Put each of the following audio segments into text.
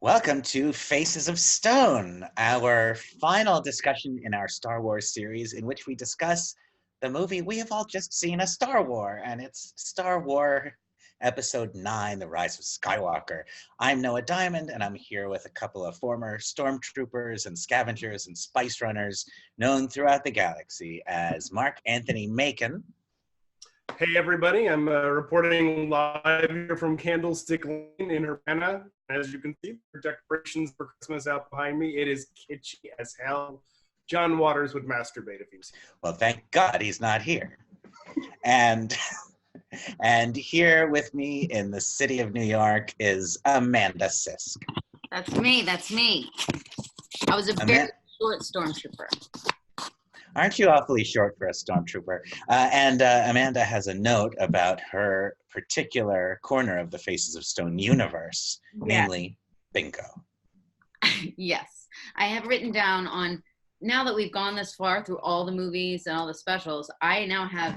Welcome to Faces of Stone, our final discussion in our Star Wars series in which we discuss the movie we have all just seen, A Star War, and it's Star Wars Episode 9, The Rise of Skywalker. I'm Noah Diamond, and I'm here with a couple of former stormtroopers and scavengers and spice runners known throughout the galaxy as Marc-Anthony Macon. Hey everybody, I'm reporting live here from Candlestick Lane in Urbana. As you can see, the decorations for Christmas out behind me. It is kitschy as hell. John Waters would masturbate if he was here. Well, thank God he's not here. And here with me in the city of New York is Amanda Sisk. That's me. I was a very short stormtrooper. Aren't you awfully short for a stormtrooper? And Amanda has a note about her particular corner of the Faces of Stone universe, namely bingo. Yes. I have written down on, now that we've gone this far through all the movies and all the specials, I now have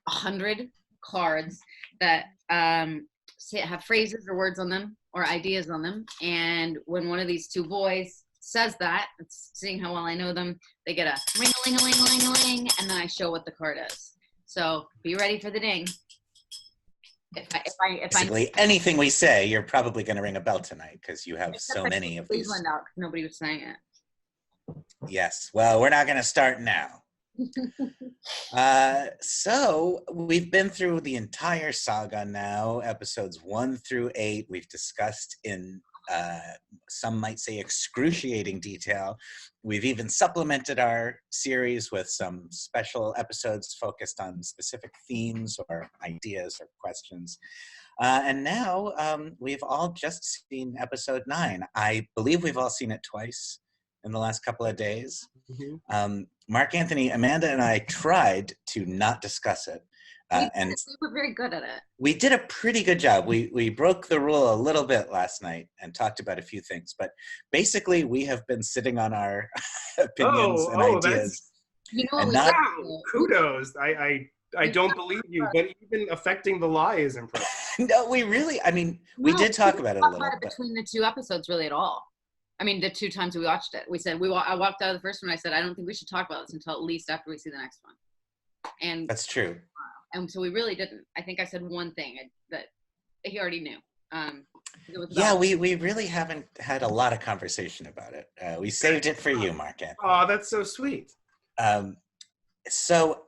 100 cards that have phrases or words on them or ideas on them. And when one of these two boys says that, it's seeing how well I know them, they get a ring-a-ling-a-ling-a-ling-a-ling, and then I show what the card is. So be ready for the ding. Basically, anything we say, you're probably going to ring a bell tonight because you have so many of these. Out, nobody was saying it. Yes. Well, we're not going to start now. So we've been through the entire saga now, episodes 1 through 8. We've discussed in some might say excruciating detail. We've even supplemented our series with some special episodes focused on specific themes or ideas or questions. And now we've all just seen episode 9. I believe we've all seen it twice in the last couple of days. Mm-hmm. Marc-Anthony, Amanda, and I tried to not discuss it. And we were very good at it. We did a pretty good job. We broke the rule a little bit last night and talked about a few things, but basically we have been sitting on our opinions and ideas. You know, wow, kudos. I don't believe you, but even affecting the lie is impressive. No, we did talk about it a little bit. Between the two episodes, really at all. I mean, the 2 times we watched it, we said, I walked out of the first one, I said, I don't think we should talk about this until at least after we see the next one. And that's true. And so we really didn't. I think I said one thing that he already knew. We really haven't had a lot of conversation about it. We saved it for you, Marc-Anthony. Oh, that's so sweet. So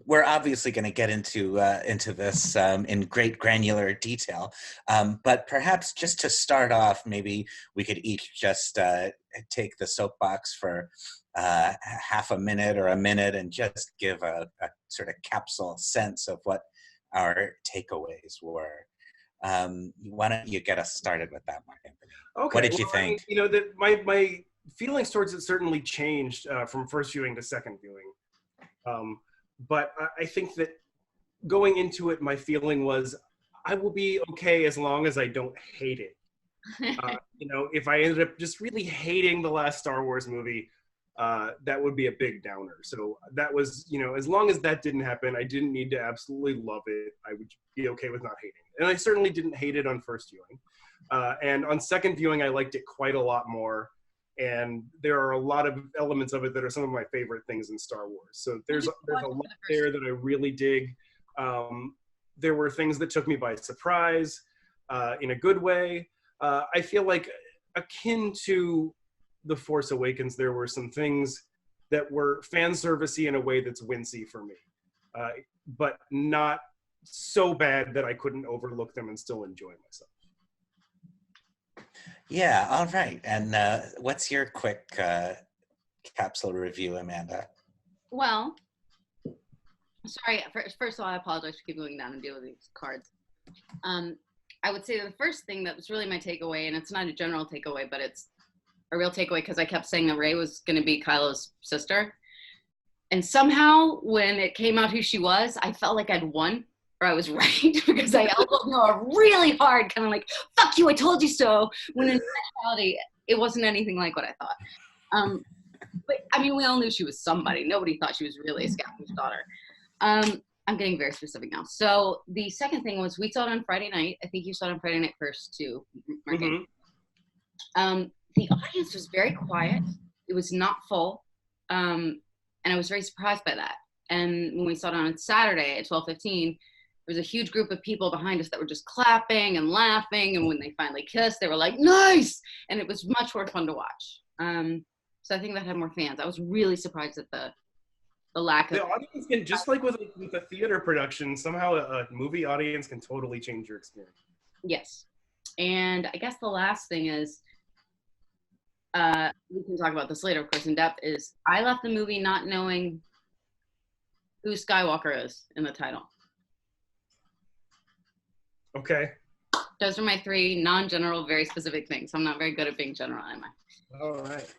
we're obviously going to get into this in great granular detail. But perhaps just to start off, maybe we could each just take the soapbox for half a minute or a minute and just give a sort of capsule sense of what our takeaways were. Why don't you get us started with that, Marc-Anthony? Okay. What did you think? My feelings towards it certainly changed from first viewing to second viewing. But I think that going into it, my feeling was I will be okay as long as I don't hate it. If I ended up just really hating the last Star Wars movie, that would be a big downer. So that was, as long as that didn't happen, I didn't need to absolutely love it. I would be okay with not hating it. And I certainly didn't hate it on first viewing. And on second viewing, I liked it quite a lot more. And there are a lot of elements of it that are some of my favorite things in Star Wars. So there's a lot there that I really dig. There were things that took me by surprise in a good way. I feel like akin to The Force Awakens, there were some things that were fan servicey in a way that's wincy for me, but not so bad that I couldn't overlook them and still enjoy myself. Yeah, all right. And what's your quick capsule review, Amanda? Well, sorry. First of all, I apologize for keep going down and deal with these cards. I would say the first thing that was really my takeaway, and it's not a general takeaway, but it's a real takeaway because I kept saying that Rey was going to be Kylo's sister. And somehow when it came out who she was, I felt like I'd won. Or I was right, because I elbowed Noah really hard, kind of like, fuck you, I told you so, when in reality, it wasn't anything like what I thought. But, I mean, we all knew she was somebody. Nobody thought she was really a scavenger's daughter. I'm getting very specific now. So the second thing was we saw it on Friday night. I think you saw it on Friday night first, too, Mark. Mm-hmm. The audience was very quiet. It was not full. And I was very surprised by that. And when we saw it on Saturday at 12:15, there was a huge group of people behind us that were just clapping and laughing. And when they finally kissed, they were like, nice! And it was much more fun to watch. So I think that had more fans. I was really surprised at the lack of... The audience can, just like with a theater production, somehow a movie audience can totally change your experience. Yes. And I guess the last thing is, we can talk about this later, of course, in depth, is I left the movie not knowing who Skywalker is in the title. Okay. Those are my 3 non-general, very specific things. I'm not very good at being general, am I? All right.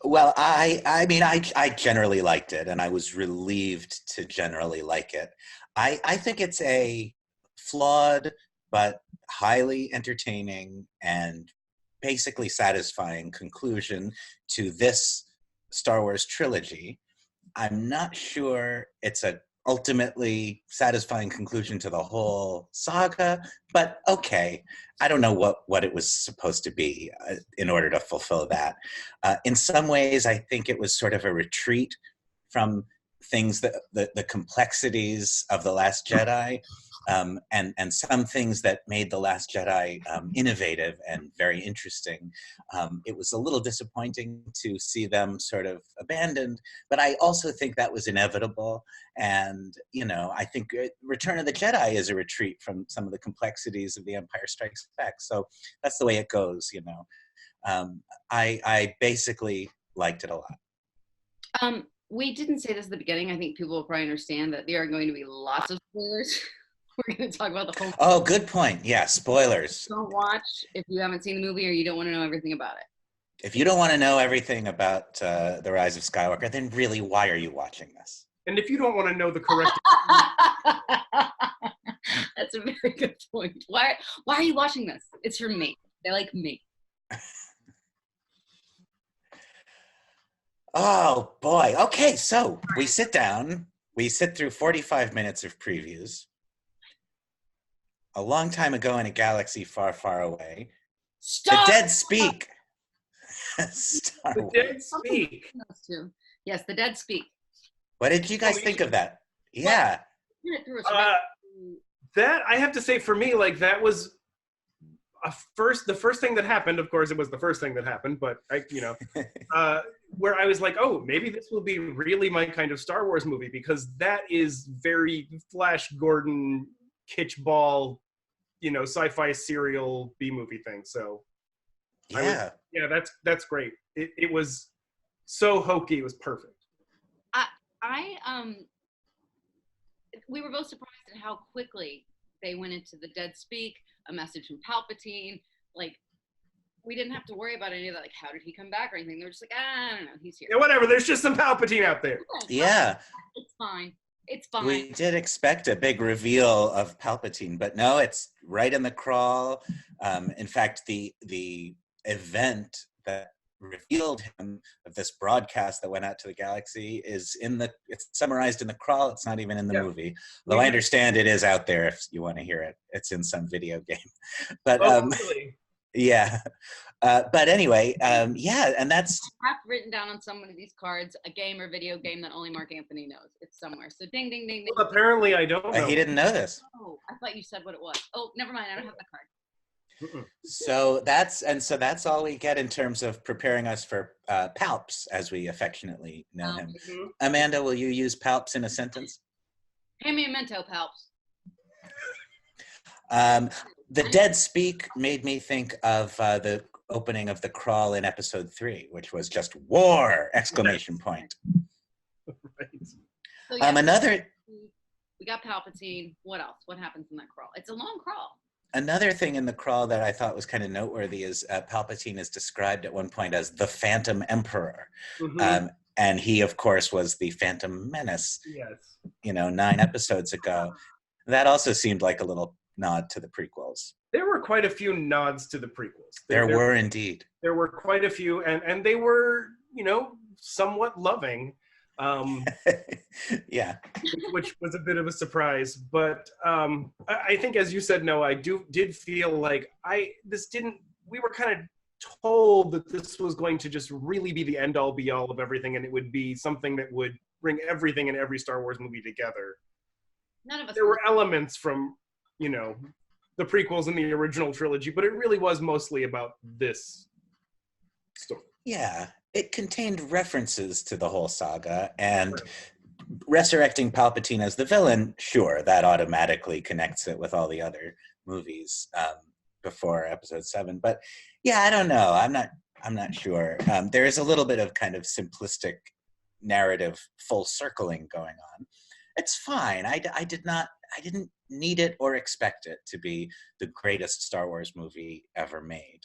Well, I mean, I generally liked it, and I was relieved to generally like it. I think it's a flawed but highly entertaining and basically satisfying conclusion to this Star Wars trilogy. I'm not sure it's a ultimately satisfying conclusion to the whole saga, but okay. I don't know what it was supposed to be in order to fulfill that. In some ways, I think it was sort of a retreat from things that the complexities of The Last Jedi, and some things that made The Last Jedi innovative and very interesting. It was a little disappointing to see them sort of abandoned, but I also think that was inevitable. And, you know, I think Return of the Jedi is a retreat from some of the complexities of The Empire Strikes Back. So that's the way it goes, you know. I basically liked it a lot. We didn't say this at the beginning. I think people will probably understand that there are going to be lots of spoilers. We're going to talk about the whole... Oh, good point. Yeah, spoilers. Don't watch if you haven't seen the movie or you don't want to know everything about it. If you don't want to know everything about The Rise of Skywalker, then really, why are you watching this? And if you don't want to know the correct... That's a very good point. Why are you watching this? It's for me. They like me. Oh, boy. Okay, so we sit down. We sit through 45 minutes of previews. A long time ago in a galaxy far, far away. Stop! The dead speak. The dead speak. Yes, the dead speak. What did you guys think of that? Yeah. That, I have to say, for me, like, that was the first thing that happened. Of course, it was the first thing that happened, but where I was like, oh, maybe this will be really my kind of Star Wars movie, because that is very Flash Gordon, kitschball, you know, sci-fi serial B-movie thing. So yeah, that's great. It was so hokey. It was perfect. We were both surprised at how quickly they went into the dead speak, a message from Palpatine. Like, we didn't have to worry about any of that. Like, how did he come back or anything? They were just like, I don't know, he's here. Yeah, whatever. There's just some Palpatine out there. Yeah. It's fine. It's fine. We did expect a big reveal of Palpatine, but no, it's right in the crawl. In fact, the event that revealed him, of this broadcast that went out to the galaxy, it's summarized in the crawl. It's not even in the movie. Though I understand it is out there if you want to hear it. It's in some video game. But really? Yeah. But anyway, yeah, and that's... I have written down on some of these cards a game or video game that only Marc-Anthony knows. It's somewhere. So ding, ding, ding, ding. Well, apparently I don't know. He didn't know this. Oh, I thought you said what it was. Oh, never mind. I don't have that card. So that's all we get in terms of preparing us for Palps, as we affectionately know him. Amanda, will you use Palps in a sentence? Hand me a Mento, Palps. The dead speak made me think of the opening of the crawl in episode 3, which was just war! Exclamation point. Right. So, yeah, we got Palpatine. What else? What happens in that crawl? It's a long crawl. Another thing in the crawl that I thought was kind of noteworthy is Palpatine is described at one point as the Phantom Emperor. And he, of course, was the Phantom Menace, 9 episodes ago. That also seemed like a little nod to the prequels. There were quite a few nods to the prequels. There were indeed. There were quite a few, and they were, somewhat loving. Yeah. Which was a bit of a surprise. But I think, as you said, Noah, I did feel like we were kind of told that this was going to just really be the end-all be-all of everything, and it would be something that would bring everything in every Star Wars movie together. None of us. There were elements from, you know, the prequels and the original trilogy, but it really was mostly about this story. Yeah, it contained references to the whole saga, and resurrecting Palpatine as the villain, sure, that automatically connects it with all the other movies before Episode 7. But yeah, I don't know. I'm not sure. There is a little bit of kind of simplistic narrative full circling going on. It's fine. I didn't need it or expect it to be the greatest Star Wars movie ever made.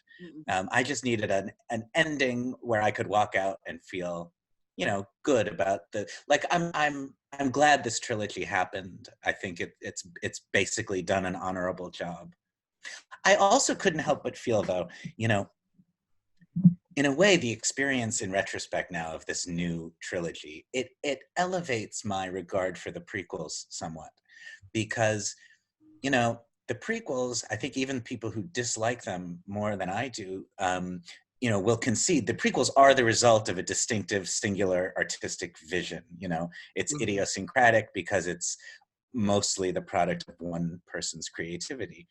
I just needed an ending where I could walk out and feel, you know, good about the, like, I'm glad this trilogy happened. I think it's basically done an honorable job. I also couldn't help but feel, though, you know, in a way, the experience in retrospect now of this new trilogy, it elevates my regard for the prequels somewhat, because, you know, the prequels, I think even people who dislike them more than I do, you know, will concede the prequels are the result of a distinctive, singular artistic vision. You know, it's idiosyncratic because it's mostly the product of one person's creativity.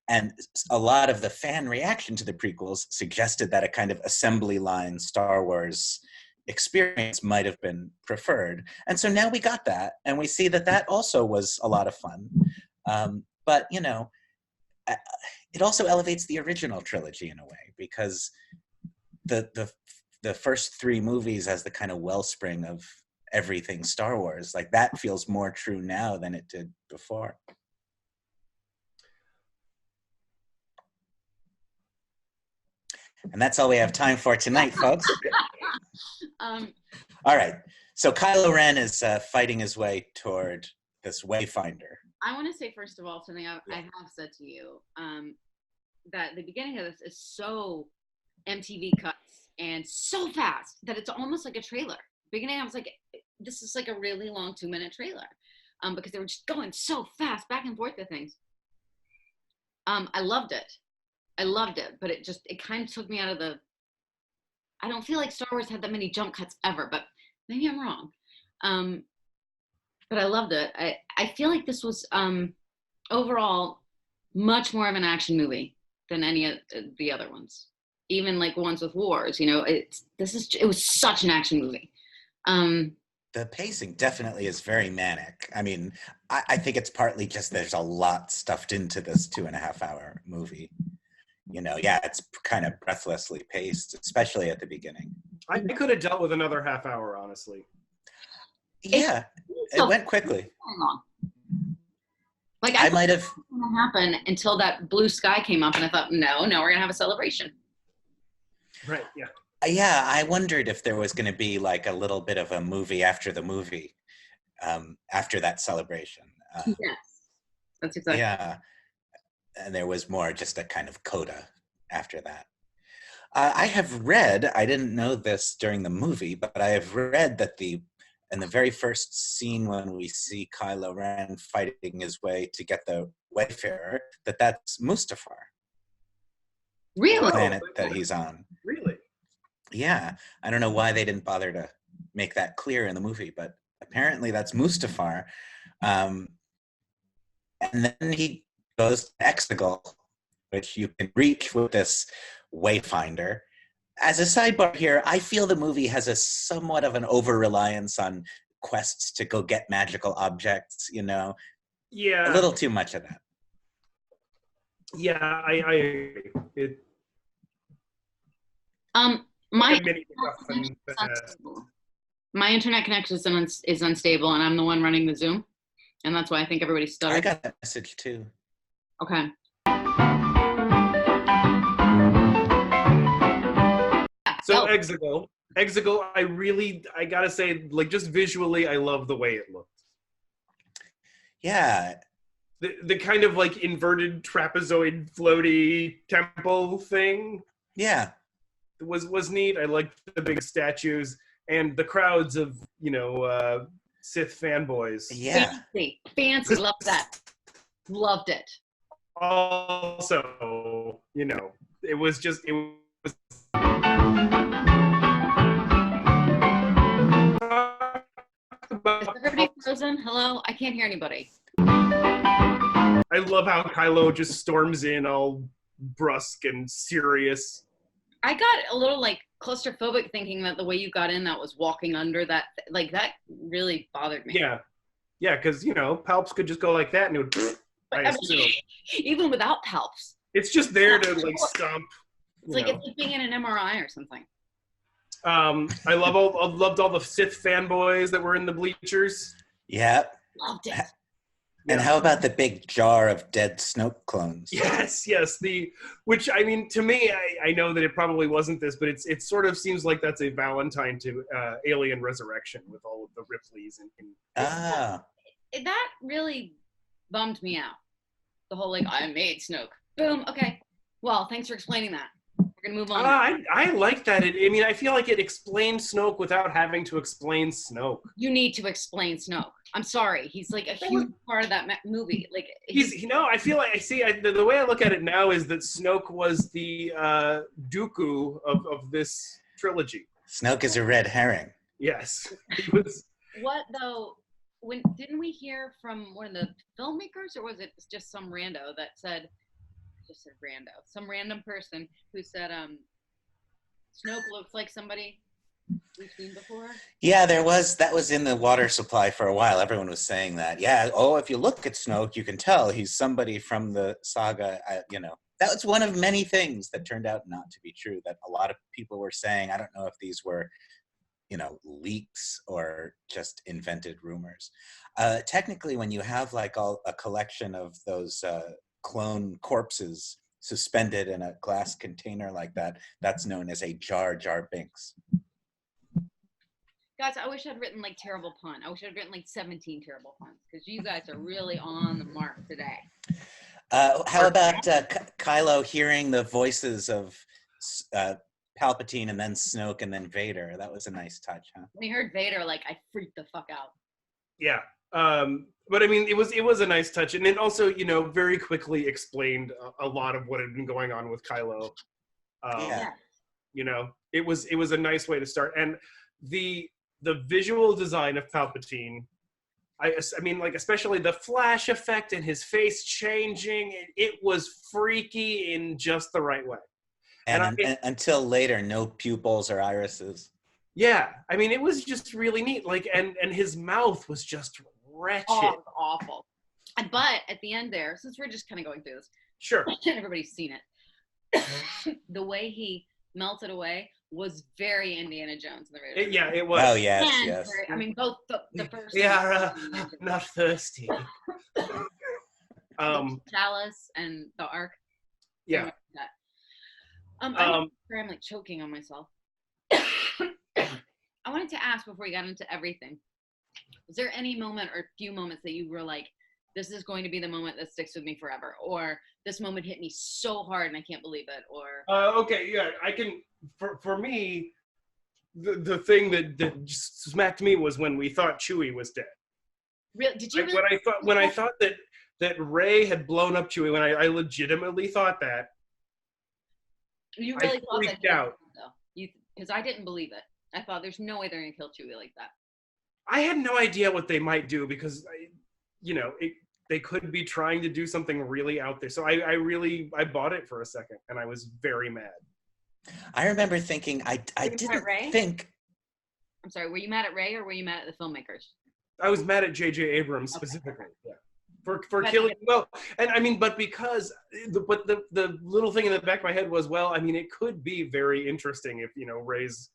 And a lot of the fan reaction to the prequels suggested that a kind of assembly line Star Wars experience might have been preferred. And so now we got that, and we see that that also was a lot of fun. But, you know, it also elevates the original trilogy in a way, because the first three movies as the kind of wellspring of everything Star Wars, like, that feels more true now than it did before. And that's all we have time for tonight, folks. All right. So Kylo Ren is fighting his way toward this Wayfinder. I want to say, first of all, something I have said to you, that the beginning of this is so MTV cuts and so fast that it's almost like a trailer. Beginning, I was like, this is like a really long 2-minute trailer, because they were just going so fast back and forth to things. I loved it, but it kind of took me out of the, I don't feel like Star Wars had that many jump cuts ever, but maybe I'm wrong. But I loved it. I feel like this was overall much more of an action movie than any of the other ones, even like ones with wars. You know, it was such an action movie. The pacing definitely is very manic. I mean, I think it's partly just there's a lot stuffed into this 2.5-hour movie. You know, yeah, it's kind of breathlessly paced, especially at the beginning. I could have dealt with another half hour, honestly. Yeah, it went quickly. Like, I might have happen until that blue sky came up, and I thought, no, we're gonna have a celebration. Right. Yeah. Yeah, I wondered if there was going to be like a little bit of a movie after the movie, after that celebration. Yes, that's exactly. Yeah, and there was more just a kind of coda after that. I have read, I didn't know this during the movie, but I have read that in the very first scene when we see Kylo Ren fighting his way to get the Wayfarer, that's Mustafar. Really? The planet that he's on. Really? Yeah, I don't know why they didn't bother to make that clear in the movie, but apparently that's Mustafar. And then he goes to Exegol, which you can reach with this Wayfinder. As a sidebar here, I feel the movie has a somewhat of an over-reliance on quests to go get magical objects, you know? Yeah. A little too much of that. Yeah, I agree. My internet connection is unstable, and I'm the one running the Zoom, and that's why I think everybody's stuck. I got that message too. Okay. So Exegol, I gotta say, like, just visually, I love the way it looked. Yeah. The kind of like inverted trapezoid floaty temple thing. Yeah. Was neat. I liked the big statues and the crowds of, you know, Sith fanboys. Yeah. Fancy. Loved that. Loved it. Also, you know, it was Is everybody frozen? Hello? I can't hear anybody. I love how Kylo just storms in all brusque and serious. I got a little like claustrophobic thinking that the way you got in that was walking under that, like that really bothered me. Yeah. Yeah, because, you know, palps could just go like that and it would, I assume. Even without palps. It's just there to like stomp. It's like it's like being in an MRI or something. I loved all the Sith fanboys that were in the bleachers. Yeah. Loved it. And how about the big jar of dead Snoke clones? Yes. Which, I mean, to me, I know that it probably wasn't this, but it sort of seems like that's a Valentine to Alien Resurrection with all of the Ripleys. That really bummed me out. The whole, like, I made Snoke. Boom, okay. Well, thanks for explaining that. We're going to move on. I like that. I feel like it explained Snoke without having to explain Snoke. You need to explain Snoke. I'm sorry. He's like a huge part of that movie. Like I feel like the way I look at it now is that Snoke was the Dooku of this trilogy. Snoke is a red herring. Yes. He was. What though? Didn't we hear from one of the filmmakers, or was it just some rando that said? Just said rando. Some random person who said, "Snoke looks like somebody we've seen before." Yeah, that was in the water supply for a while. Everyone was saying that. Yeah. Oh, if you look at Snoke, you can tell he's somebody from the saga. That was one of many things that turned out not to be true. That a lot of people were saying. I don't know if these were, leaks or just invented rumors. Technically, when you have like a collection of those clone corpses suspended in a glass container like that, that's known as a Jar Jar Binks. Guys, I wish I'd written like terrible pun. I wish I'd written like 17 terrible puns because you guys are really on the mark today. How about Kylo hearing the voices of Palpatine and then Snoke and then Vader? That was a nice touch, huh? When he heard Vader, like I freaked the fuck out. Yeah. But I mean, it was a nice touch, and it also, very quickly explained a lot of what had been going on with Kylo. It was a nice way to start, and the visual design of Palpatine, I mean, like especially the flash effect and his face changing, it was freaky in just the right way. And until later, no pupils or irises. Yeah, I mean, it was just really neat. Like, and his mouth was just wretched. Oh, it was awful. But at the end there, since we're just kind of going through this, sure, everybody's seen it. The way he melted away was very Indiana Jones in the radio. Yeah, it was. Oh yes. I mean, both the first. Yeah, not thirsty. Chalice and the Ark. Yeah. I'm like choking on myself. I wanted to ask before we got into everything, was there any moment or few moments that you were like, this is going to be the moment that sticks with me forever, or this moment hit me so hard and I can't believe it, or okay, yeah, I can. For me, the thing that just smacked me was when we thought Chewie was dead. Really? Did you? Like, when I thought that Rey had blown up Chewie, when I legitimately thought that. You really thought freaked that out. Because I didn't believe it. I thought there's no way they're gonna kill Chewie like that. I had no idea what they might do because, they could be trying to do something really out there. So I bought it for a second, and I was very mad. I remember thinking, I didn't think. I'm sorry, were you mad at Rey or were you mad at the filmmakers? I was mad at J.J. Abrams specifically, yeah. For killing, well, and I mean, but because, the little thing in the back of my head was, well, I mean, it could be very interesting if, Rey's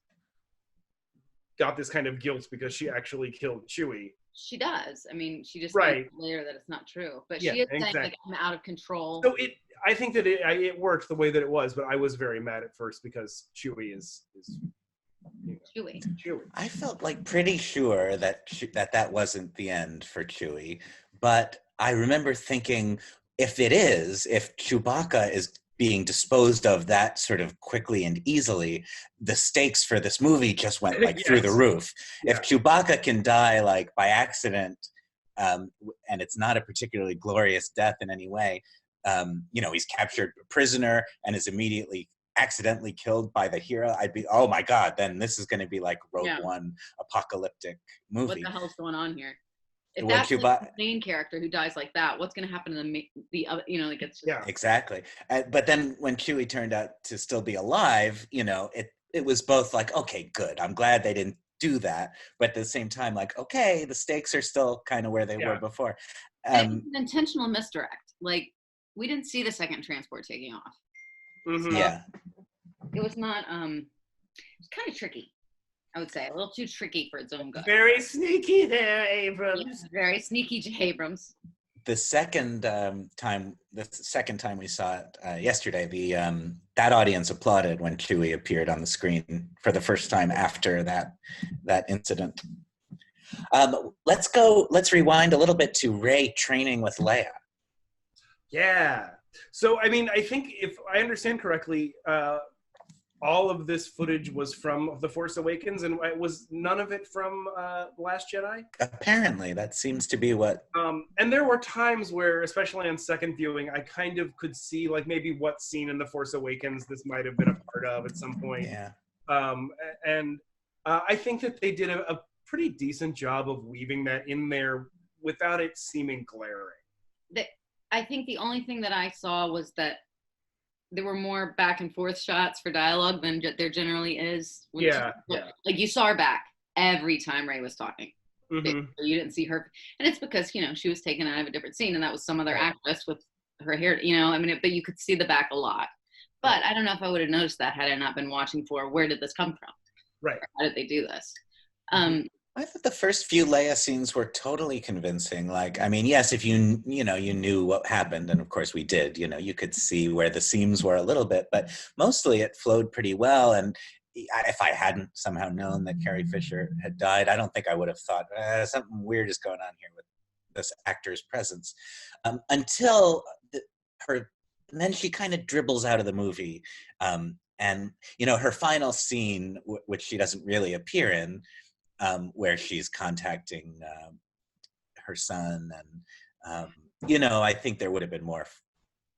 got this kind of guilt because she actually killed Chewie. She does. I mean, she just right later that it's not true, but yeah, she is exactly. saying like I'm out of control. So I think that it worked the way that it was, but I was very mad at first because Chewie is Chewie. I felt like pretty sure that that wasn't the end for Chewie, but I remember thinking, if Chewbacca is being disposed of that sort of quickly and easily, the stakes for this movie just went like through the roof. Yeah. If Chewbacca can die like by accident, and it's not a particularly glorious death in any way, he's captured a prisoner and is immediately accidentally killed by the hero, I'd be, oh my God, then this is going to be like Rogue Yeah. One apocalyptic movie. What the hell's going on here? If Well, that's Cuba, like the main character who dies like that, what's going to happen to the other, you know, like it's just, Yeah. exactly. But then when Chewie turned out to still be alive, you know, it was both like, okay, good. I'm glad they didn't do that. But at the same time, like, okay, the stakes are still kind of where they were before. and it was an intentional misdirect. Like, we didn't see the second transport taking off. Mhm. So Yeah. it was not, it's kind of tricky, I would say. A little too tricky for its own good. Very sneaky there, Abrams. Yes, very sneaky J. Abrams. The second time we saw it yesterday, that audience applauded when Chewie appeared on the screen for the first time after that incident. Let's rewind a little bit to Rey training with Leia. Yeah. So, I mean, I think if I understand correctly, all of this footage was from The Force Awakens, and it was none of it from Last Jedi? Apparently, that seems to be what... And there were times where, especially on second viewing, I kind of could see, like, maybe what scene in The Force Awakens this might have been a part of at some point. Yeah. And I think that they did a pretty decent job of weaving that in there without it seeming glaring. I think the only thing that I saw was that there were more back and forth shots for dialogue than there generally is. Yeah. Like, you saw her back every time Rey was talking. Mm-hmm. You didn't see her. And it's because, you know, she was taken out of a different scene and that was some other actress with her hair, you know, I mean, but you could see the back a lot. But I don't know if I would have noticed that had I not been watching for where did this come from? Right. Or how did they do this? I thought the first few Leia scenes were totally convincing. Like, I mean, yes, if you knew what happened, and of course we did, you know, you could see where the seams were a little bit, but mostly it flowed pretty well. And if I hadn't somehow known that Carrie Fisher had died, I don't think I would have thought something weird is going on here with this actor's presence. Until and then she kind of dribbles out of the movie. And, you know, her final scene, which she doesn't really appear in, where she's contacting her son, and you know, I think there would have been more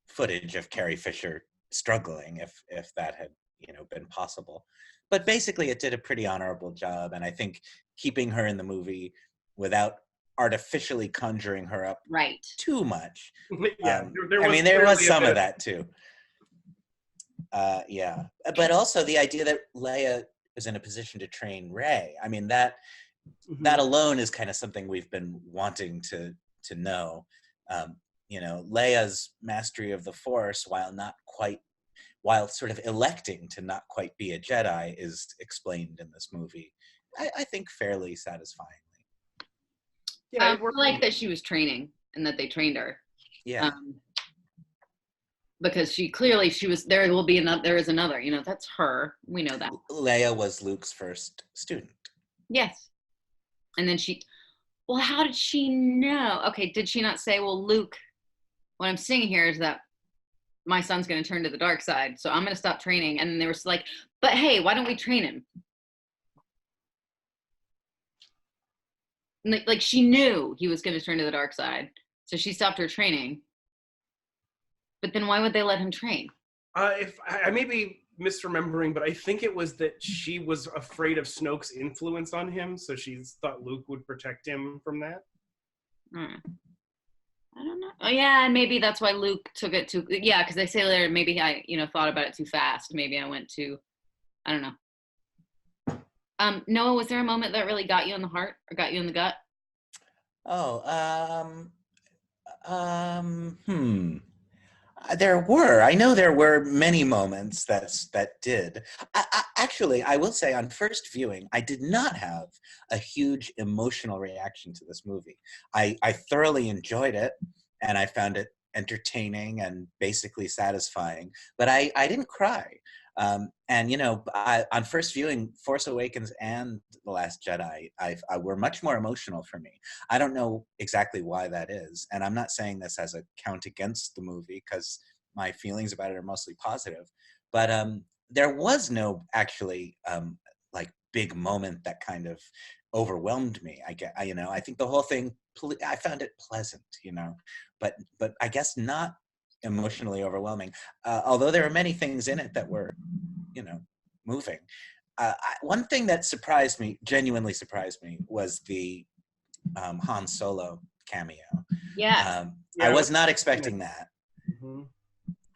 footage of Carrie Fisher struggling if that had, you know, been possible. But basically, it did a pretty honorable job, and I think keeping her in the movie without artificially conjuring her up too much. Yeah, there was some of that too. Yeah, but also the idea that Leia is in a position to train Rey. I mean, that alone is kind of something we've been wanting to know. You know, Leia's mastery of the Force, while sort of electing to not quite be a Jedi, is explained in this movie, I think fairly satisfyingly. Yeah, I like that she was training and that they trained her. Yeah. Because she was, there is another, you know, that's her. We know that. Leia was Luke's first student. Yes. And then well, how did she know? Okay, did she not say, well, Luke, what I'm seeing here is that my son's going to turn to the dark side, so I'm going to stop training. And then they were like, but hey, why don't we train him? Like she knew he was going to turn to the dark side, so she stopped her training. But then why would they let him train? If I may be misremembering, but I think it was that she was afraid of Snoke's influence on him, so she thought Luke would protect him from that. I don't know. Oh yeah, and maybe that's why Luke took it too. Yeah, because they say later maybe I, you know, thought about it too fast. Maybe I went too. I don't know. Noah, was there a moment that really got you in the heart or got you in the gut? I know there were many moments that did. Actually, I will say on first viewing, I did not have a huge emotional reaction to this movie. I thoroughly enjoyed it, and I found it entertaining and basically satisfying, but I didn't cry. And, you know, on first viewing, Force Awakens and The Last Jedi, I were much more emotional for me. I don't know exactly why that is. And I'm not saying this as a count against the movie, because my feelings about it are mostly positive. But there was no actually like big moment that kind of overwhelmed me. I think the whole thing, I found it pleasant, you know, but I guess not emotionally overwhelming. Although there are many things in it that were, you know, moving. One thing that surprised me, genuinely surprised me, was the Han Solo cameo. Yes. I was not expecting that. Mm-hmm.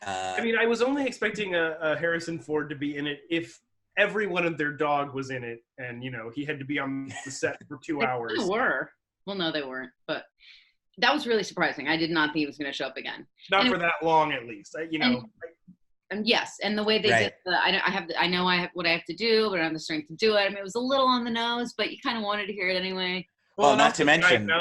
I mean, I was only expecting a Harrison Ford to be in it if everyone and their dog was in it, and you know he had to be on the set for 2 hours. They were. Well, no, they weren't, but that was really surprising. I did not think he was going to show up again. Not for that long, at least. And yes, and the way they did I know I have what I have to do, but I don't have the strength to do it. I mean, it was a little on the nose, but you kind of wanted to hear it anyway. Well, not to mention,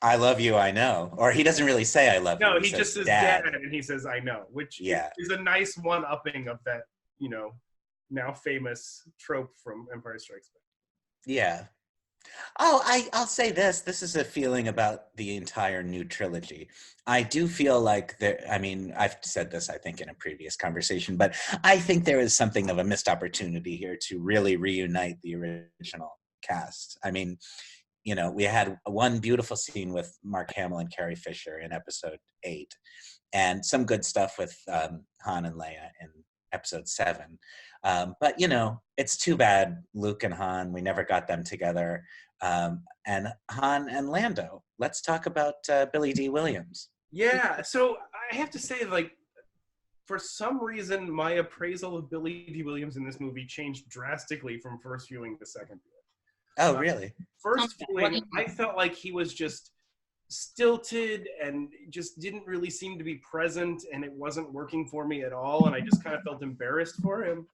I love you, I know. Or he doesn't really say I love you. No, he just says dad, and he says I know, which is a nice one-upping of that, you know, now famous trope from Empire Strikes Back. Yeah. Oh, I'll say this. This is a feeling about the entire new trilogy. I do feel like I've said this, I think, in a previous conversation, but I think there is something of a missed opportunity here to really reunite the original cast. I mean, you know, we had one beautiful scene with Mark Hamill and Carrie Fisher in episode 8, and some good stuff with Han and Leia in episode 7. But, you know, it's too bad Luke and Han, we never got them together. And Han and Lando. Let's talk about Billy D. Williams. Yeah, so I have to say, like, for some reason, my appraisal of Billy D. Williams in this movie changed drastically from first viewing to second viewing. Oh, really? First viewing, I felt like he was just stilted and just didn't really seem to be present, and it wasn't working for me at all, and I just kind of felt embarrassed for him.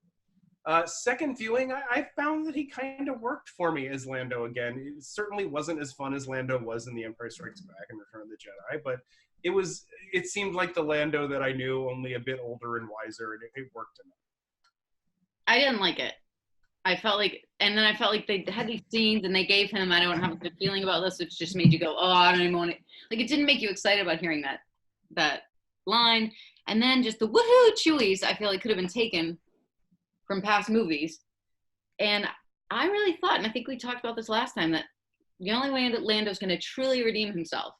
Second viewing, I found that he kind of worked for me as Lando again. It certainly wasn't as fun as Lando was in The Empire Strikes Back and Return of the Jedi, but it seemed like the Lando that I knew, only a bit older and wiser, and it worked enough. I didn't like it. I felt like they had these scenes and they gave him, I don't have a good feeling about this, which just made you go, oh, I don't even want it. Like, it didn't make you excited about hearing that line. And then just the woohoo Chewies, I feel like could have been taken from past movies. And I really thought, and I think we talked about this last time, that the only way that Lando's going to truly redeem himself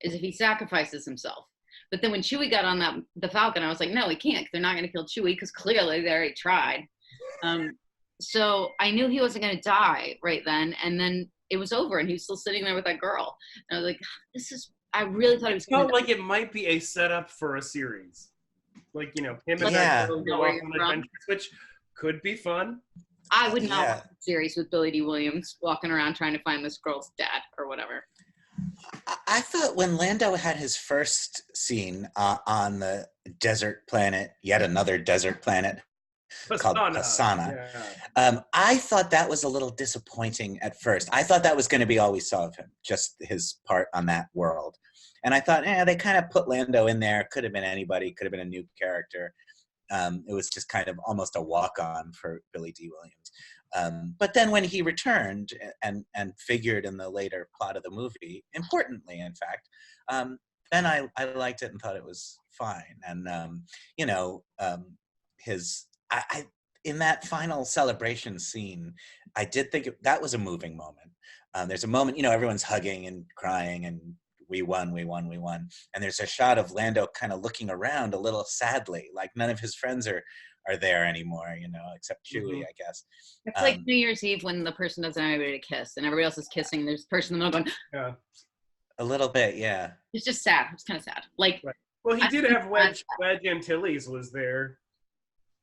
is if he sacrifices himself. But then when Chewie got on the Falcon, I was like, no, he can't, because they're not going to kill Chewie, because clearly they already tried. So I knew he wasn't going to die right then, and then it was over, and he was still sitting there with that girl. And I was like, I really thought he was going to die. Like it might be a setup for a series. Like, you know, him and that girl go off on adventures, which could be fun. I would not watch a series with Billy D. Williams walking around trying to find this girl's dad or whatever. I thought when Lando had his first scene on the desert planet, yet another desert planet, called Pasana. Yeah. I thought that was a little disappointing at first. I thought that was going to be all we saw of him, just his part on that world. And I thought, they kind of put Lando in there. Could have been anybody. Could have been a new character. It was just kind of almost a walk-on for Billy D. Williams. But then when he returned and figured in the later plot of the movie, importantly, in fact, then I liked it and thought it was fine. And, in that final celebration scene, I did think that was a moving moment. There's a moment, everyone's hugging and crying and we won. And there's a shot of Lando kind of looking around a little sadly, like none of his friends are there anymore, except Chewie, I guess. It's like New Year's Eve when the person doesn't have anybody to kiss and everybody else is kissing. There's a person in the middle going, yeah. A little bit, yeah. It's just sad. It's kind of sad. Like, right. Well, he did have Wedge Antilles was there.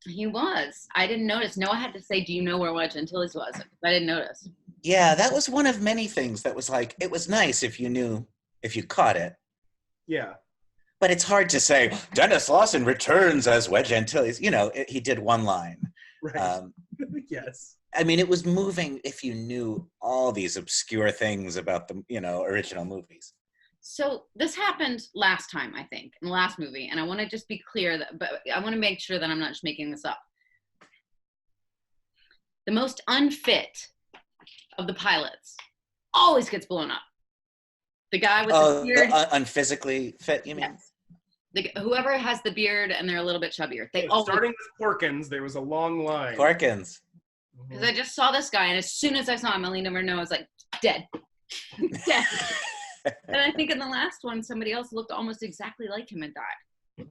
He was. I didn't notice. Noah had to say, do you know where Wedge Antilles was? I didn't notice. Yeah, that was one of many things that was like, it was nice if you caught it. Yeah. But it's hard to say, Dennis Lawson returns as Wedge Antilles. He did one line. Right. Yes. I mean, it was moving if you knew all these obscure things about the, original movies. So this happened last time, I think, in the last movie. And I want to just be clear, but I want to make sure that I'm not just making this up. The most unfit of the pilots always gets blown up. The guy with the beard. Unphysically fit, you mean? Yes. Whoever has the beard and they're a little bit chubbier. Starting with Porkins, there was a long line. Porkins. Because I just saw this guy, and as soon as I saw him, I leaned over and I was like, dead. Dead. And I think in the last one, somebody else looked almost exactly like him and died.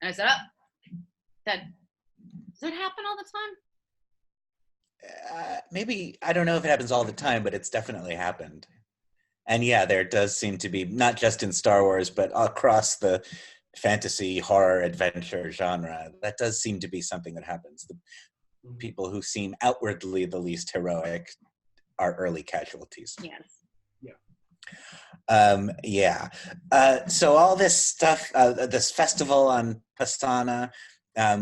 And I said, oh, does that happen all the time? Maybe, I don't know if it happens all the time, but it's definitely happened. And yeah, there does seem to be, not just in Star Wars, but across the fantasy, horror, adventure genre, that does seem to be something that happens. The people who seem outwardly the least heroic are early casualties. Yes. Yeah. So all this stuff, this festival on Pastana,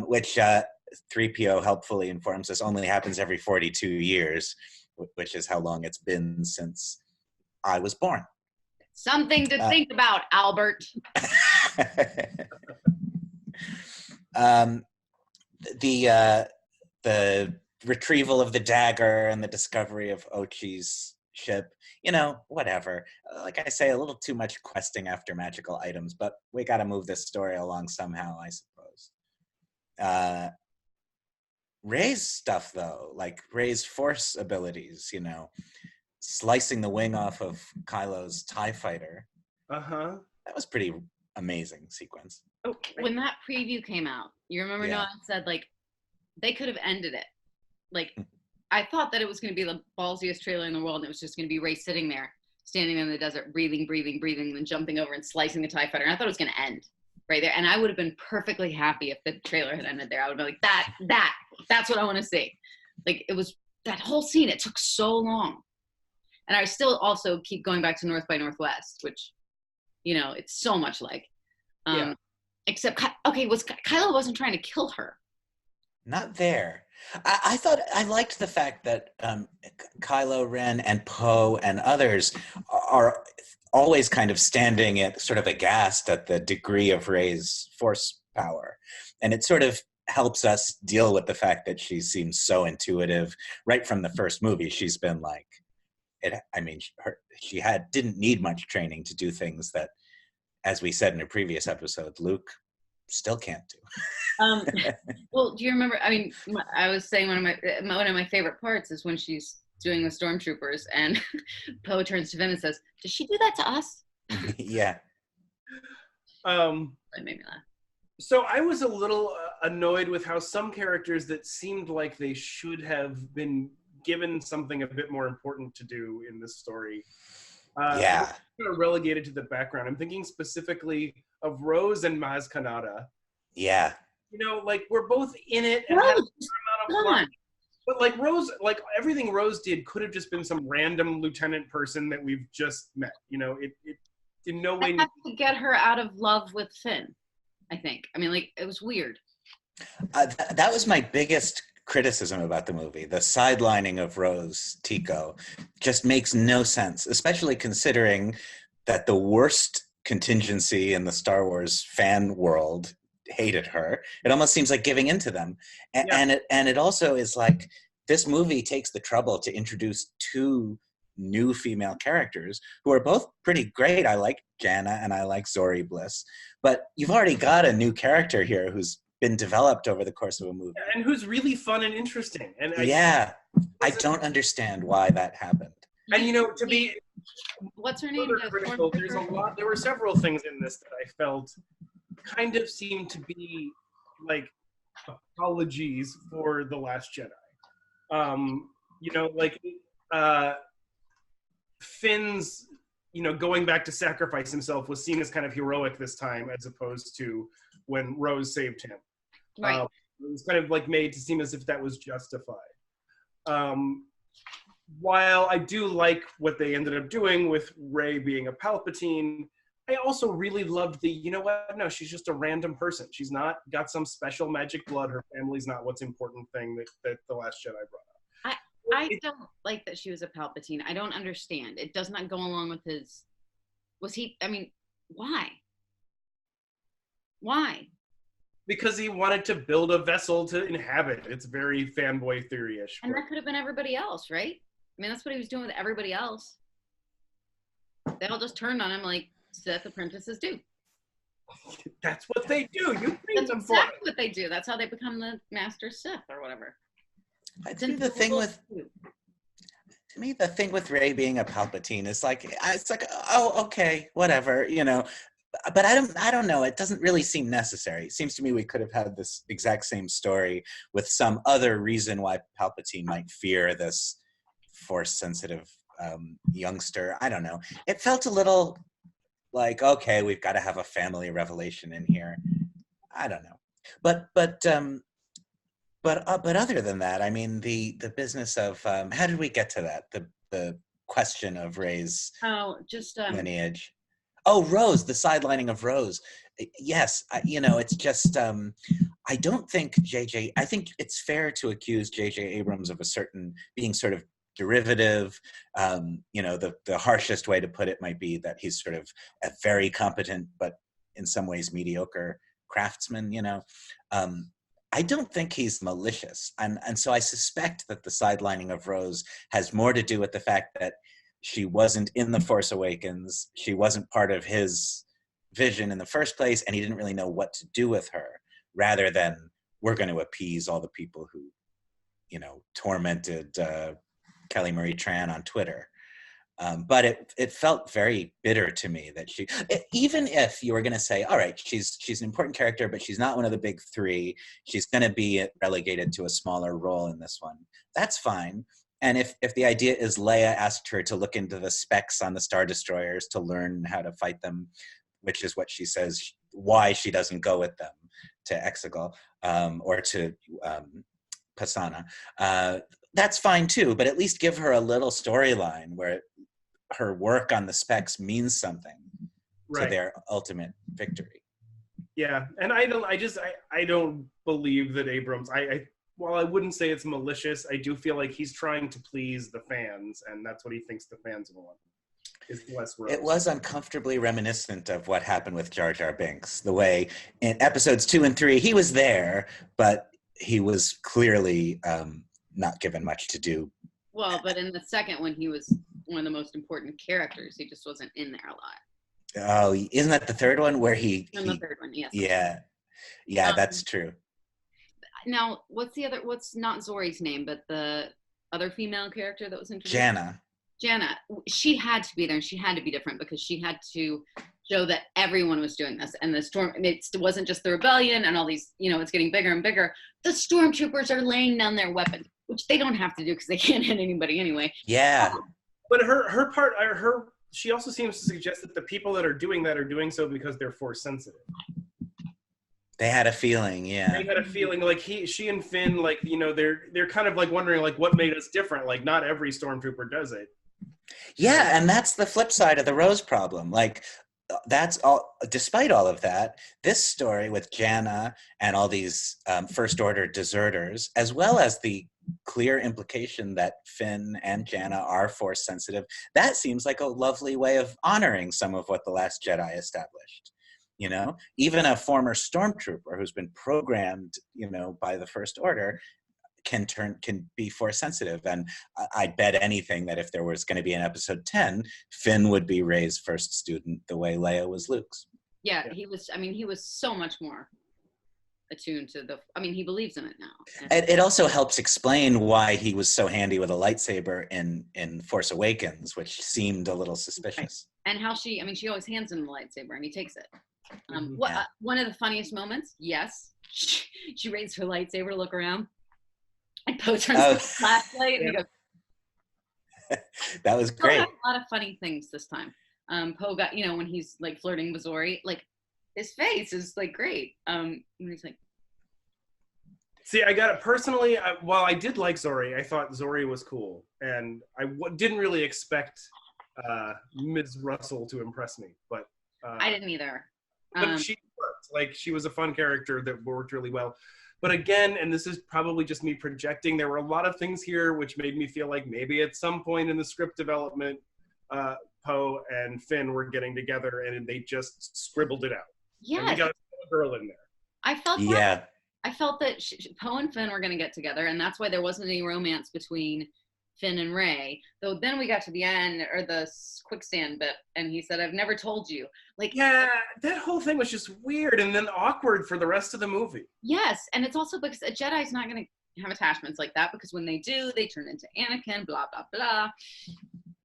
which 3PO helpfully informs us only happens every 42 years, which is how long it's been since I was born. Something to think about, Albert. The retrieval of the dagger and the discovery of Ochi's ship, whatever. Like I say, a little too much questing after magical items, but we got to move this story along somehow, I suppose. Rey's stuff, though, like Rey's force abilities, slicing the wing off of Kylo's TIE fighter. Uh-huh. That was pretty amazing sequence. Oh, when that preview came out, you remember Noah said, like, they could have ended it. Like, I thought that it was going to be the ballsiest trailer in the world, and it was just going to be Rey sitting there, standing in the desert, breathing, and then jumping over and slicing the TIE fighter. And I thought it was going to end right there. And I would have been perfectly happy if the trailer had ended there. I would have been like, that's what I want to see. Like, it was that whole scene. It took so long. And I still also keep going back to North by Northwest, which, it's so much like. Except, Kylo wasn't trying to kill her. Not there. I thought I liked the fact that Kylo Ren and Poe and others are always kind of standing at sort of aghast at the degree of Rey's force power. And it sort of helps us deal with the fact that she seems so intuitive. Right from the first movie, she's been like, she didn't need much training to do things that, as we said in a previous episode, Luke still can't do. Well, do you remember? I mean, I was saying one of my favorite parts is when she's doing the stormtroopers, and Poe turns to Finn and says, "Does she do that to us?" Yeah. That made me laugh. So I was a little annoyed with how some characters that seemed like they should have been given something a bit more important to do in this story. Kind of relegated to the background. I'm thinking specifically of Rose and Maz Kanata. Yeah. Like, we're both in it and have a certain amount of fun. But like Rose, like everything Rose did could have just been some random lieutenant person that we've just met. It in no way. I had to get her out of love with Finn, I think. I mean, like, it was weird. That was my biggest criticism about the movie. The sidelining of Rose Tico just makes no sense, especially considering that the worst contingency in the Star Wars fan world hated her. It almost seems like giving in to them. And it also is like, this movie takes the trouble to introduce two new female characters who are both pretty great. I like Jana and I like Zori Bliss, but you've already got a new character here who's been developed over the course of a movie. And who's really fun and interesting. And I don't understand why that happened. And to be what's her name? Critical, there were several things in this that I felt kind of seemed to be like apologies for The Last Jedi. Finn's, going back to sacrifice himself was seen as kind of heroic this time, as opposed to when Rose saved him. Right. It was kind of like made to seem as if that was justified. While I do like what they ended up doing with Rey being a Palpatine, I also really loved no, she's just a random person. She's not got some special magic blood. Her family's not what's important thing that The Last Jedi brought up. I don't like that she was a Palpatine. I don't understand. It does not go along with his... why? Why? Because he wanted to build a vessel to inhabit. It's very fanboy theory-ish. And that could have been everybody else, right? I mean, that's what he was doing with everybody else. They all just turned on him like Sith apprentices do. That's what they do. You That's exactly what they do. That's how they become the master Sith or whatever. To me, the thing with Rey being a Palpatine is like, it's like, oh, okay, whatever, but I don't know. It doesn't really seem necessary. It seems to me we could have had this exact same story with some other reason why Palpatine might fear this Force-sensitive youngster. I don't know. It felt a little like, okay, we've got to have a family revelation in here. I don't know. But other than that, I mean, the business of how did we get to that? The question of Rey's lineage. Oh, Rose, the sidelining of Rose. Yes, it's just, I don't think I think it's fair to accuse J.J. Abrams of being sort of derivative. The harshest way to put it might be that he's sort of a very competent, but in some ways mediocre craftsman, I don't think he's malicious. And so I suspect that the sidelining of Rose has more to do with the fact that she wasn't in The Force Awakens. She wasn't part of his vision in the first place, and he didn't really know what to do with her, rather than we're going to appease all the people who, tormented Kelly Marie Tran on Twitter. But it felt very bitter to me that even if you were going to say, all right, she's an important character, but she's not one of the big three, she's going to be relegated to a smaller role in this one, that's fine. And if the idea is Leia asked her to look into the specs on the Star Destroyers to learn how to fight them, which is what she says, why she doesn't go with them to Exegol or to Pasana, that's fine too, but at least give her a little storyline where her work on the specs means something to their ultimate victory. Yeah, and I don't believe that Abrams, while I wouldn't say it's malicious, I do feel like he's trying to please the fans, and that's what he thinks the fans want. Is less Rose. It was uncomfortably reminiscent of what happened with Jar Jar Binks, the way in episodes 2 and 3, he was there, but he was clearly not given much to do. Well, but in the second one, he was one of the most important characters. He just wasn't in there a lot. Oh, isn't that the third one where the third one, yes. Yeah, that's true. Now, what's not Zori's name, but the other female character that was introduced? Jannah. She had to be there, and she had to be different because she had to show that everyone was doing this. And it wasn't just the rebellion and all these, it's getting bigger and bigger. The stormtroopers are laying down their weapons, which they don't have to do because they can't hit anybody anyway. Yeah. But she also seems to suggest that the people that are doing so because they're Force sensitive. They had a feeling, yeah. They had a feeling like she and Finn, like, they're kind of like wondering like what made us different. Like not every stormtrooper does it. Yeah, and that's the flip side of the Rose problem. Like that's all. Despite all of that, this story with Jannah and all these First Order deserters, as well as the clear implication that Finn and Jannah are Force sensitive, that seems like a lovely way of honoring some of what The Last Jedi established. Even a former stormtrooper who's been programmed, by the First Order can be Force sensitive. And I'd bet anything that if there was going to be an episode 10, Finn would be Rey's first student the way Leia was Luke's. Yeah, he was so much more attuned to he believes in it now. It also helps explain why he was so handy with a lightsaber in Force Awakens, which seemed a little suspicious. And how she always hands him the lightsaber and he takes it. One of the funniest moments, yes, she raised her lightsaber to look around. And Poe turns the flashlight and he goes. That was great. Poe had a lot of funny things this time. Poe got, when he's like flirting with Zori, like his face is like great. And he's like. See, I got it personally. While I did like Zori, I thought Zori was cool, and I didn't really expect Ms. Russell to impress me, but I didn't either. But she worked. Like she was a fun character that worked really well. But again, and this is probably just me projecting, there were a lot of things here which made me feel like maybe at some point in the script development, Poe and Finn were getting together and they just scribbled it out. Yeah. And we got a girl in there. I felt that. Yeah. I felt that Poe and Finn were going to get together, and that's why there wasn't any romance between Finn and Rey. Though then we got to the end, or the quicksand bit, and he said, "I've never told you." Like, yeah, that whole thing was just weird and then awkward for the rest of the movie. Yes, and it's also because a Jedi's not going to have attachments like that, because when they do, they turn into Anakin, blah, blah, blah.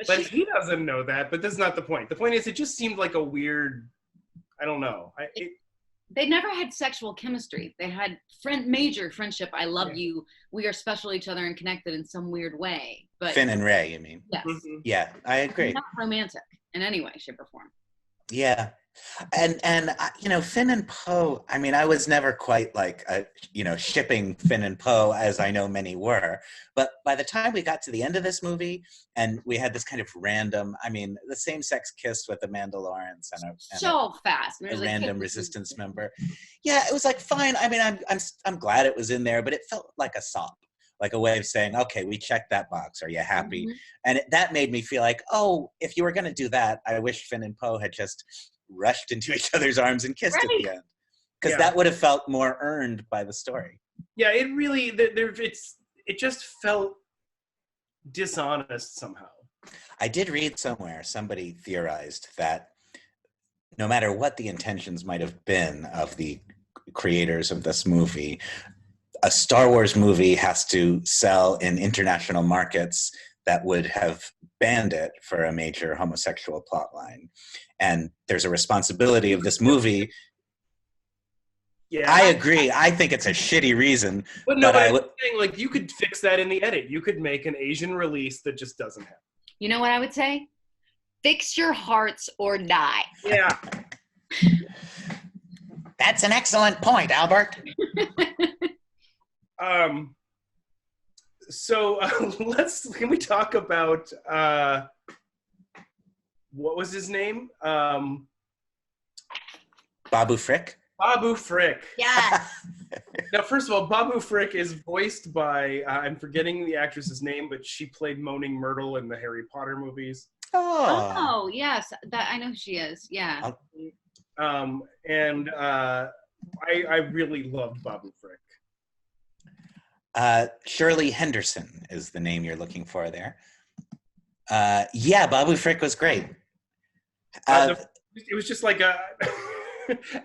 But he doesn't know that, but that's not the point. The point is it just seemed like a weird I don't know. They never had sexual chemistry. They had major friendship. I love Yeah. you. We are special to each other and connected in some weird way. But Finn and Ray, you mean? yes, Yeah, I agree. not romantic in any way, shape, or form. Yeah. And you know, Finn and Poe, I mean, I was never quite like, you know, shipping Finn and Poe as I know many were. But by the time we got to the end of this movie and we had this kind of random, I mean, the same-sex kiss with the Mandalorians and fast. a random resistance member. Yeah, it was like, fine. I mean, I'm glad it was in there, but it felt like a sop. Like a way of saying, okay, we checked that box. Are you happy? And that made me feel like, oh, if you were going to do that, I wish Finn and Poe had just rushed into each other's arms and kissed at the end. Because that would have felt more earned by the story. Yeah, it really, it just felt dishonest somehow. I did read somewhere, somebody theorized that no matter what the intentions might have been of the creators of this movie, a Star Wars movie has to sell in international markets that would have banned it for a major homosexual plotline. And there's a responsibility of this movie. Yeah, I agree. I think it's a shitty reason. But no, I'm saying, like, you could fix that in the edit. You could make an Asian release that just doesn't happen. You know what I would say? Fix your hearts or die. Yeah. That's an excellent point, Albert. So can we talk about what was his name? Babu Frick? Babu Frick. Yeah. Now, first of all, Babu Frick is voiced by, I'm forgetting the actress's name, but she played Moaning Myrtle in the Harry Potter movies. Oh yes, that I know she is. Yeah. And I really loved Babu Frick. Shirley Henderson is the name you're looking for there. Yeah, Babu Frick was great. It was just like a...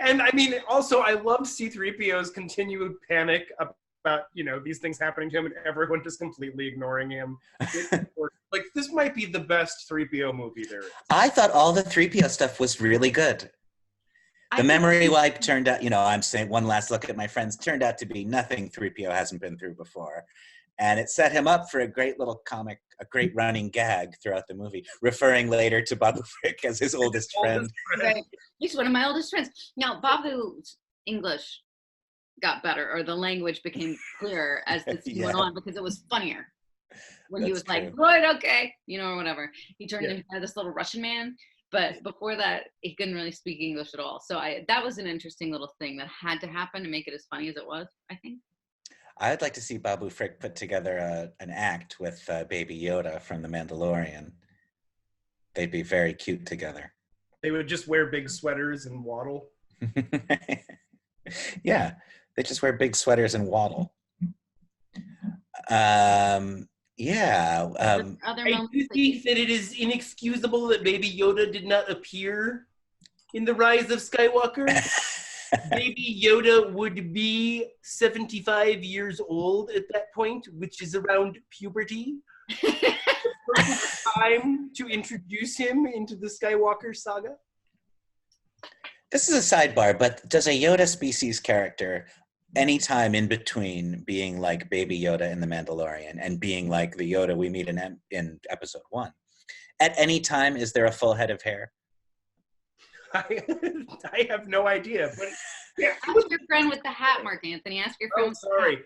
And I mean, also, I loved C-3PO's continued panic about, you know, these things happening to him and everyone just completely ignoring him. Like, this might be the best 3PO movie there is. I thought all the 3PO stuff was really good. The memory wipe turned out, you know, I'm saying one last look at my friends, turned out to be nothing 3PO hasn't been through before. And it set him up for a great little comic, a great running gag throughout the movie, referring later to Babu Frick as his oldest friend. Right. He's one of my oldest friends. Now, Babu's English got better, or the language became clearer as this went on, because it was funnier. When he was like, right, okay, you know, or whatever. He turned into this little Russian man. But before that, he couldn't really speak English at all. So that was an interesting little thing that had to happen to make it as funny as it was, I think. I'd like to see Babu Frick put together an act with Baby Yoda from The Mandalorian. They'd be very cute together. They would just wear big sweaters and waddle. Yeah, they just wear big sweaters and waddle. Yeah. I do think that it is inexcusable that Baby Yoda did not appear in The Rise of Skywalker. Baby Yoda would be 75 years old at that point, which is around puberty. Perfect time to introduce him into the Skywalker saga. This is a sidebar, but does a Yoda species character anytime in between being like Baby Yoda in The Mandalorian and being like the Yoda we meet in episode 1, at any time is there a full head of hair? I have no idea. But ask your friend with the hat, Marc-Anthony. Ask your friend. Oh, sorry.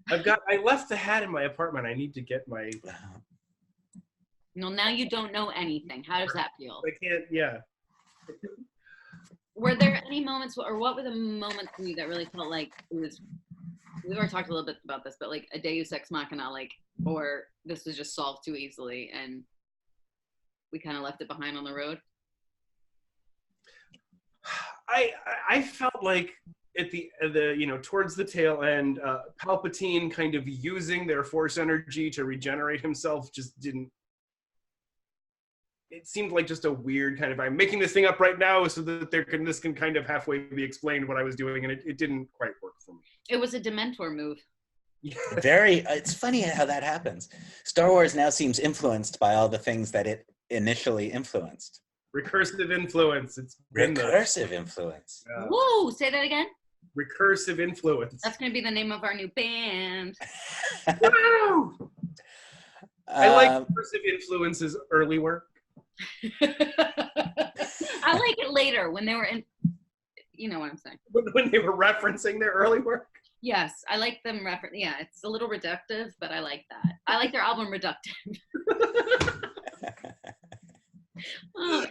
I left the hat in my apartment. I need to get my... No, now you don't know anything. How does that feel? I can't, yeah. Were there any moments, or what were the moments for you that really felt like it was, we've already talked a little bit about this, but like a Deus Ex Machina, like, or this was just solved too easily and we kind of left it behind on the road? I felt like at the you know, towards the tail end, Palpatine kind of using their Force energy to regenerate himself just didn't. It seemed like just a weird kind of, I'm making this thing up right now so that this can kind of halfway be explained what I was doing, and it didn't quite work for me. It was a Dementor move. It's funny how that happens. Star Wars now seems influenced by all the things that it initially influenced. Recursive influence. It's been Recursive influence. Whoa, say that again. Recursive influence. That's going to be the name of our new band. Wow! I like recursive influence's early work. I like it later when they were in, you know what I'm saying. When they were referencing their early work? Yes, I like them yeah, it's a little reductive, but I like that. I like their album Reductive. Oh,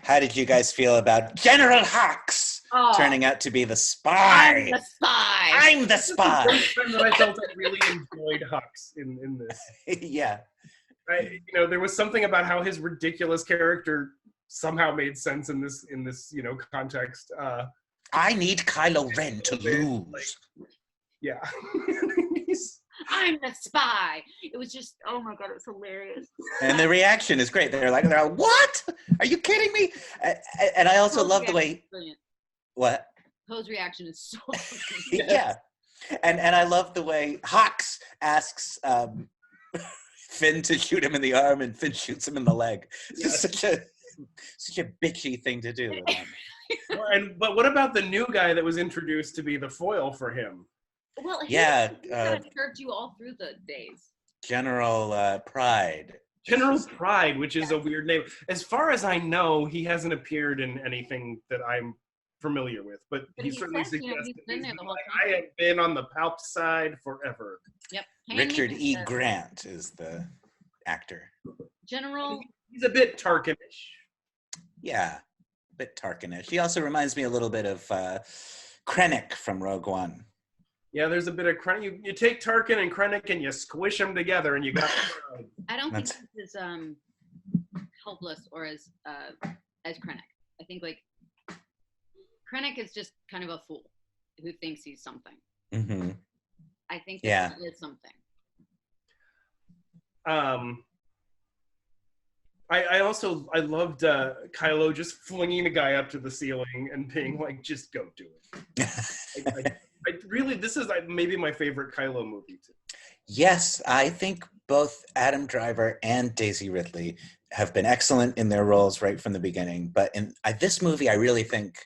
How did you guys feel about General Hux turning out to be the spy? I'm the spy. I'm the spy. The first time that I felt I really enjoyed Hux in this. Yeah. There was something about how his ridiculous character somehow made sense in this context. I need Kylo Ren to lose. Yeah. I'm the spy. It was just, oh my God, it was hilarious. And the reaction is great. They're like, what? Are you kidding me? And I also love the way. Brilliant. What? Poe's reaction is so Yeah. And I love the way Hux asks Finn to shoot him in the arm, and Finn shoots him in the leg. It's such a bitchy thing to do. But what about the new guy that was introduced to be the foil for him? Well, he kind of served you all through the days. General Pride. General Pride, which is a weird name. As far as I know, he hasn't appeared in anything that I'm familiar with, but he certainly suggested he's been there the whole time. I have been on the Palp side forever. Yep. Richard E. Grant is the actor. General. He's a bit Tarkinish. Yeah, a bit Tarkinish. He also reminds me a little bit of Krennic from Rogue One. Yeah, there's a bit of Krennic. You take Tarkin and Krennic and you squish them together, and you got. I don't think he's as helpless or as Krennic. I think Krennic is just kind of a fool who thinks he's something. Mm-hmm. I think he is something. I loved Kylo just flinging a guy up to the ceiling and being like, just go do it. This is maybe my favorite Kylo movie too. Yes, I think both Adam Driver and Daisy Ridley have been excellent in their roles right from the beginning. But in this movie, I really think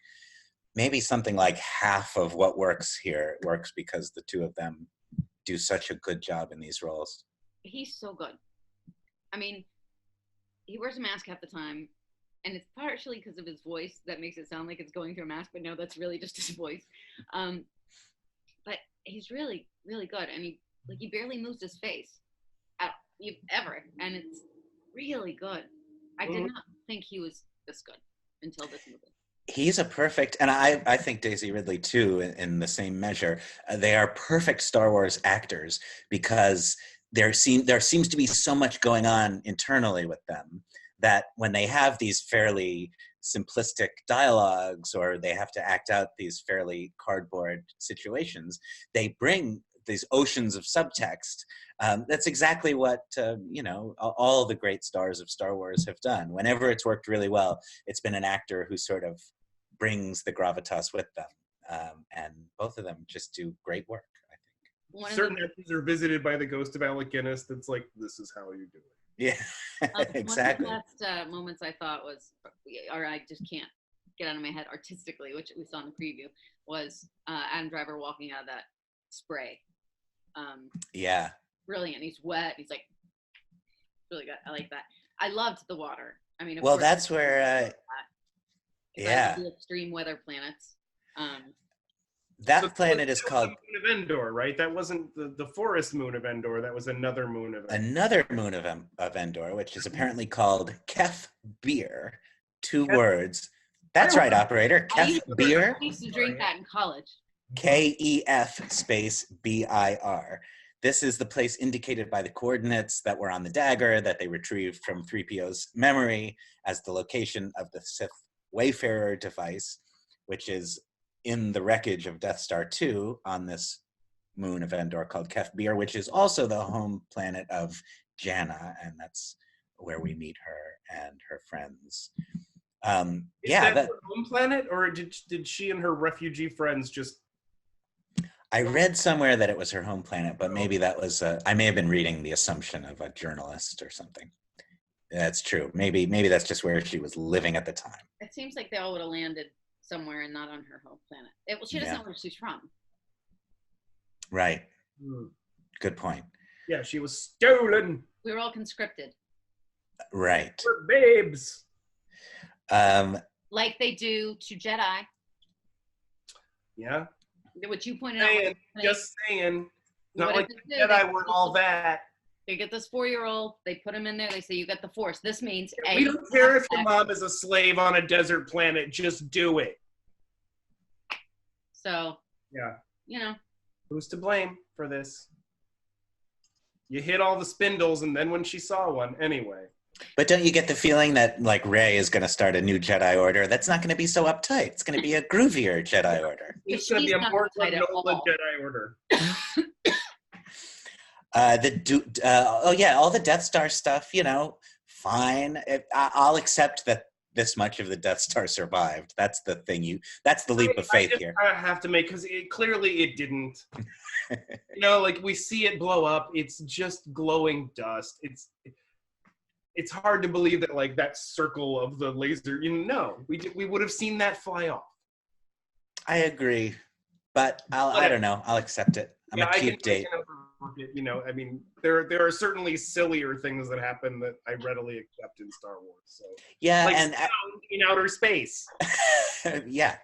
maybe something like half of what works here works because the two of them do such a good job in these roles. He's so good. I mean, he wears a mask half the time, and it's partially because of his voice that makes it sound like it's going through a mask, but no, that's really just his voice. But he's really, really good, and he barely moves his face ever, and it's really good. I did not think he was this good until this movie. He's a perfect, and I think Daisy Ridley too, in the same measure. They are perfect Star Wars actors because there seems to be so much going on internally with them that when they have these fairly simplistic dialogues or they have to act out these fairly cardboard situations, they bring these oceans of subtext. That's exactly what all the great stars of Star Wars have done. Whenever it's worked really well, it's been an actor who sort of brings the gravitas with them, and both of them just do great work. Certain actors are visited by the ghost of Alec Guinness that's like, this is how you do it. Yeah, exactly. One of the last moments I thought was, or I just can't get out of my head artistically, which we saw in the preview, was Adam Driver walking out of that spray. Yeah. Brilliant. He's wet. He's like, really good. I like that. I loved the water. I mean, well, that's where, yeah. The extreme weather planets. That planet is called Moon of Endor, right? That wasn't the forest moon of Endor. That was another moon of Endor. Another moon of Endor, which is apparently called Kef Beer. Two words. That's right, operator. Kef Beer. I used to drink that in college. KEF space BIR. This is the place indicated by the coordinates that were on the dagger that they retrieved from 3PO's memory as the location of the Sith Wayfarer device, which is in the wreckage of Death Star 2 on this moon of Endor called Kef Bir, which is also the home planet of Janna, and that's where we meet her and her friends. Is that her home planet, or did she and her refugee friends just... I read somewhere that it was her home planet, but maybe that was, I may have been reading the assumption of a journalist or something. That's true. Maybe that's just where she was living at the time. It seems like they all would have landed somewhere and not on her home planet. She doesn't know where she's from. Right. Good point. Yeah, she was stolen. We were all conscripted. Right. We're babes. Like they do to Jedi. Yeah. Which you pointed out. Just saying. Not like the Jedi weren't all that. They get this 4-year-old, they put him in there, they say, you got the Force. This means we don't care if your mom is a slave on a desert planet, just do it. So, yeah. You know. Who's to blame for this? You hit all the spindles, and then when she saw one, anyway. But don't you get the feeling that, like, Rey is going to start a new Jedi Order? That's not going to be so uptight. It's going to be a groovier Jedi Order. It's going to be a more granola Jedi Order. All the Death Star stuff, fine. I'll accept that this much of the Death Star survived. That's the thing. That's the leap of faith here. I have to make, because clearly it didn't. Like we see it blow up. It's just glowing dust. It's hard to believe that like that circle of the laser. We would have seen that fly off. I agree, but I don't know. I'll accept it. I'm a cute date. I mean, there are certainly sillier things that happen that I readily accept in Star Wars. So yeah, like and in outer space. Yeah,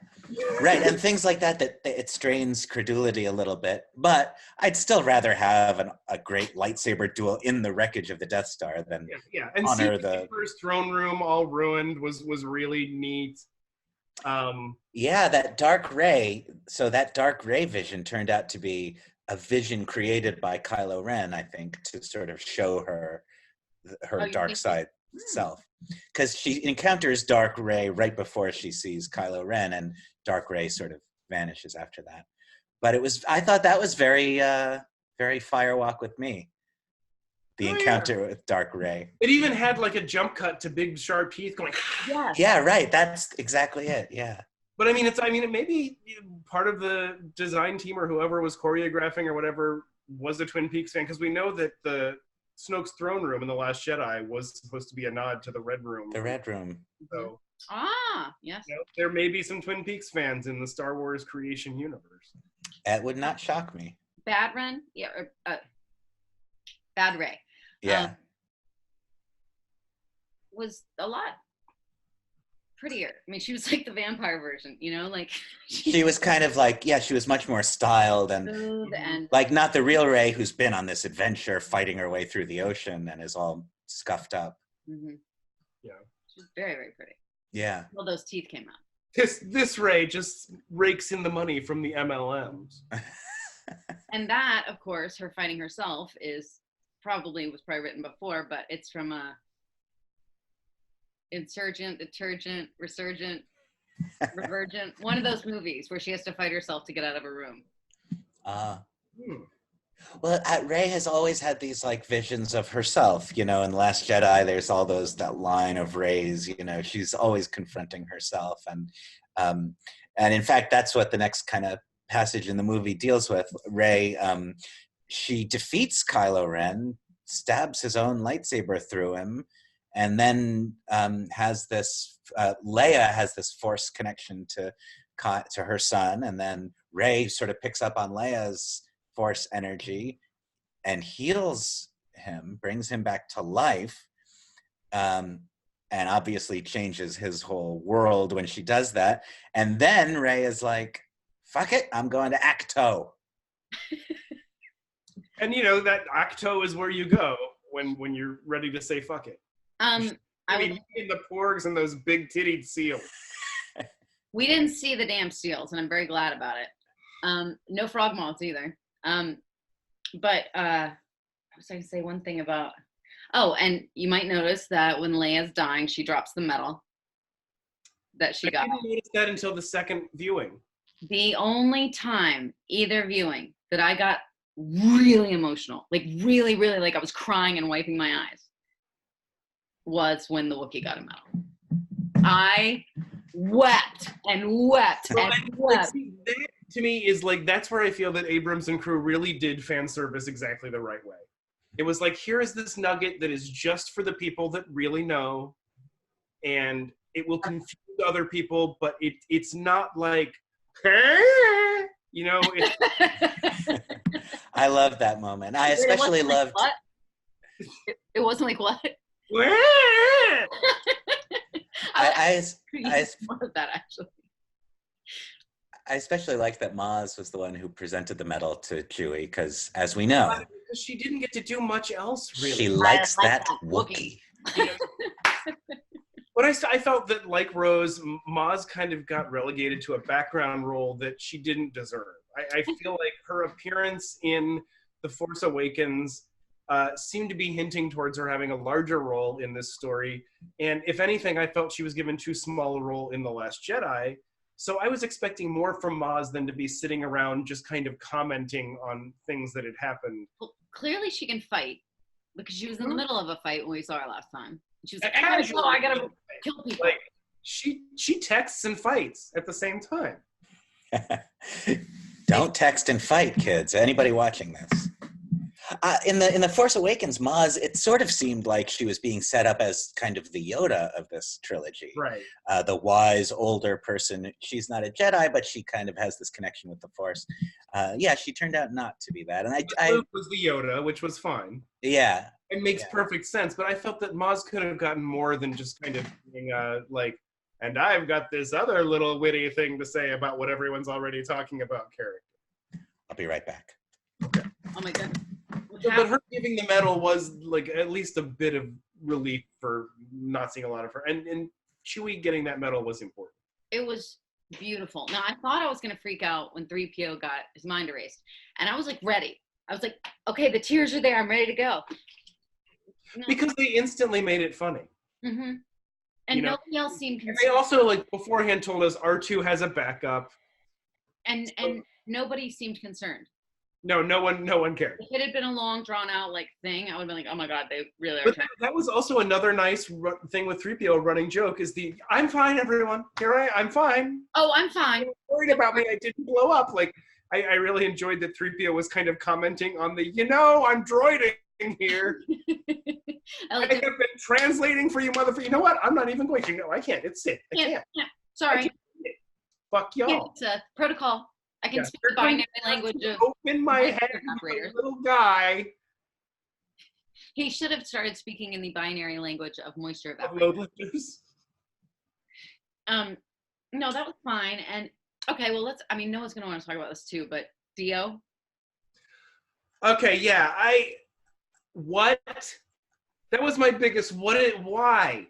right, and things like that it strains credulity a little bit. But I'd still rather have a great lightsaber duel in the wreckage of the Death Star than and honor seeing the first throne room all ruined was really neat. That dark Rey. So that dark Rey vision turned out to be a vision created by Kylo Ren, I think, to sort of show her dark side self. Because she encounters dark Rey right before she sees Kylo Ren, and dark Rey sort of vanishes after that. But I thought that was very, very Firewalk with Me. The encounter with dark Rey. It even had like a jump cut to big sharp teeth going. Yeah, right. That's exactly it. Yeah. But it may be part of the design team or whoever was choreographing or whatever was a Twin Peaks fan, because we know that the Snoke's throne room in The Last Jedi was supposed to be a nod to the Red Room. The Red Room. So, yes. There may be some Twin Peaks fans in the Star Wars creation universe. That would not shock me. Bad Ren? Yeah, Bad Rey. Yeah. Was a lot prettier. I mean, she was like the vampire version, like she was kind of like, she was much more styled and like not the real Rey who's been on this adventure fighting her way through the ocean and is all scuffed up. Mm-hmm. Yeah, she's very, very pretty. Yeah. Well, those teeth came out. This Rey just rakes in the money from the MLMs. And that, of course, her fighting herself was probably written before, but it's from a Insurgent, Detergent, Resurgent, Revergent, one of those movies where she has to fight herself to get out of her room. Well, Rey has always had these like visions of herself, in The Last Jedi, there's all that line of Reys, she's always confronting herself. And in fact, that's what the next kind of passage in the movie deals with. Rey, she defeats Kylo Ren, stabs his own lightsaber through him, and then Leia has this Force connection to her son, and then Rey sort of picks up on Leia's Force energy and heals him, brings him back to life, and obviously changes his whole world when she does that. And then Rey is like, fuck it, I'm going to Acto. And that Acto is where you go when you're ready to say fuck it. In the porgs and those big tittied seals. We didn't see the damn seals, and I'm very glad about it. No frog moths either. But I was going to say one thing about. Oh, and you might notice that when Leia's dying, she drops the medal that she got. I didn't notice that until the second viewing. The only time either viewing that I got really emotional, like really, really, like I was crying and wiping my eyes, was when the Wookiee got a medal. I wept and wept and wept. That to me is like, that's where I feel that Abrams and crew really did fan service exactly the right way. It was like, here is this nugget that is just for the people that really know, and it will confuse other people, but it's not like, you know. I love that moment. I especially loved. What? It wasn't like what? I love that actually. I especially liked that Maz was the one who presented the medal to Chewie, because as we know, she didn't get to do much else, really. She likes that Wookiee. You know, but I felt that, like Rose, Maz kind of got relegated to a background role that she didn't deserve. I feel like her appearance in The Force Awakens seemed to be hinting towards her having a larger role in this story. And if anything, I felt she was given too small a role in The Last Jedi. So I was expecting more from Maz than to be sitting around just kind of commenting on things that had happened. Well, clearly she can fight, because she was in the middle of a fight when we saw her last time. She was like, I gotta kill people. Like, she texts and fights at the same time. Don't text and fight, kids. Anybody watching this? In the Force Awakens, Maz, it sort of seemed like she was being set up as kind of the Yoda of this trilogy. Right. The wise, older person. She's not a Jedi, but she kind of has this connection with the Force. Yeah, she turned out not to be that. And Luke was the Yoda, which was fine. Yeah. It makes perfect sense, but I felt that Maz could have gotten more than just kind of being like, and I've got this other little witty thing to say about what everyone's already talking about character. I'll be right back. Okay. Oh my goodness. But her giving the medal was like at least a bit of relief for not seeing a lot of her. And Chewie getting that medal was important. It was beautiful. Now, I thought I was going to freak out when 3PO got his mind erased. And I was like ready. I was like, okay, the tears are there. I'm ready to go. No. Because they instantly made it funny. Mm-hmm. And nobody else seemed concerned. And they also, like, beforehand told us R2 has a backup. And nobody seemed concerned. No one cared. If it had been a long, drawn-out like thing, I would have been like, "Oh my god, they really are." But that was also another nice thing with 3PO running joke is the "I'm fine, everyone. I'm fine. Oh, I'm fine. Don't worried about me. I didn't blow up." Like, I really enjoyed that 3PO was kind of commenting on the, I'm droiding here. I have been translating for you, motherfucker. You know what? I'm not even going to. No, I can't. It's it. I can't. Yeah. Sorry. Fuck y'all. It's a protocol. I can speak the binary language of open my head, little guy. He should have started speaking in the binary language of moisture evaporators. No, that was fine. And okay, well Noah's gonna want to talk about this too, but Dio. Okay, yeah. That was my biggest why?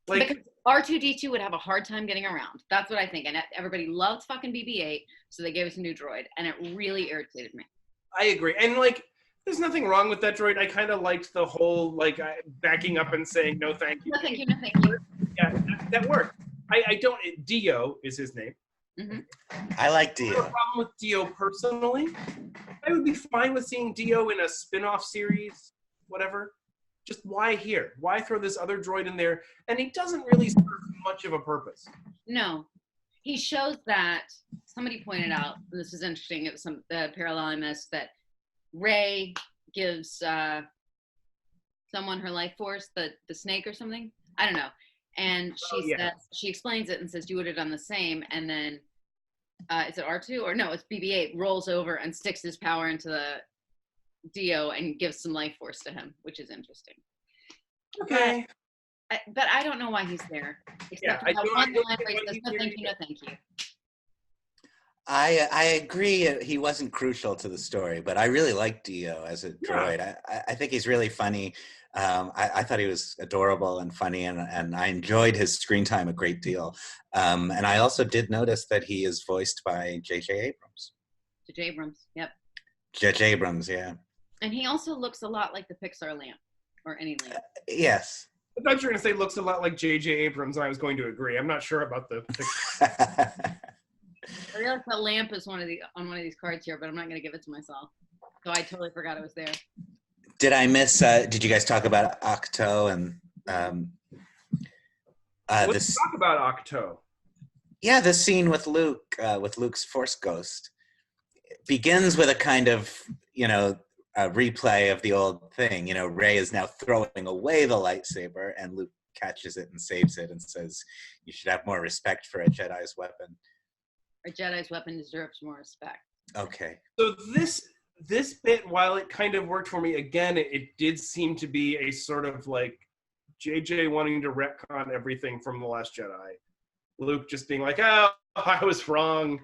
Like, because R2-D2 would have a hard time getting around. That's what I think. And everybody loved fucking BB-8, so they gave us a new droid, and it really irritated me. I agree. And, like, there's nothing wrong with that droid. I kind of liked the whole, like, backing up and saying, no, thank you. No, thank you, no, thank you. Yeah, that worked. Dio is his name. Mm-hmm. I like Dio. I have a problem with Dio personally. I would be fine with seeing Dio in a spin-off series, whatever. Just why here? Why throw this other droid in there? And he doesn't really serve much of a purpose. No. He shows that, somebody pointed out, this is interesting, it was some parallel I missed, that Rey gives someone her life force, the snake or something? I don't know. And she explains it and says, you would have done the same. And then, is it R2? Or no, it's BB-8, rolls over and sticks his power into the Dio and gives some life force to him, which is interesting. Okay. But I don't know why he's there. Except for that one line where he says, no thank you, no thank you. I agree he wasn't crucial to the story, but I really like Dio as a droid. Yeah. I think he's really funny. I thought he was adorable and funny, and I enjoyed his screen time a great deal. And I also did notice that he is voiced by J.J. Abrams. J.J. Abrams, yep. J.J. Abrams, yeah. And he also looks a lot like the Pixar lamp, or any lamp. Yes. I thought you were going to say looks a lot like J.J. Abrams, and I was going to agree. I'm not sure about the Pixar. I realize that lamp is on one of these cards here, but I'm not going to give it to myself. So I totally forgot it was there. Did I miss, did you guys talk about Octo and let's talk about Octo. Yeah, this scene with Luke, with Luke's Force Ghost, begins with a kind of, a replay of the old thing. You know, Rey is now throwing away the lightsaber, and Luke catches it and saves it and says, "You should have more respect for a Jedi's weapon." A Jedi's weapon deserves more respect. Okay. So this bit, while it kind of worked for me, again, it did seem to be a sort of like JJ wanting to retcon everything from The Last Jedi. Luke just being like, "Oh, I was wrong."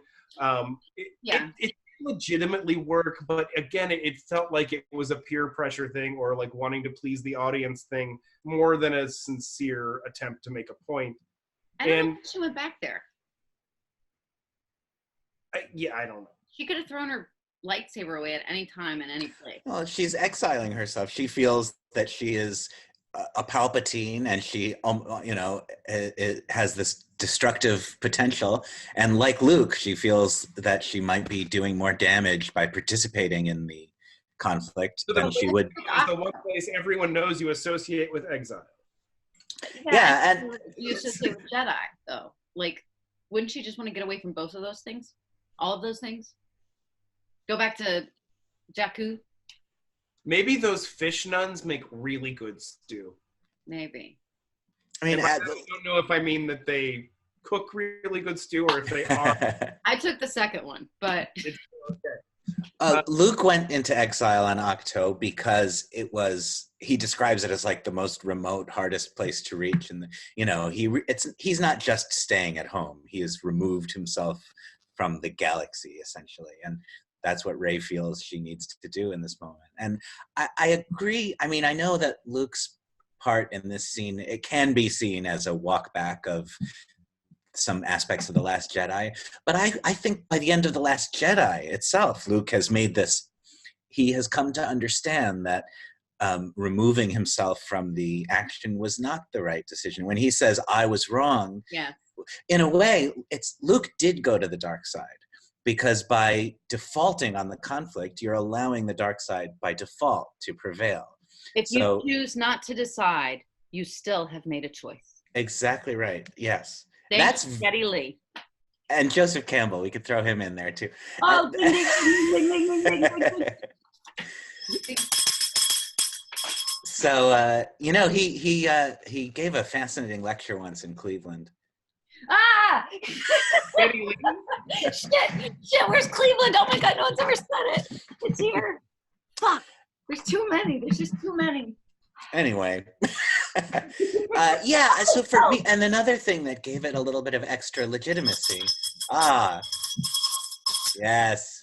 It legitimately work, but again, it felt like it was a peer pressure thing or like wanting to please the audience thing more than a sincere attempt to make a point. I don't know if she went back there. I don't know. She could have thrown her lightsaber away at any time in any place. Well, she's exiling herself. She feels that she is a Palpatine, and she, it has this destructive potential. And like Luke, she feels that she might be doing more damage by participating in the conflict than she would. It's the one place everyone knows you associate with exile. Yeah, and you associate with Jedi, though. Like, wouldn't she just want to get away from both of those things? All of those things? Go back to Jakku? Maybe those fish nuns make really good stew. Maybe. I mean, I don't know if I mean that they cook really good stew or if they are. I took the second one, but It's okay. Luke went into exile on Octo because he describes it as like the most remote, hardest place to reach, and he's not just staying at home. He has removed himself from the galaxy essentially, and that's what Rey feels she needs to do in this moment. And I agree. I mean, I know that Luke's part in this scene, it can be seen as a walk back of some aspects of The Last Jedi. But I think by the end of The Last Jedi itself, Luke has made this, he has come to understand that removing himself from the action was not the right decision. When he says, "I was wrong," yeah, in a way, Luke did go to the dark side. Because by defaulting on the conflict, you're allowing the dark side by default to prevail. If you choose not to decide, you still have made a choice. Exactly right. Yes. That's Geddy Lee. And Joseph Campbell, we could throw him in there too. Oh, ding, ding, ding, ding, ding, ding. So he gave a fascinating lecture once in Cleveland. Ah! Shit, where's Cleveland? Oh my God, no one's ever said it. It's here. Fuck. There's too many. There's just too many. Anyway. So for me, and another thing that gave it a little bit of extra legitimacy. Yes.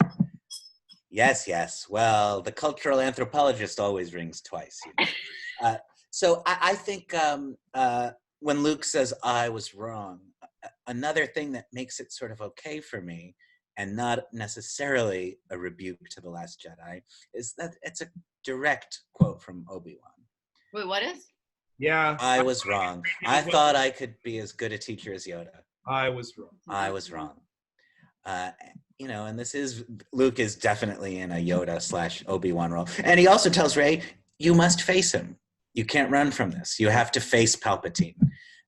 Well, the cultural anthropologist always rings twice. So I think when Luke says, "I was wrong," another thing that makes it sort of okay for me, and not necessarily a rebuke to The Last Jedi, is that it's a direct quote from Obi-Wan. Wait, what is? Yeah. I was wrong. I thought I could be as good a teacher as Yoda. I was wrong. I was wrong. And Luke is definitely in a Yoda / Obi-Wan role. And he also tells Rey, you must face him. You can't run from this. You have to face Palpatine.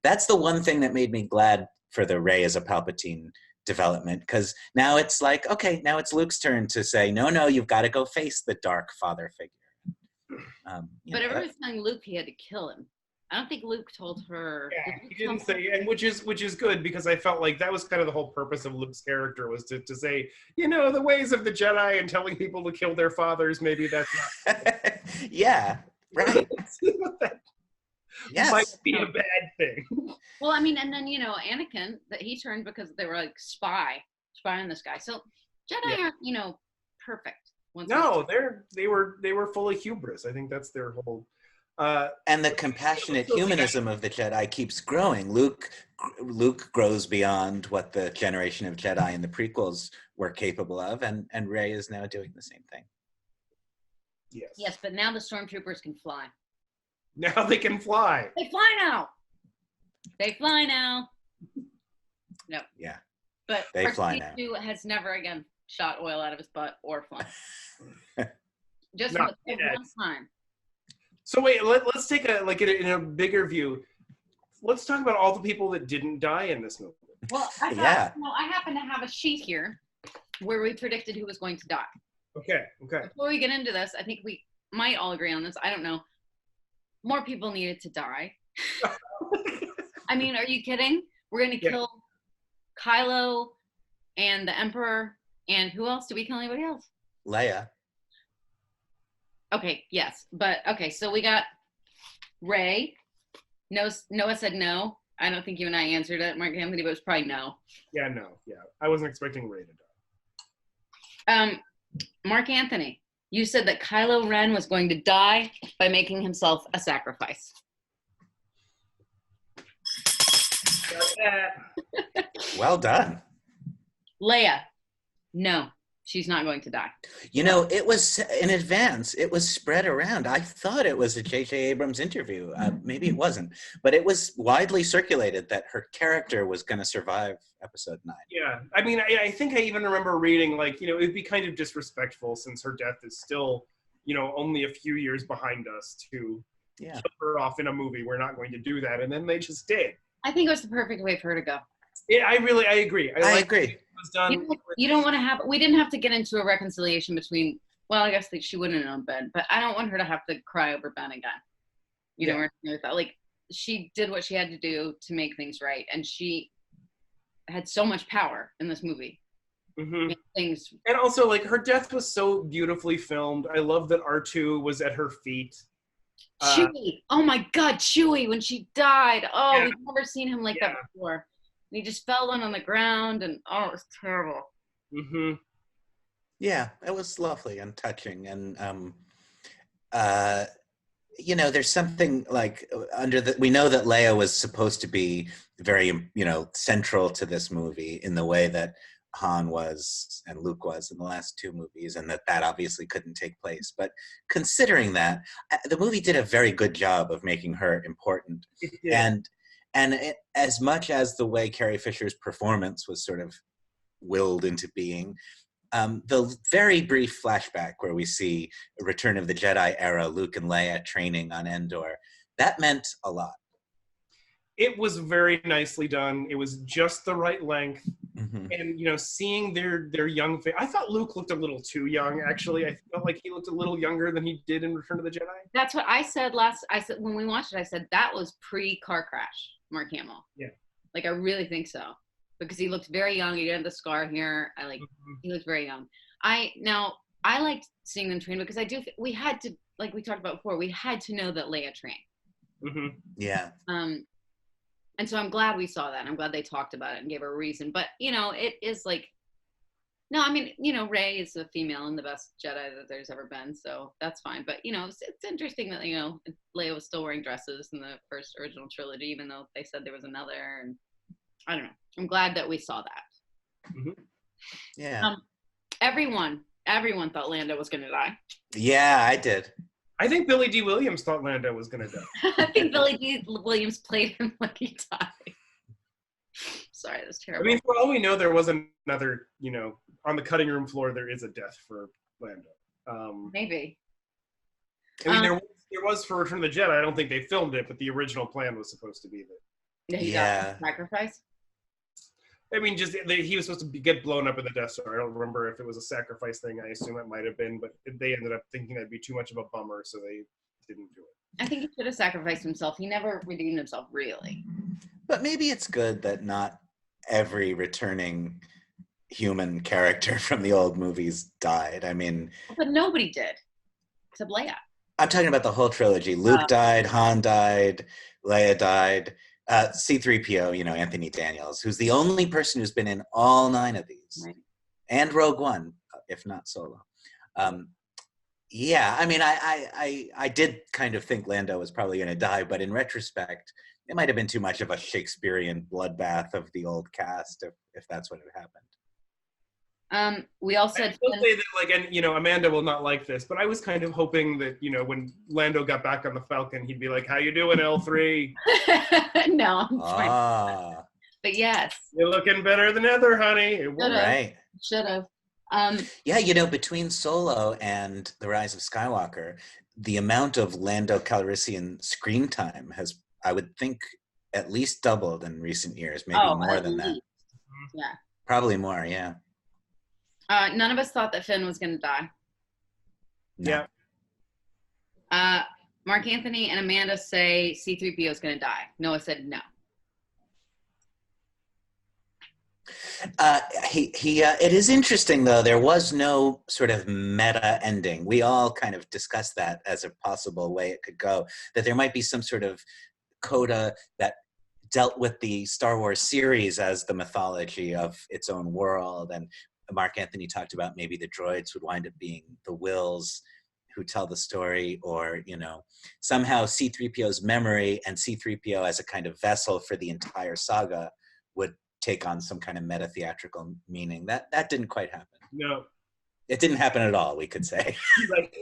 That's the one thing that made me glad for the Rey as a Palpatine development, because now it's like, okay, now it's Luke's turn to say, no, you've got to go face the dark father figure. But everyone was telling Luke he had to kill him. I don't think Luke told her. Yeah, he didn't say, and which is good, because I felt like that was kind of the whole purpose of Luke's character, was to say, the ways of the Jedi and telling people to kill their fathers, maybe that's not. Yeah, right. Yes. Might be a bad thing. Well, I mean, and then, Anakin, that he turned because they were like spy on this guy. So Jedi aren't, perfect. No, they were full of hubris. I think that's their whole. And the compassionate humanism of the Jedi keeps growing. Luke grows beyond what the generation of Jedi in the prequels were capable of, and Rey is now doing the same thing. Yes, but now the stormtroopers can fly. Now they can fly. They fly now. No. Yeah. But they fly now. R2 has never again shot oil out of his butt or flown. Just one time. So wait, let's take in a bigger view. Let's talk about all the people that didn't die in this movie. Well, I happen to have a sheet here where we predicted who was going to die. Okay. Before we get into this, I think we might all agree on this. I don't know. More people needed to die. I mean, are you kidding? We're going to kill Kylo and the Emperor. And who else? Did we kill anybody else? Leia. Okay, yes. But, okay, so we got Rey. Noah said no. I don't think you and I answered it, Marc-Anthony, but it was probably no. Yeah, no. Yeah. I wasn't expecting Rey to die. Marc-Anthony, you said that Kylo Ren was going to die by making himself a sacrifice. Well done. Leia, no, she's not going to die. You know, it was in advance. It was spread around. I thought it was a J.J. Abrams interview. Maybe it wasn't. But it was widely circulated that her character was going to survive episode 9. Yeah. I mean, I think I even remember reading, like, you know, it'd be kind of disrespectful since her death is still, you know, only a few years behind us to kill her off in a movie. We're not going to do that. And then they just did. I think it was the perfect way for her to go. Yeah, I agree. I agree. It was done. You don't want to have, we didn't have to get into a reconciliation between, well, I guess she wouldn't have known Ben, but I don't want her to have to cry over Ben again. You know, or anything like that. Like, she did what she had to do to make things right. And she had so much power in this movie. Mm-hmm. Things. And also, like, her death was so beautifully filmed. I love that R2 was at her feet. Chewie. Oh my God, Chewie, when she died. Oh, we've never seen him like that before. And he just fell down on the ground, and oh, it was terrible. Mm-hmm. Yeah, it was lovely and touching. And, you know, there's something like we know that Leia was supposed to be very, you know, central to this movie in the way that Han was and Luke was in the last 2 movies, and that obviously couldn't take place. But considering that, the movie did a very good job of making her important. And as much as the way Carrie Fisher's performance was sort of willed into being, the very brief flashback where we see Return of the Jedi era Luke and Leia training on Endor, that meant a lot. It was very nicely done. It was just the right length. Mm-hmm. And, you know, seeing their young face. I thought Luke looked a little too young, actually. I felt like he looked a little younger than he did in Return of the Jedi. That's what I said when we watched it, I said that was pre-car crash, Mark Hamill. Yeah. Like, I really think so. Because he looked very young. He had the scar here. He looked very young. I liked seeing them train because we had to, like we talked about before, we had to know that Leia trained. Mm-hmm. Yeah. And so I'm glad we saw that. I'm glad they talked about it and gave her a reason. But, you know, it is like, no, I mean, you know, Rey is a female and the best Jedi that there's ever been. So that's fine. But, you know, it's interesting that, you know, Leia was still wearing dresses in the first original trilogy, even though they said there was another. And I don't know. I'm glad that we saw that. Mm-hmm. Yeah. Everyone thought Lando was going to die. Yeah, I did. I think Billy D. Williams thought Lando was going to die. I think Billy D. Williams played him like he died. Sorry, that's terrible. I mean, for all we know, there was another, you know, on the cutting room floor, there is a death for Lando. Maybe. I mean, there was for Return of the Jedi. I don't think they filmed it, but the original plan was supposed to be that. He got sacrificed? I mean, just he was supposed to get blown up in the Death Star. I don't remember if it was a sacrifice thing. I assume it might have been, but they ended up thinking that'd be too much of a bummer, so they didn't do it. I think he should have sacrificed himself. He never redeemed himself, really. But maybe it's good that not every returning human character from the old movies died. I mean... But nobody did, except Leia. I'm talking about the whole trilogy. Luke died, Han died, Leia died. C-3PO, you know, Anthony Daniels, who's the only person who's been in all 9 of these. Right. And Rogue One, if not Solo. Yeah, I mean, I did kind of think Lando was probably going to die, but in retrospect, it might have been too much of a Shakespearean bloodbath of the old cast if that's what had happened. We all said... I will say that, like, and, you know, Amanda will not like this, but I was kind of hoping that, you know, when Lando got back on the Falcon, he'd be like, how you doing, L3? No, I'm fine. But yes. You're looking better than ever, honey. Right. Should have. Yeah, you know, between Solo and The Rise of Skywalker, the amount of Lando Calrissian screen time has, I would think, at least doubled in recent years, maybe more than that. Yeah. Probably more, yeah. None of us thought that Finn was going to die. No. Yeah. Marc-Anthony and Amanda say C-3PO is going to die. Noah said no. It is interesting, though. There was no sort of meta ending. We all kind of discussed that as a possible way it could go, that there might be some sort of coda that dealt with the Star Wars series as the mythology of its own world. And Marc-Anthony talked about maybe the droids would wind up being the wills who tell the story, or, you know, somehow C-3PO's memory and C-3PO as a kind of vessel for the entire saga would take on some kind of meta-theatrical meaning. That didn't quite happen. No. It didn't happen at all, we could say. Right.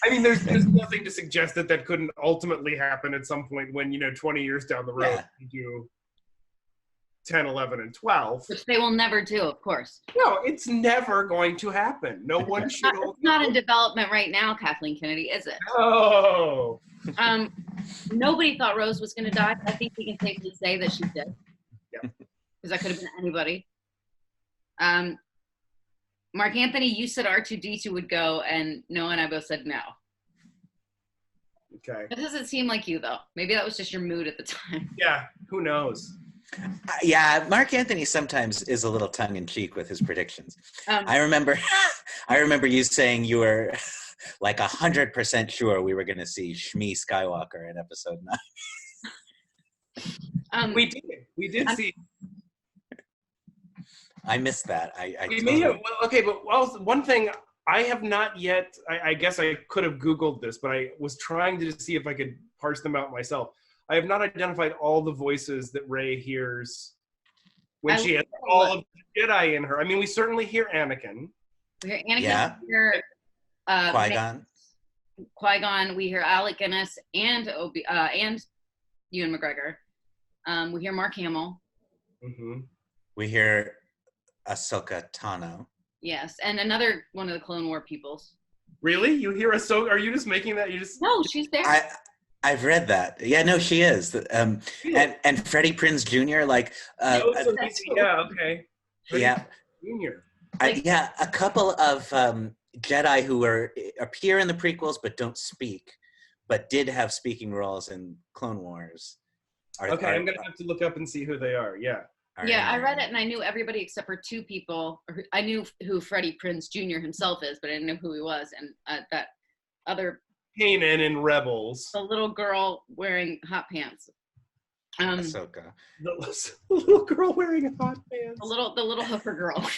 I mean, there's nothing to suggest that couldn't ultimately happen at some point when, 20 years down the road, you do 10, 11, and 12. Which they will never do, of course. No, it's never going to happen. No one should. It's not in development right now, Kathleen Kennedy, is it? Oh. Nobody thought Rose was going to die. I think we can safely say that she did. Yeah. Because that could have been anybody. Marc-Anthony, you said R2-D2 would go, and Noah and I both said no. Okay. It doesn't seem like you, though. Maybe that was just your mood at the time. Yeah, who knows? Yeah, Marc-Anthony sometimes is a little tongue-in-cheek with his predictions. I remember you saying you were like 100% sure we were going to see Shmi Skywalker in episode 9. We did see. I missed that. We may have, okay, but one thing I have not yet, I guess I could have Googled this, but I was trying to see if I could parse them out myself. I have not identified all the voices that Rey hears when she has all of the Jedi in her. I mean, we certainly hear Anakin. We hear Anakin. Yeah. We hear Qui-Gon. Qui-Gon. We hear Alec Guinness and Ewan McGregor. We hear Mark Hamill. Mm-hmm. We hear Ahsoka Tano. Yes, and another one of the Clone War peoples. Really? You hear Ahsoka? Are you just making that? No, she's there. I've read that. Yeah, no, she is. And Freddie Prinze Jr. Yeah, okay. Yeah. Jr. A couple of Jedi who appear in the prequels but don't speak, but did have speaking roles in Clone Wars. I'm gonna have to look up and see who they are. Yeah. Yeah, I read it and I knew everybody except for two people. I knew who Freddie Prinze Jr. himself is, but I didn't know who he was. And that other Kanan in Rebels. The little girl wearing hot pants. Ahsoka. The little girl wearing hot pants. The little hooker girl.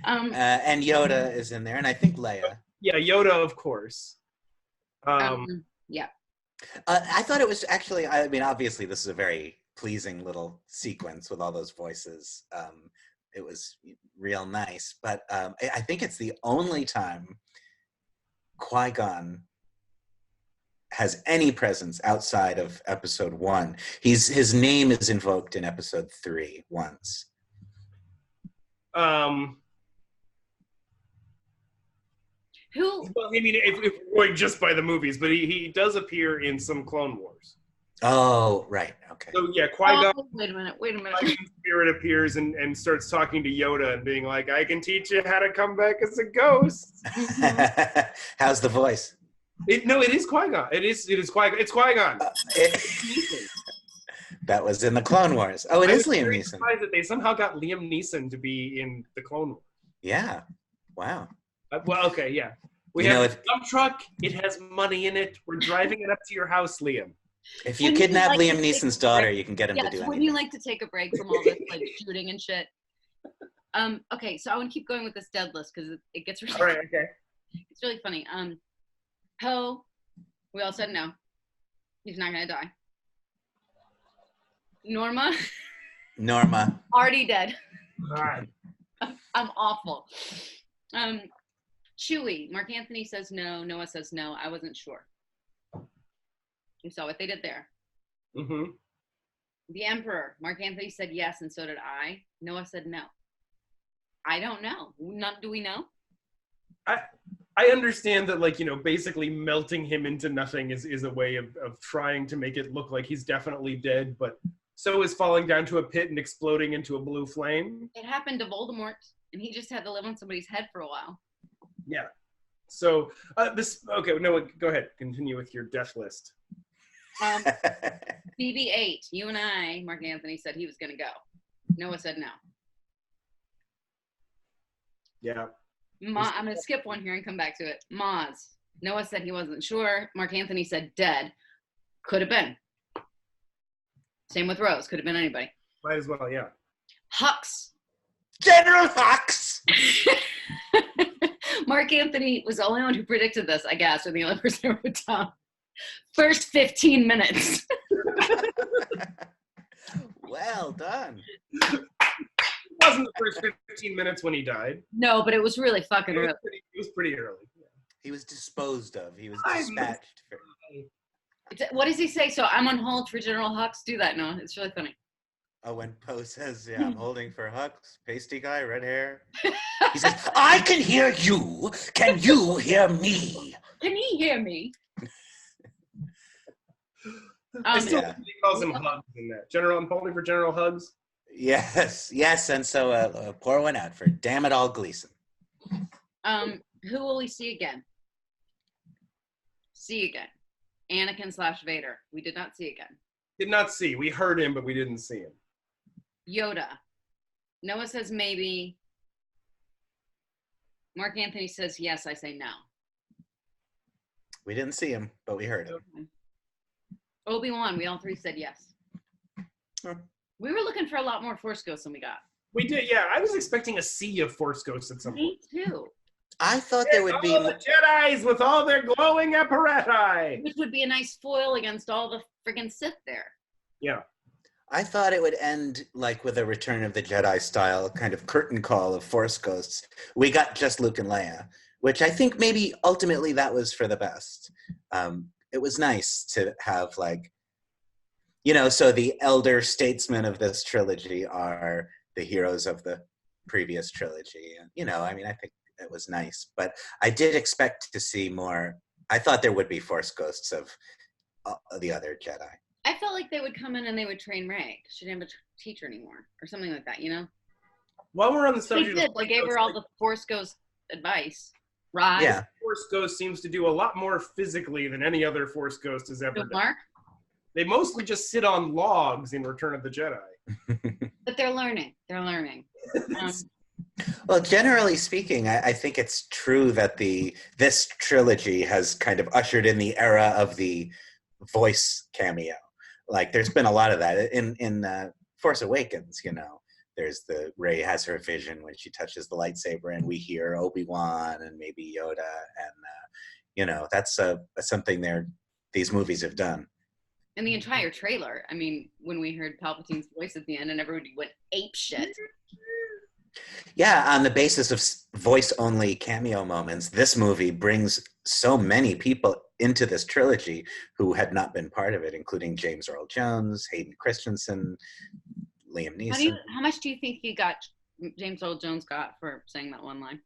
And Yoda is in there, and I think Leia. Yeah, Yoda, of course. Yeah. I thought it was actually, I mean, obviously this is a very pleasing little sequence with all those voices. It was real nice, but I think it's the only time Qui-Gon has any presence outside of episode 1. His name is invoked in episode 3 once. Who? Well, I mean, if we're going just by the movies, but he does appear in some Clone Wars. Oh, right. Okay. So yeah, Qui-Gon. Oh, wait a minute. Qui-Gon's spirit appears and starts talking to Yoda and being like, "I can teach you how to come back as a ghost." How's the voice? It is Qui-Gon. It is Qui-Gon. It's Qui-Gon. That was in the Clone Wars. Oh, it is Liam Neeson. Surprised that they somehow got Liam Neeson to be in the Clone Wars. Yeah. Wow. Well, okay, yeah. We have a dump truck. It has money in it. We're driving it up to your house, Liam. If you kidnap Liam Neeson's daughter, you can get him to do anything. Wouldn't you like to take a break from all this shooting and shit? Okay, so I want to keep going with this dead list because it gets really. All right. Okay. It's really funny. Poe, we all said no. He's not gonna die. Norma. Already dead. All right. I'm awful. Chewie. Marc-Anthony says no. Noah says no. I wasn't sure. You saw what they did there. Mm-hmm. The Emperor. Marc-Anthony said yes, and so did I. Noah said no. I don't know. Do we know? I understand that, basically melting him into nothing is a way of trying to make it look like he's definitely dead, but so is falling down to a pit and exploding into a blue flame. It happened to Voldemort, and he just had to live on somebody's head for a while. Yeah. So okay, no, go ahead. Continue with your death list. BB-8, you and I, Marc-Anthony said he was going to go. Noah said no. Yeah. I'm going to skip one here and come back to it. Maz. Noah said he wasn't sure. Marc-Anthony said dead. Could have been. Same with Rose. Could have been anybody. Might as well, yeah. Hux. General Hux! Marc-Anthony was the only one who predicted this, I guess, or the only person who wrote down. First 15 minutes. Well done. It wasn't the first 15 minutes when he died. No, but it was really fucking early. It was pretty early. Yeah. He was disposed of. He was dispatched. What does he say? So I'm on hold for General Hux. Do that, no? It's really funny. Oh, when Poe says, yeah, I'm holding for Hux, pasty guy, red hair. He says, I can hear you. Can you hear me? Can he hear me? I still think he calls him Hugs in that. General, I'm holding for General Hugs. Yes, yes. And so pour one out for Damn It All Gleason. Who will we see again? See again. Anakin/Vader. We did not see again. Did not see. We heard him, but we didn't see him. Yoda. Noah says maybe. Marc-Anthony says yes. I say no. We didn't see him, but we heard him. Okay. Obi-Wan. We all three said yes. Huh. We were looking for a lot more Force Ghosts than we got. We did, yeah. I was expecting a sea of Force Ghosts at some point. Me too. I thought there would be all the Jedis with all their glowing apparatus. Which would be a nice foil against all the friggin' Sith there. Yeah. I thought it would end like with a Return of the Jedi style kind of curtain call of Force Ghosts. We got just Luke and Leia, which I think maybe ultimately that was for the best. It was nice to have like, so the elder statesmen of this trilogy are the heroes of the previous trilogy. And, I think it was nice, but I did expect to see more. I thought there would be Force Ghosts of the other Jedi. I felt like they would come in and they would train Rey. She didn't have a teacher anymore or something like that, While we're on the subject, they gave her all the Force Ghost advice. Right? Yeah. Force Ghost seems to do a lot more physically than any other Force Ghost has ever done. Mark? They mostly just sit on logs in Return of the Jedi. But they're learning. They're learning. Well, generally speaking, I think it's true that this trilogy has kind of ushered in the era of the voice cameo. Like, there's been a lot of that in Force Awakens. There's the Rey has her vision when she touches the lightsaber, and we hear Obi-Wan and maybe Yoda, and that's something these movies have done. And the entire trailer. I mean, when we heard Palpatine's voice at the end, and everybody went ape shit. Yeah, on the basis of voice-only cameo moments, this movie brings so many people into this trilogy who had not been part of it, including James Earl Jones, Hayden Christensen, Liam Neeson. How much do you think James Earl Jones got for saying that one line?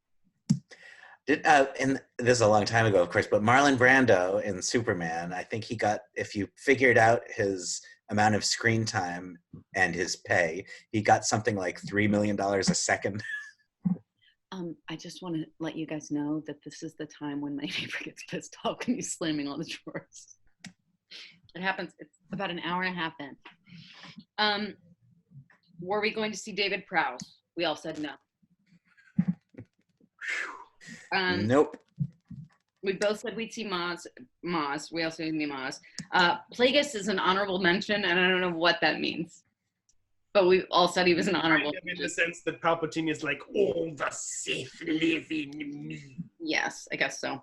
And this is a long time ago, of course, but Marlon Brando in Superman, I think he got, if you figured out his amount of screen time and his pay, he got something like $3 million a second. I just want to let you guys know that this is the time when my neighbor gets pissed off and he's slamming all the drawers. It happens. It's about an hour and a half in. Were we going to see David Prowse? We all said no. Nope. We both said we'd see Maz. We also said Maz. Plagueis is an honorable mention, and I don't know what that means. But we all said he was an honorable mention. In the sense that Palpatine is like, all the Sith live in me. Yes, I guess so.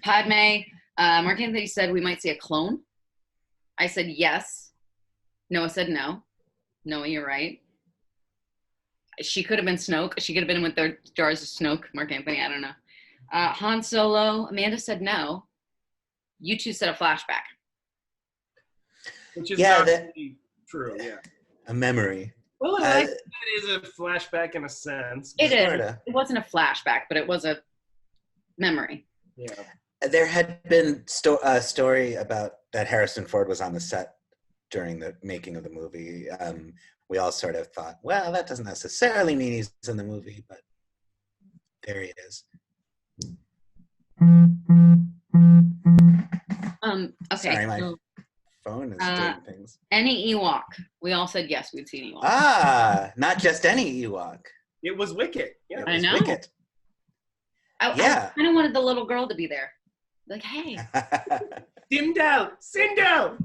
Padme, Marc-Anthony said we might see a clone. I said yes. Noah said no. Noah, you're right. She could have been Snoke. She could have been with their jars of Snoke. Marc-Anthony, I don't know. Han Solo, Amanda said no. You two said a flashback. Which is not really true, yeah. A memory. Well, it is a flashback in a sense. It is. It wasn't a flashback, but it was a memory. Yeah. There had been a story about that Harrison Ford was on the set during the making of the movie. We all sort of thought, well, that doesn't necessarily mean he's in the movie, but there he is. Okay. Sorry, my So, phone is doing things. any Ewok. We all said yes, we'd seen Ewok. Ah, not just any Ewok. It was Wicket. Yeah. It I was know. Wicket. I kind of wanted the little girl to be there. Like, hey. Sindel! Star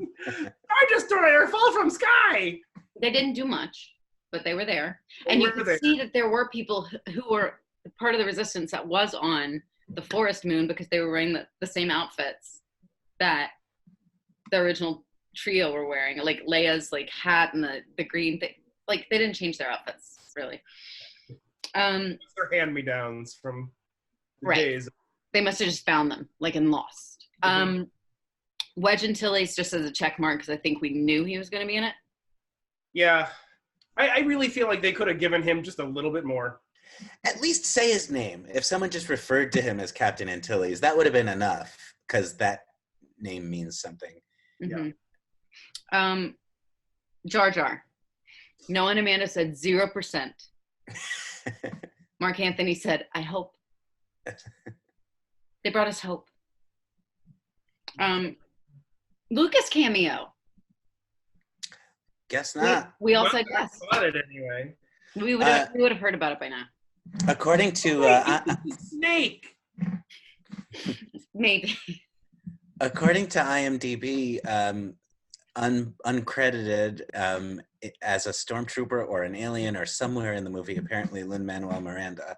Destroyer, fall from sky! They didn't do much, but they were there. And you could see that there were people who were part of the resistance that was on the forest moon because they were wearing the same outfits that the original trio were wearing. Like Leia's like hat and the green thing. Like they didn't change their outfits, really. They're hand-me-downs from the right. days. They must have just found them, like in Lost. Mm-hmm. Wedge Antilles just as a check mark because I think we knew he was going to be in it. Yeah. I really feel like they could have given him just a little bit more. At least say his name. If someone just referred to him as Captain Antilles, that would have been enough because that name means something. Mm-hmm. Yeah. Jar Jar. Noah and Amanda said 0%. Marc-Anthony said, I hope. They brought us hope. Lucas cameo. Guess not. We all said yes. I thought it anyway. We would have heard about it by now. According to Snake. Maybe. According to IMDb, uncredited as a stormtrooper or an alien or somewhere in the movie, apparently Lin-Manuel Miranda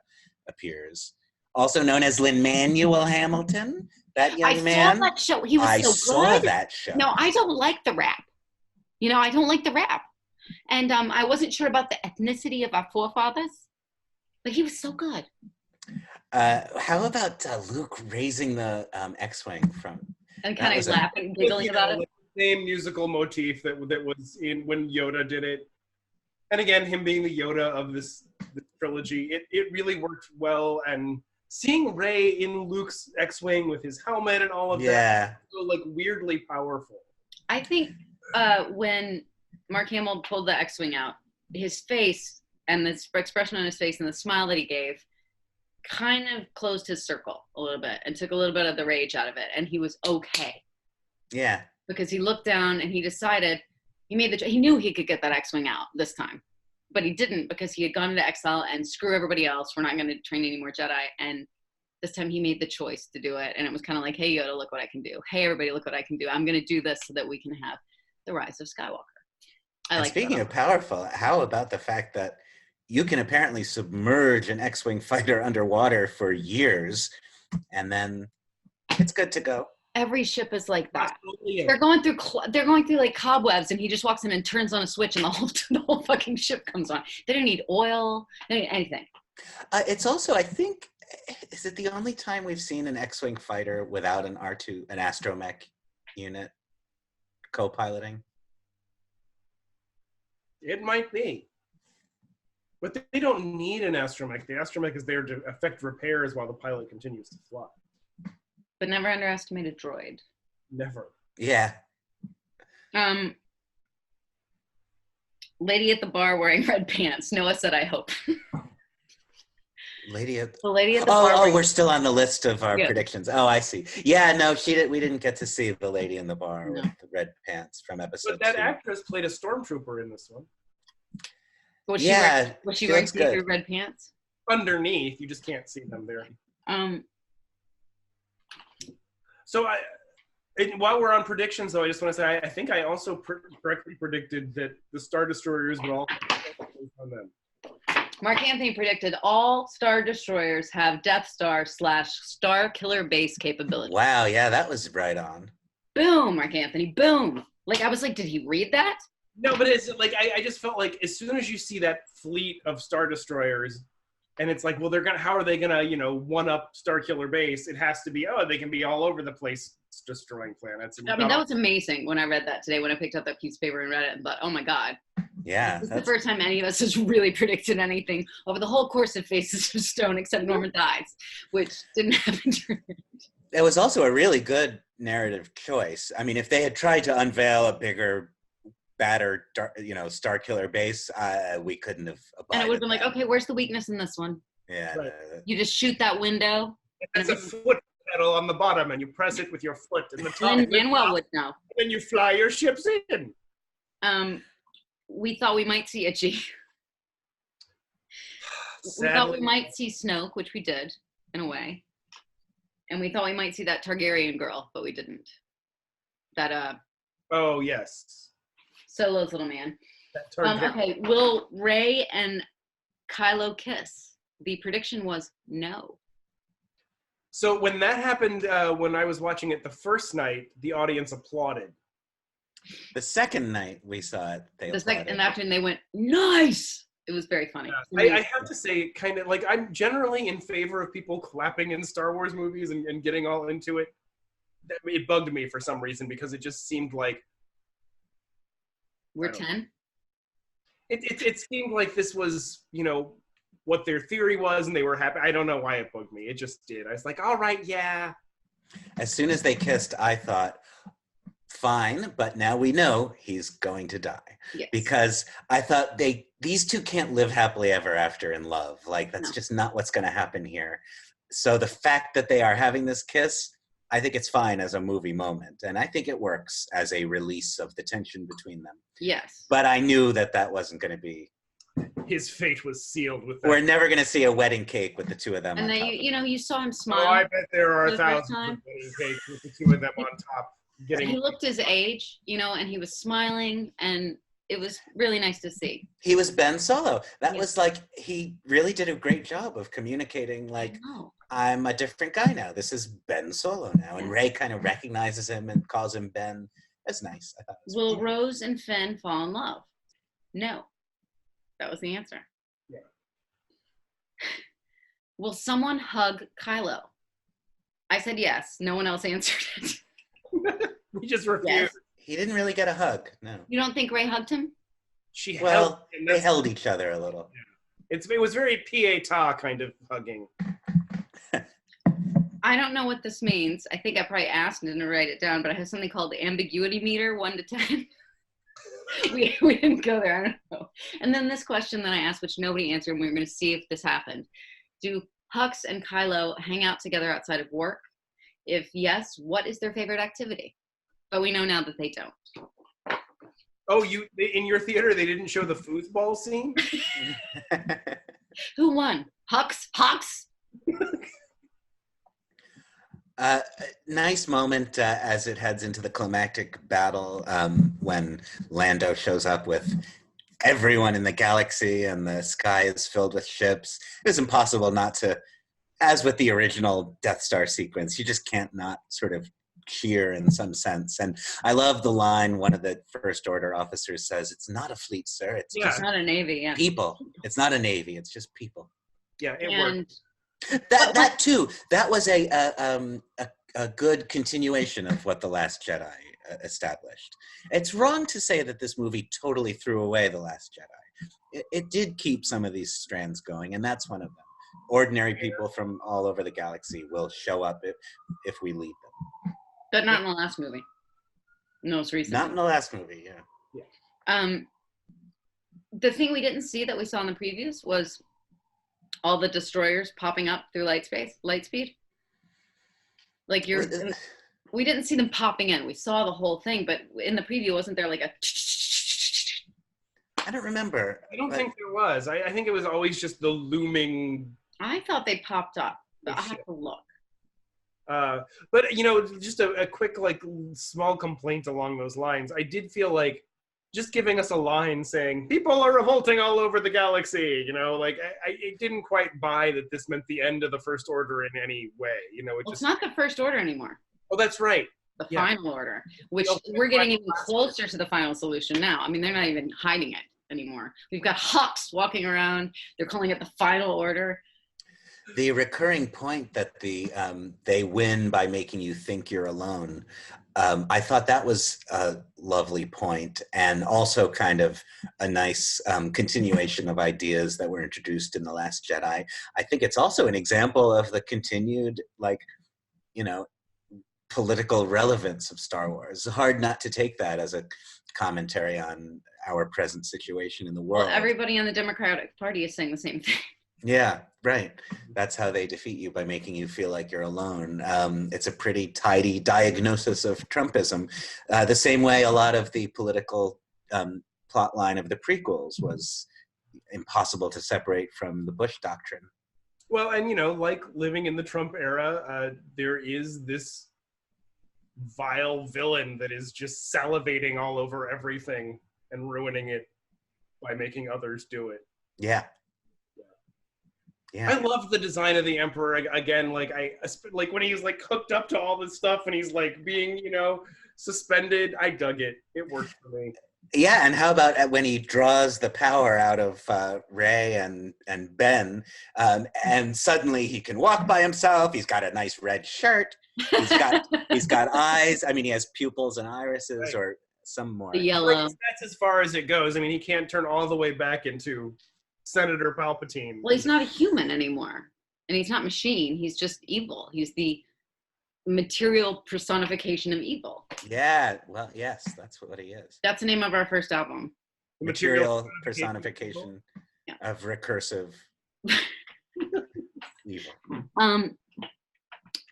appears. Also known as Lin-Manuel Hamilton, that young man. I saw that show. He was so good. I saw that show. No, I don't like the rap. I don't like the rap. And I wasn't sure about the ethnicity of our forefathers, but he was so good. How about Luke raising the X-Wing from... And kind of laughing, giggling about it? Like the same musical motif that was in when Yoda did it. And again, him being the Yoda of this trilogy, it really worked well. And seeing Rey in Luke's X-Wing with his helmet and all of that, so like weirdly powerful. I think when Mark Hamill pulled the X-Wing out, his face and the expression on his face and the smile that he gave kind of closed his circle a little bit and took a little bit of the rage out of it. And he was okay. Yeah. Because he looked down and he decided, he knew he could get that X-Wing out this time. But he didn't because he had gone into exile and screw everybody else. We're not going to train any more Jedi. And this time he made the choice to do it. And it was kind of like, hey, Yoda, look what I can do. Hey, everybody, look what I can do. I'm going to do this so that we can have the Rise of Skywalker. Speaking of powerful, how about the fact that you can apparently submerge an X-Wing fighter underwater for years, and then it's good to go. Every ship is like that. They're going through like cobwebs, and he just walks in and turns on a switch, and the whole fucking ship comes on. They don't need oil. They don't need anything. It's also, I think, is it the only time we've seen an X-Wing fighter without an astromech unit co-piloting? It might be. But they don't need an astromech. The astromech is there to effect repairs while the pilot continues to fly. But never underestimate a droid. Never. Yeah. Lady at the bar wearing red pants. Noah said, I hope. The lady at the bar. Oh, we're still on the list of our predictions. Oh, I see. Yeah, no, we didn't get to see the lady in the bar with the red pants from episode 2. But that actress played a stormtrooper in this one. Was she wearing see-through red pants? Underneath, you just can't see them there. So while we're on predictions, though, I just want to say I think I also correctly predicted that the Star Destroyers would all on them. Marc-Anthony predicted all Star Destroyers have Death Star / Star Killer base capability. Wow, yeah, that was right on. Boom, Marc-Anthony, boom. Like, I was like, did he read that? No, but it's like, I just felt like as soon as you see that fleet of Star Destroyers, and it's like, well, how are they gonna, one up Star Killer base? It has to be, they can be all over the place destroying planets. I mean, that was amazing when I read that today, when I picked up that piece of paper and read it and thought, oh my God. Yeah. This is the first time any of us has really predicted anything over the whole course of Faces of Stone, except Norman Dies, which didn't happen during it. It was also a really good narrative choice. I mean, if they had tried to unveil a bigger, badder, Star Killer base, we couldn't have abided. And it would have been like, okay, where's the weakness in this one? Yeah. Right. You just shoot that window. It's a foot pedal on the bottom, and you press it with your foot, and the top. Lin Manuel would know. Then you fly your ships in. We thought we might see Itchy. We thought we might see Snoke, which we did, in a way. And we thought we might see that Targaryen girl, but we didn't. That, Oh, yes. Solo's little man. That Targaryen. Okay, will Rey and Kylo kiss? The prediction was no. So when that happened, when I was watching it the first night, the audience applauded. The second night we saw it, they applauded. And after they went, nice! It was very funny. Yeah. I have to say, kind of like, I'm generally in favor of people clapping in Star Wars movies and getting all into it. It bugged me for some reason because it just seemed like... We're 10? It seemed like this was, you know, what their theory was and they were happy. I don't know why it bugged me. It just did. I was like, all right, yeah. As soon as they kissed, I thought, fine, but now we know he's going to die. Yes. Because I thought these two can't live happily ever after in love. Like, that's just not what's going to happen here. So the fact that they are having this kiss, I think it's fine as a movie moment. And I think it works as a release of the tension between them. Yes. But I knew that wasn't going to be. His fate was sealed with that. We're never going to see a wedding cake with the two of them and on then, top. you saw him smile. Oh, I bet there are for the thousands first time. of wedding cakes with the two of them on top. He looked his age, and he was smiling, and it was really nice to see. He was Ben Solo. That was like, he really did a great job of communicating, like, I'm a different guy now. This is Ben Solo now. And Rey kind of recognizes him and calls him Ben. That's nice. I thought it was Will cool. Rose and Finn fall in love? No. That was the answer. Yeah. Will someone hug Kylo? I said yes. No one else answered it. He just refused. Yes. He didn't really get a hug, no. You don't think Rey hugged him? They held each other a little. Yeah. It was very pieta kind of hugging. I don't know what this means. I think I probably asked and didn't write it down, but I have something called the ambiguity meter, 1 to 10. we didn't go there. I don't know. And then this question that I asked, which nobody answered, and we were going to see if this happened. Do Hux and Kylo hang out together outside of work? If yes, what is their favorite activity? But we know now that they don't. Oh, in your theater, they didn't show the foosball scene? Who won? Hux? Nice moment as it heads into the climactic battle when Lando shows up with everyone in the galaxy and the sky is filled with ships. It was impossible not to, as with the original Death Star sequence, you just can't not sort of cheer in some sense. And I love the line one of the First Order officers says, "It's not a fleet, sir. It's just not a navy, yeah. People. It's not a navy. It's just people." Yeah, it worked. That too. That was a good continuation of what The Last Jedi established. It's wrong to say that this movie totally threw away The Last Jedi. It did keep some of these strands going, and that's one of them. Ordinary people from all over the galaxy will show up if we lead them. But not in the last movie. No, it's recent. Not in the last movie, yeah. The thing we didn't see that we saw in the previews was all the destroyers popping up through light speed. Like we didn't see them popping in. We saw the whole thing, but in the preview, wasn't there like a? I don't remember. I don't think there was. I think it was always just the looming. I thought they popped up, but I have to look. But just a quick, like, small complaint along those lines. I did feel like just giving us a line saying people are revolting all over the galaxy, I didn't quite buy that this meant the end of the First Order in any way. It's not the First Order anymore. Oh, that's right. The final order, which we're getting even closer to the final solution now. I mean, they're not even hiding it anymore. We've got Hux walking around. They're calling it the final order. The recurring point that they win by making you think you're alone, I thought that was a lovely point, and also kind of a nice continuation of ideas that were introduced in The Last Jedi. I think it's also an example of the continued, political relevance of Star Wars. It's hard not to take that as a commentary on our present situation in the world. Well, everybody in the Democratic Party is saying the same thing. Yeah, right. That's how they defeat you, by making you feel like you're alone. It's a pretty tidy diagnosis of Trumpism. The same way a lot of the political plot line of the prequels was impossible to separate from the Bush doctrine. Well, and like living in the Trump era, there is this vile villain that is just salivating all over everything and ruining it by making others do it. Yeah. Yeah. I love the design of the Emperor again. Like when he's like hooked up to all this stuff and he's like being, suspended. I dug it. It worked for me. Yeah, and how about when he draws the power out of Rey and Ben, and suddenly he can walk by himself. He's got a nice red shirt. He's got eyes. I mean, he has pupils and irises, right, or some more. The yellow. That's as far as it goes. I mean, he can't turn all the way back into Senator Palpatine. Well, he's not a human anymore, and he's not machine. He's just evil. He's the material personification of evil. Yeah, well, yes, that's what he is. That's the name of our first album. Material personification of recursive evil.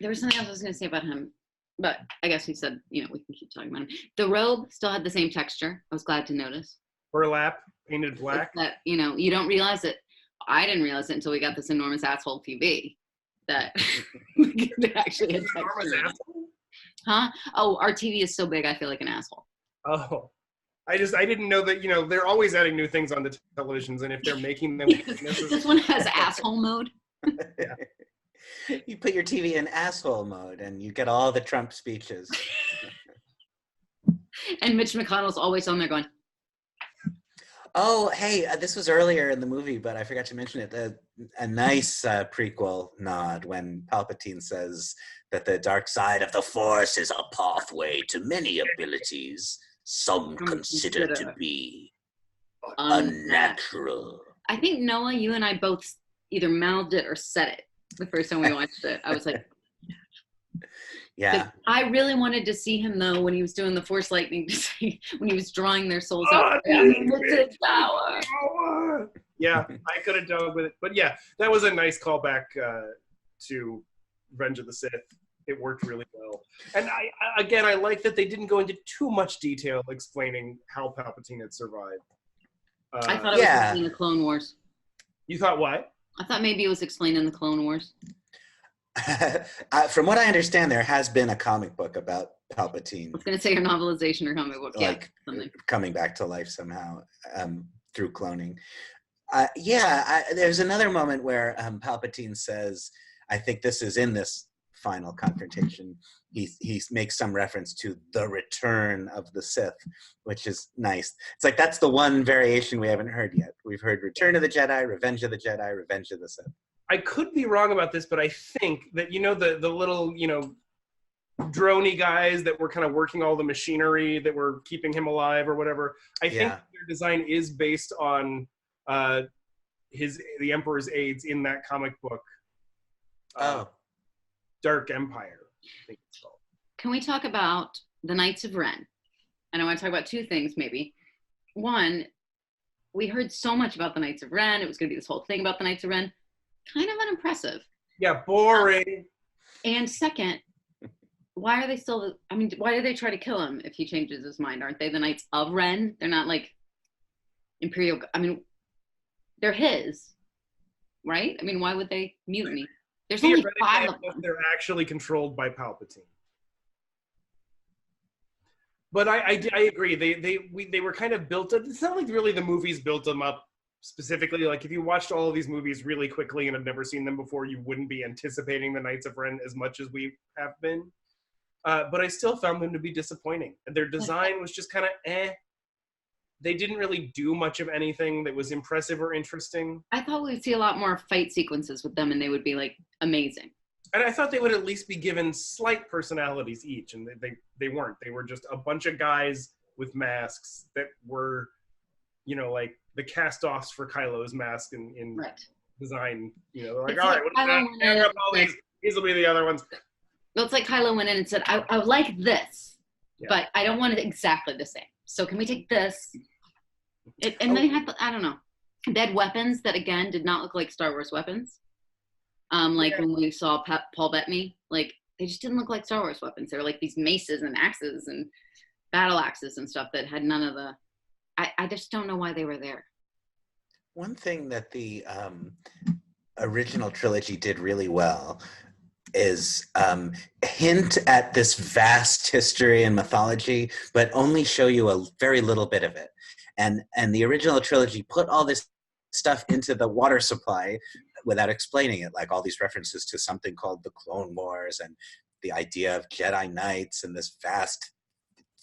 There was something else I was going to say about him, but I guess we said, we can keep talking about him. The robe still had the same texture. I was glad to notice. Burlap, painted black. That, you don't realize it. I didn't realize it until we got this enormous asshole TV that actually had texture. Huh? Oh, our TV is so big, I feel like an asshole. Oh. I didn't know that, they're always adding new things on the televisions, and if they're making them... This one has asshole mode. Yeah. You put your TV in asshole mode, and you get all the Trump speeches. And Mitch McConnell's always on there going... Oh, hey, this was earlier in the movie, but I forgot to mention it. A nice prequel nod when Palpatine says that the dark side of the Force is a pathway to many abilities some consider to be unnatural. I think, Noah, you and I both either mouthed it or said it the first time we watched it. I was like... Yeah. But I really wanted to see him, though, when he was doing the Force Lightning, when he was drawing their souls out. Power. Yeah, I could have done with it. But yeah, that was a nice callback to Revenge of the Sith. It worked really well. And I like that they didn't go into too much detail explaining how Palpatine had survived. I thought it was explained in the Clone Wars. You thought what? I thought maybe it was explained in the Clone Wars. From what I understand, there has been a comic book about Palpatine. I was going to say a novelization or comic book. Like coming back to life somehow through cloning. There's another moment where Palpatine says, I think this is in this final confrontation, he makes some reference to the return of the Sith, which is nice. It's like that's the one variation we haven't heard yet. We've heard Return of the Jedi, Revenge of the Jedi, Revenge of the Sith. I could be wrong about this, but I think that, the little, droney guys that were kind of working all the machinery that were keeping him alive or whatever, I think their design is based on the Emperor's aides in that comic book. Dark Empire, I think it's called. Can we talk about the Knights of Ren? And I want to talk about two things, maybe. One, we heard so much about the Knights of Ren. It was going to be this whole thing about the Knights of Ren. Kind of unimpressive. Yeah, boring. And second, why are they still, why do they try to kill him if he changes his mind? Aren't they the Knights of Ren? They're not like Imperial, they're his, right? Why would they mutiny? There's only 5 of them. They're actually controlled by Palpatine. But I agree. They were kind of built up. It's not like really the movies built them up specifically. Like if you watched all of these movies really quickly and have never seen them before, you wouldn't be anticipating the Knights of Ren as much as we have been. But I still found them to be disappointing. Their design was just kind of eh. They didn't really do much of anything that was impressive or interesting. I thought we'd see a lot more fight sequences with them and they would be like amazing. And I thought they would at least be given slight personalities each, and they weren't. They were just a bunch of guys with masks that were, like the cast-offs for Kylo's mask in design. Like, all right, these will be the other ones. Well, it's like Kylo went in and said, I like this, but I don't want it exactly the same. So can we take this? And they had, I don't know. They had weapons that, again, did not look like Star Wars weapons. Like when we saw Paul Bettany, like they just didn't look like Star Wars weapons. They were like these maces and axes and battle axes and stuff that had none of the, I just don't know why they were there. One thing that the original trilogy did really well is hint at this vast history and mythology, but only show you a very little bit of it. And the original trilogy put all this stuff into the water supply without explaining it, like all these references to something called the Clone Wars and the idea of Jedi Knights and this vast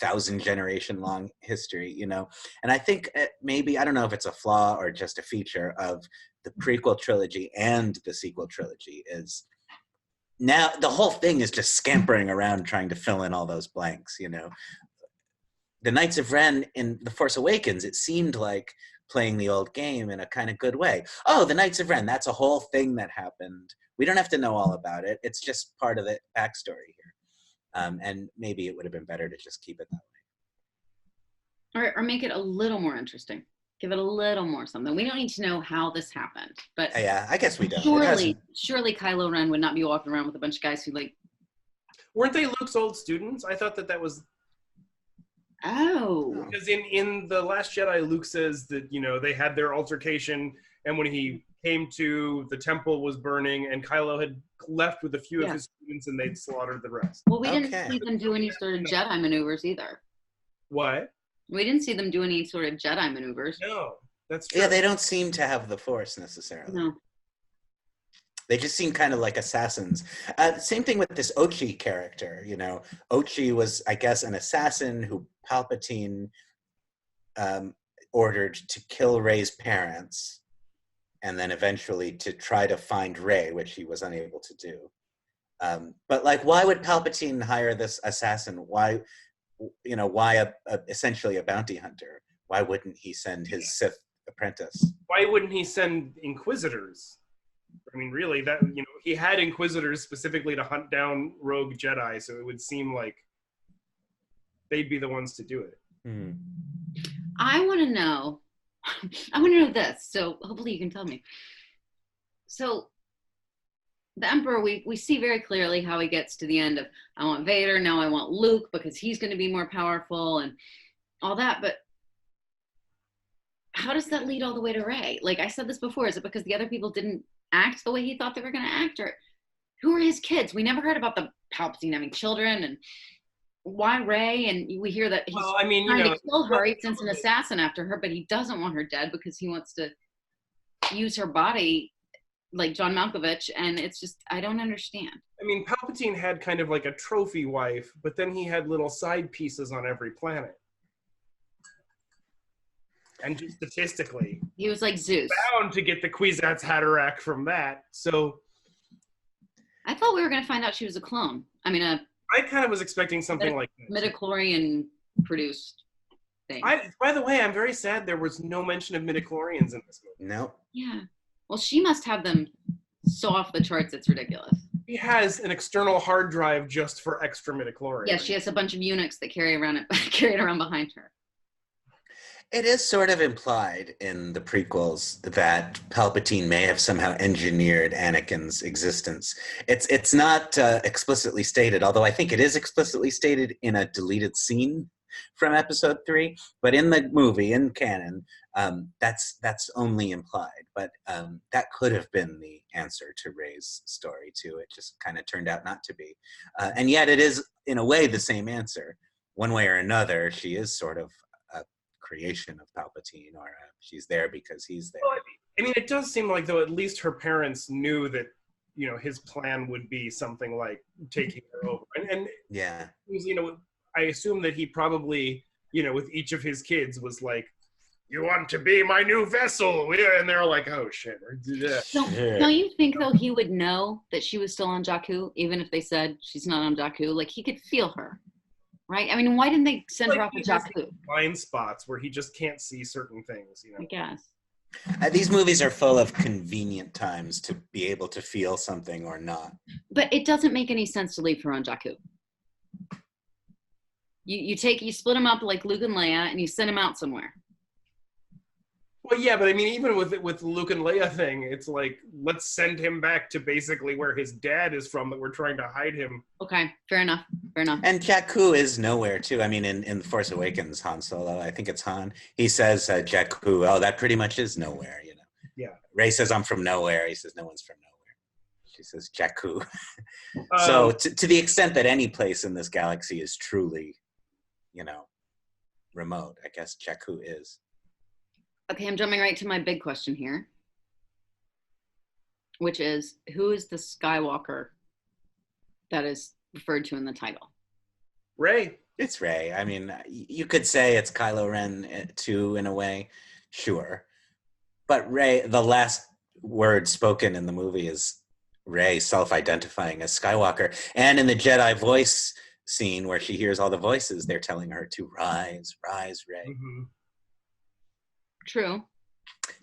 1,000-generation long history, you know? And I think maybe, I don't know if it's a flaw or just a feature of the prequel trilogy and the sequel trilogy, is now the whole thing is just scampering around trying to fill in all those blanks, you know? The Knights of Ren in The Force Awakens, it seemed like playing the old game in a kind of good way. Oh, the Knights of Ren, that's a whole thing that happened. We don't have to know all about it. It's just part of the backstory here. And maybe it would have been better to just keep it that way. Or make it a little more interesting. Give it a little more something. We don't need to know how this happened, but yeah, I guess we don't. Surely Kylo Ren would not be walking around with a bunch of guys who like. Weren't they Luke's old students? I thought that was. Oh. Because in The Last Jedi, Luke says that, you know, they had their altercation, and when he came to, the temple was burning, and Kylo had left with a few of his students, and they'd slaughtered the rest. Well, we didn't see them do any sort of Jedi maneuvers either. What? We didn't see them do any sort of Jedi maneuvers. No, that's true. Yeah, they don't seem to have the Force necessarily. No. They just seem kind of like assassins. Same thing with this Ochi character, you know. Ochi was, I guess, an assassin who Palpatine ordered to kill Rey's parents, and then eventually to try to find Rey, which he was unable to do. But like, why would Palpatine hire this assassin? Why, you know, why essentially a bounty hunter? Why wouldn't he send his Sith apprentice? Why wouldn't he send Inquisitors? I mean, really, that, you know, he had Inquisitors specifically to hunt down rogue Jedi, so it would seem like they'd be the ones to do it. Hmm. I want to know this, so hopefully you can tell me. So the Emperor, we see very clearly how he gets to the end of, I want Vader, now I want Luke because he's going to be more powerful and all that, but how does that lead all the way to Rey? Like I said this before, is it because the other people didn't act the way he thought they were going to act, or who are his kids? We never heard about the Palpatine having children, and why Rey? And we hear that he's trying to kill her. He sends an assassin after her, but he doesn't want her dead because he wants to use her body like John Malkovich, and it's just, I don't understand. I mean, Palpatine had kind of like a trophy wife, but then he had little side pieces on every planet. And just statistically, he was like Zeus, bound to get the Kwisatz Haderach from that. So I thought we were going to find out she was a clone. I mean, I kind of was expecting something like that. Midichlorian produced thing. By the way, I'm very sad there was no mention of midichlorians in this movie. No. Yeah. Well, she must have them so off the charts, it's ridiculous. She has an external hard drive just for extra midichlorians. Yeah, she has a bunch of eunuchs that carry it around behind her. It is sort of implied in the prequels that Palpatine may have somehow engineered Anakin's existence. It's not explicitly stated, although I think it is explicitly stated in a deleted scene from Episode 3. But in the movie, in canon, that's only implied. But that could have been the answer to Rey's story too. It just kind of turned out not to be, and yet it is in a way the same answer. One way or another, she is sort of creation of Palpatine, or she's there because he's there. Well, I mean, it does seem like, though, at least her parents knew that, you know, his plan would be something like taking her over. And yeah, you know, I assume that he probably, you know, with each of his kids was like, you want to be my new vessel? And they're like, oh, shit. Don't you think, though, he would know that she was still on Jakku, even if they said she's not on Jakku? Like, he could feel her. Right? I mean, why didn't they send her off to Jakku? Blind spots where he just can't see certain things, you know? I guess. These movies are full of convenient times to be able to feel something or not. But it doesn't make any sense to leave her on Jakku. You split them up like Luke and Leia, and you send them out somewhere. Well, yeah, but I mean, even with the Luke and Leia thing, it's like, let's send him back to basically where his dad is from, that we're trying to hide him. Okay, fair enough. Fair enough. And Jakku is nowhere too. I mean, in The Force Awakens, Han Solo, I think it's Han. He says Jakku. Oh, that pretty much is nowhere. You know. Yeah. Rey says, "I'm from nowhere." He says, "No one's from nowhere." She says, "Jakku." So, to the extent that any place in this galaxy is truly, you know, remote, I guess Jakku is. Okay, I'm jumping right to my big question here, which is, who is the Skywalker that is referred to in the title? Rey. It's Rey. I mean, you could say it's Kylo Ren too, in a way, sure. But Rey, the last word spoken in the movie is Rey self-identifying as Skywalker. And in the Jedi voice scene where she hears all the voices, they're telling her to rise, rise, Rey. Mm-hmm. True.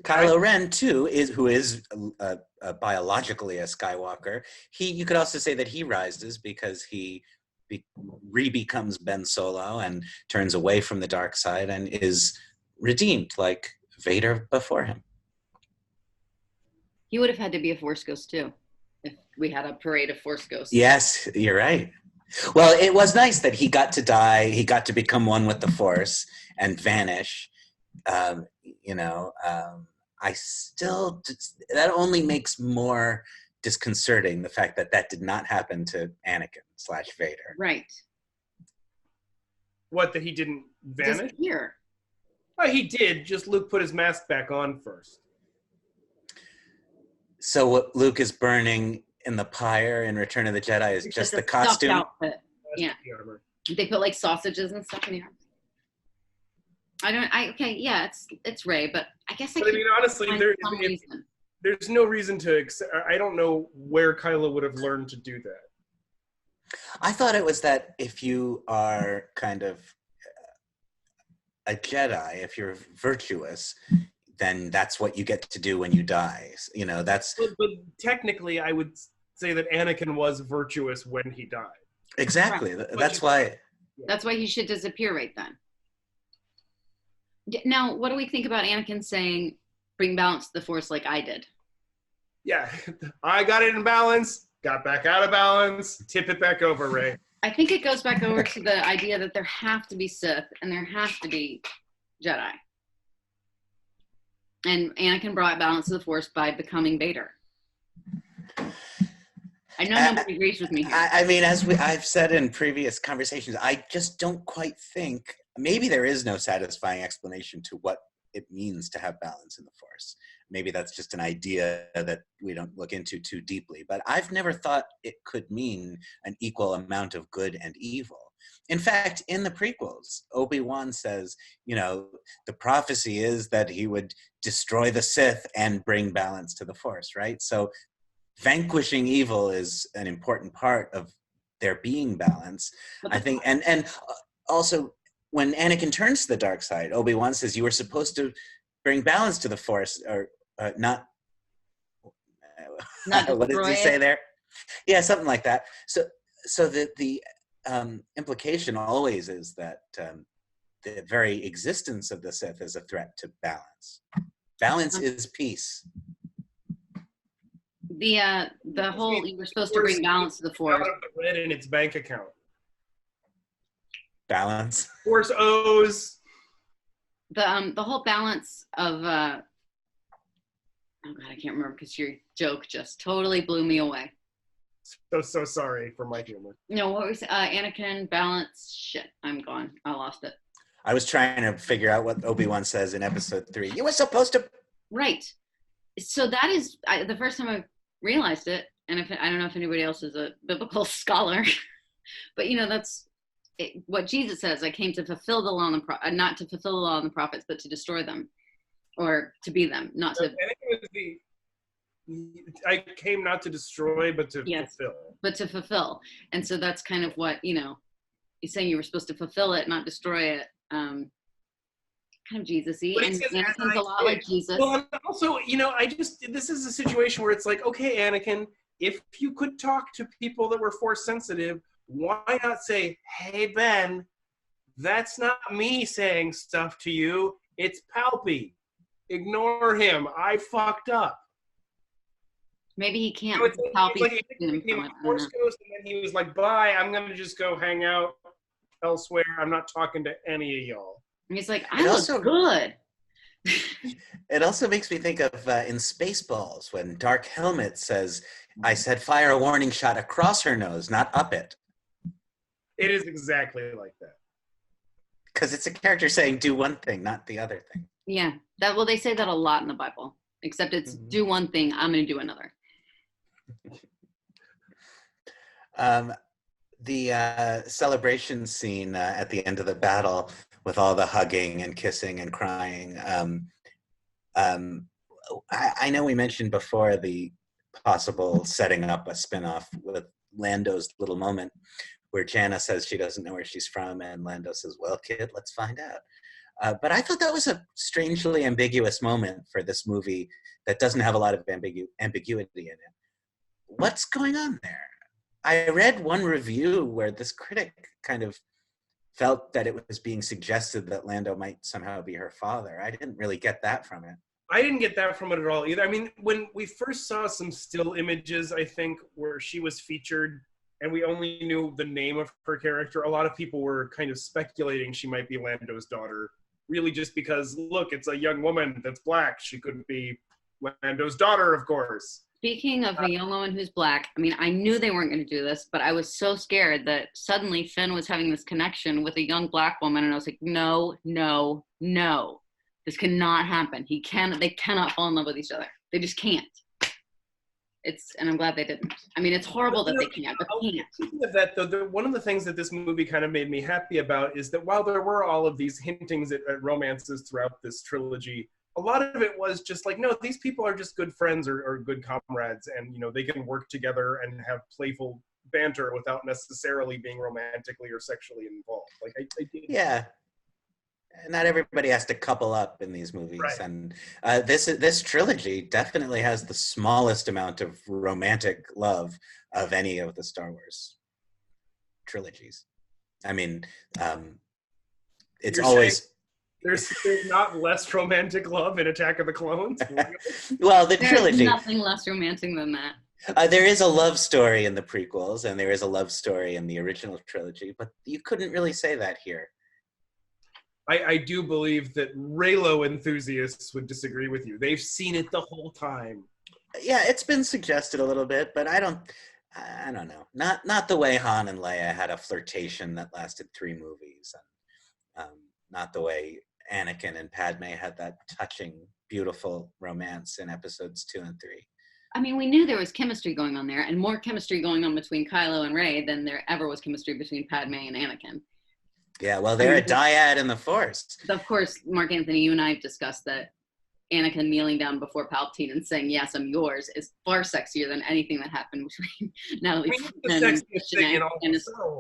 Kylo Ren too who is biologically a Skywalker. You could also say that he rises because he re-becomes Ben Solo and turns away from the dark side and is redeemed like Vader before him. He would have had to be a Force ghost too, if we had a parade of Force ghosts. Yes, you're right. Well, it was nice that he got to die. He got to become one with the Force and vanish. I still, that only makes more disconcerting the fact that that did not happen to Anakin/Vader. Right. What, that he didn't vanish? Disappear. Well, he did, just Luke put his mask back on first. So what Luke is burning in the pyre in Return of the Jedi is just the costume? Outfit. Yeah. They put like sausages and stuff in the arms. Okay, yeah, it's Rey, but I guess I mean, honestly, there's no reason to accept. I don't know where Kylo would have learned to do that. I thought it was that if you are kind of a Jedi, if you're virtuous, then that's what you get to do when you die. You know, that's. But technically, I would say that Anakin was virtuous when he died. Exactly. Right. That's why. That's why he should disappear right then. Now, what do we think about Anakin saying, "Bring balance to the Force," like I did? Yeah, I got it in balance, got back out of balance, tip it back over, Rey. I think it goes back over to the idea that there have to be Sith and there have to be Jedi. And Anakin brought balance to the Force by becoming Vader. I know nobody agrees with me here. I mean, as I've said in previous conversations, I just don't quite think, maybe there is no satisfying explanation to what it means to have balance in the Force. Maybe that's just an idea that we don't look into too deeply, but I've never thought it could mean an equal amount of good and evil. In fact, in the prequels, Obi-Wan says, you know, the prophecy is that he would destroy the Sith and bring balance to the Force, right? So vanquishing evil is an important part of there being balance, I think. And also, when Anakin turns to the dark side, Obi-Wan says, you were supposed to bring balance to the Force, or not what did he say there? Yeah, something like that. So the implication always is that the very existence of the Sith is a threat to balance. Balance is peace. The whole, you were supposed to bring balance to the Force. Out of the red in its bank account. Balance. Force O's. The whole balance of oh god, I can't remember because your joke just totally blew me away. So sorry for my humor. No, what was Anakin balance? Shit, I'm gone. I lost it. I was trying to figure out what Obi-Wan says in episode 3. You were supposed to. Right. So that is the first time I realized it, and I don't know if anybody else is a biblical scholar, but you know that's what Jesus says. I came to fulfill the law and not to fulfill the law and the prophets, but to destroy them, or to be them, not to. I came not to destroy, but to fulfill. But to fulfill, and so that's kind of what he's saying. You were supposed to fulfill it, not destroy it. Kind of Jesus-y, and Anakin's a lot like Jesus. Well, and also, this is a situation where it's like, okay, Anakin, if you could talk to people that were Force sensitive, why not say, hey, Ben, that's not me saying stuff to you, it's Palpy. ignore him. I fucked up. Maybe he can't. So it's like he Palpatine became a Force ghost, and then he was like, bye, I'm going to just go hang out elsewhere. I'm not talking to any of y'all. And he's like, I look good. It also makes me think of in Spaceballs when Dark Helmet says, I said fire a warning shot across her nose, not up it. It is exactly like that. Because it's a character saying do one thing, not the other thing. Yeah. Well, they say that a lot in the Bible, except it's do one thing, I'm going to do another. The celebration scene at the end of the battle with all the hugging and kissing and crying. I know we mentioned before the possible setting up a spinoff with Lando's little moment where Jana says she doesn't know where she's from and Lando says, well, kid, let's find out. But I thought that was a strangely ambiguous moment for this movie that doesn't have a lot of ambiguity in it. What's going on there? I read one review where this critic kind of felt that it was being suggested that Lando might somehow be her father. I didn't really get that from it. I didn't get that from it at all either. I mean, when we first saw some still images, I think, where she was featured and we only knew the name of her character, a lot of people were kind of speculating she might be Lando's daughter, really just because, look, it's a young woman that's black. She couldn't be Lando's daughter, of course. Speaking of a young woman who's black, I mean, I knew they weren't going to do this, but I was so scared that suddenly Finn was having this connection with a young black woman, and I was like, no, no, no. This cannot happen. They cannot fall in love with each other. They just can't. And I'm glad they didn't. I mean, it's horrible that they can't, but they can't. Speaking of that, though, one of the things that this movie kind of made me happy about is that while there were all of these hintings at romances throughout this trilogy, a lot of it was just like, no, these people are just good friends or good comrades, and they can work together and have playful banter without necessarily being romantically or sexually involved. Like I did. Yeah. Not everybody has to couple up in these movies, right. And this trilogy definitely has the smallest amount of romantic love of any of the Star Wars trilogies. I mean, it's You're always there's not less romantic love in Attack of the Clones. Well, the trilogy. There's nothing less romantic than that. There is a love story in the prequels, and there is a love story in the original trilogy, but you couldn't really say that here. I do believe that Reylo enthusiasts would disagree with you. They've seen it the whole time. Yeah, it's been suggested a little bit, but I don't know. Not the way Han and Leia had a flirtation that lasted 3 movies, and not the way Anakin and Padme had that touching, beautiful romance in episodes 2 and 3. I mean, we knew there was chemistry going on there, and more chemistry going on between Kylo and Rey than there ever was chemistry between Padme and Anakin. Yeah, well, they're a dyad in the Force. Of course, Marc-Anthony, you and I have discussed that Anakin kneeling down before Palpatine and saying, yes, I'm yours, is far sexier than anything that happened between Natalie Portman and Christian,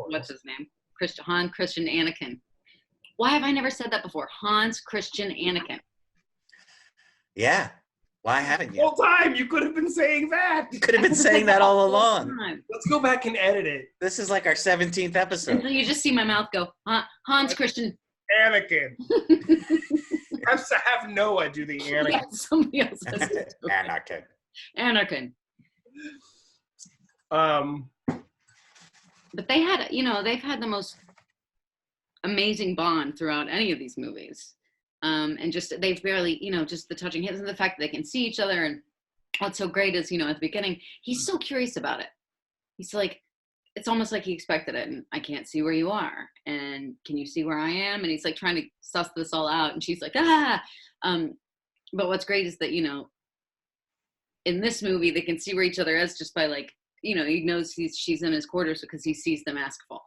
what's his name? Christian Anakin. Why have I never said that before? Hans Christian Anakin. Yeah. Why haven't you? All time, you could have been saying that. You could have been saying that all along. Let's go back and edit it. This is like our 17th episode. And so you just see my mouth go, Hans Christian. Anakin. Have to have Noah do the Anakin. Yeah, somebody else has to do it. Anakin. But they had, they've had the most amazing bond throughout any of these movies. And just they've barely, just the touching hands and the fact that they can see each other. And what's so great is, at the beginning, he's so curious about it. He's like, it's almost like he expected it. And I can't see where you are. And can you see where I am? And he's like trying to suss this all out. And she's like, ah. But what's great is that, in this movie, they can see where each other is just by he knows she's in his quarters because he sees the mask fall.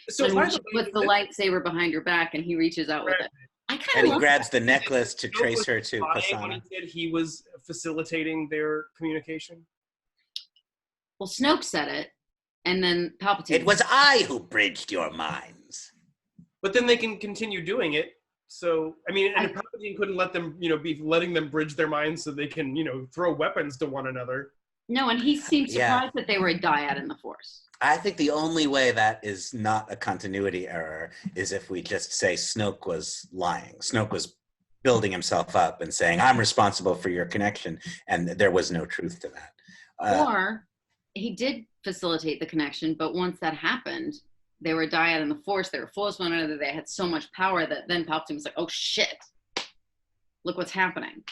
So when she puts the lightsaber behind her back and he reaches out with it. And he grabs the necklace to trace her to Kasana. When he was facilitating their communication. Well, Snoke said it, and then Palpatine. It was I who bridged your minds. But then they can continue doing it. So, and Palpatine couldn't let them, be letting them bridge their minds so they can, throw weapons to one another. No, and he seemed surprised that they were a dyad in the Force. I think the only way that is not a continuity error is if we just say Snoke was lying. Snoke was building himself up and saying, I'm responsible for your connection. And there was no truth to that. Or he did facilitate the connection, but once that happened, they were a dyad in the Force. They were full of one another. They had so much power that then Palpatine was like, oh shit, look what's happening.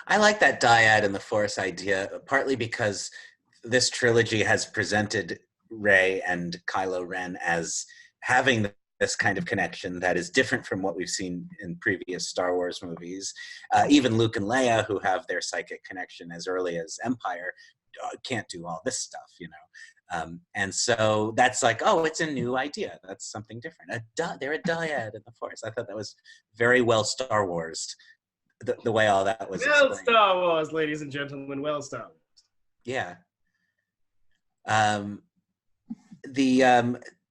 I like that dyad in the Force idea, partly because this trilogy has presented Rey and Kylo Ren as having this kind of connection that is different from what we've seen in previous Star Wars movies. Even Luke and Leia, who have their psychic connection as early as Empire, can't do all this stuff, you know. And so that's like, oh, it's a new idea. That's something different. They're a dyad in the Force. I thought that was very well Star Wars, the way all that was Well, explained. Star Wars, ladies and gentlemen, well, Star Wars. Yeah.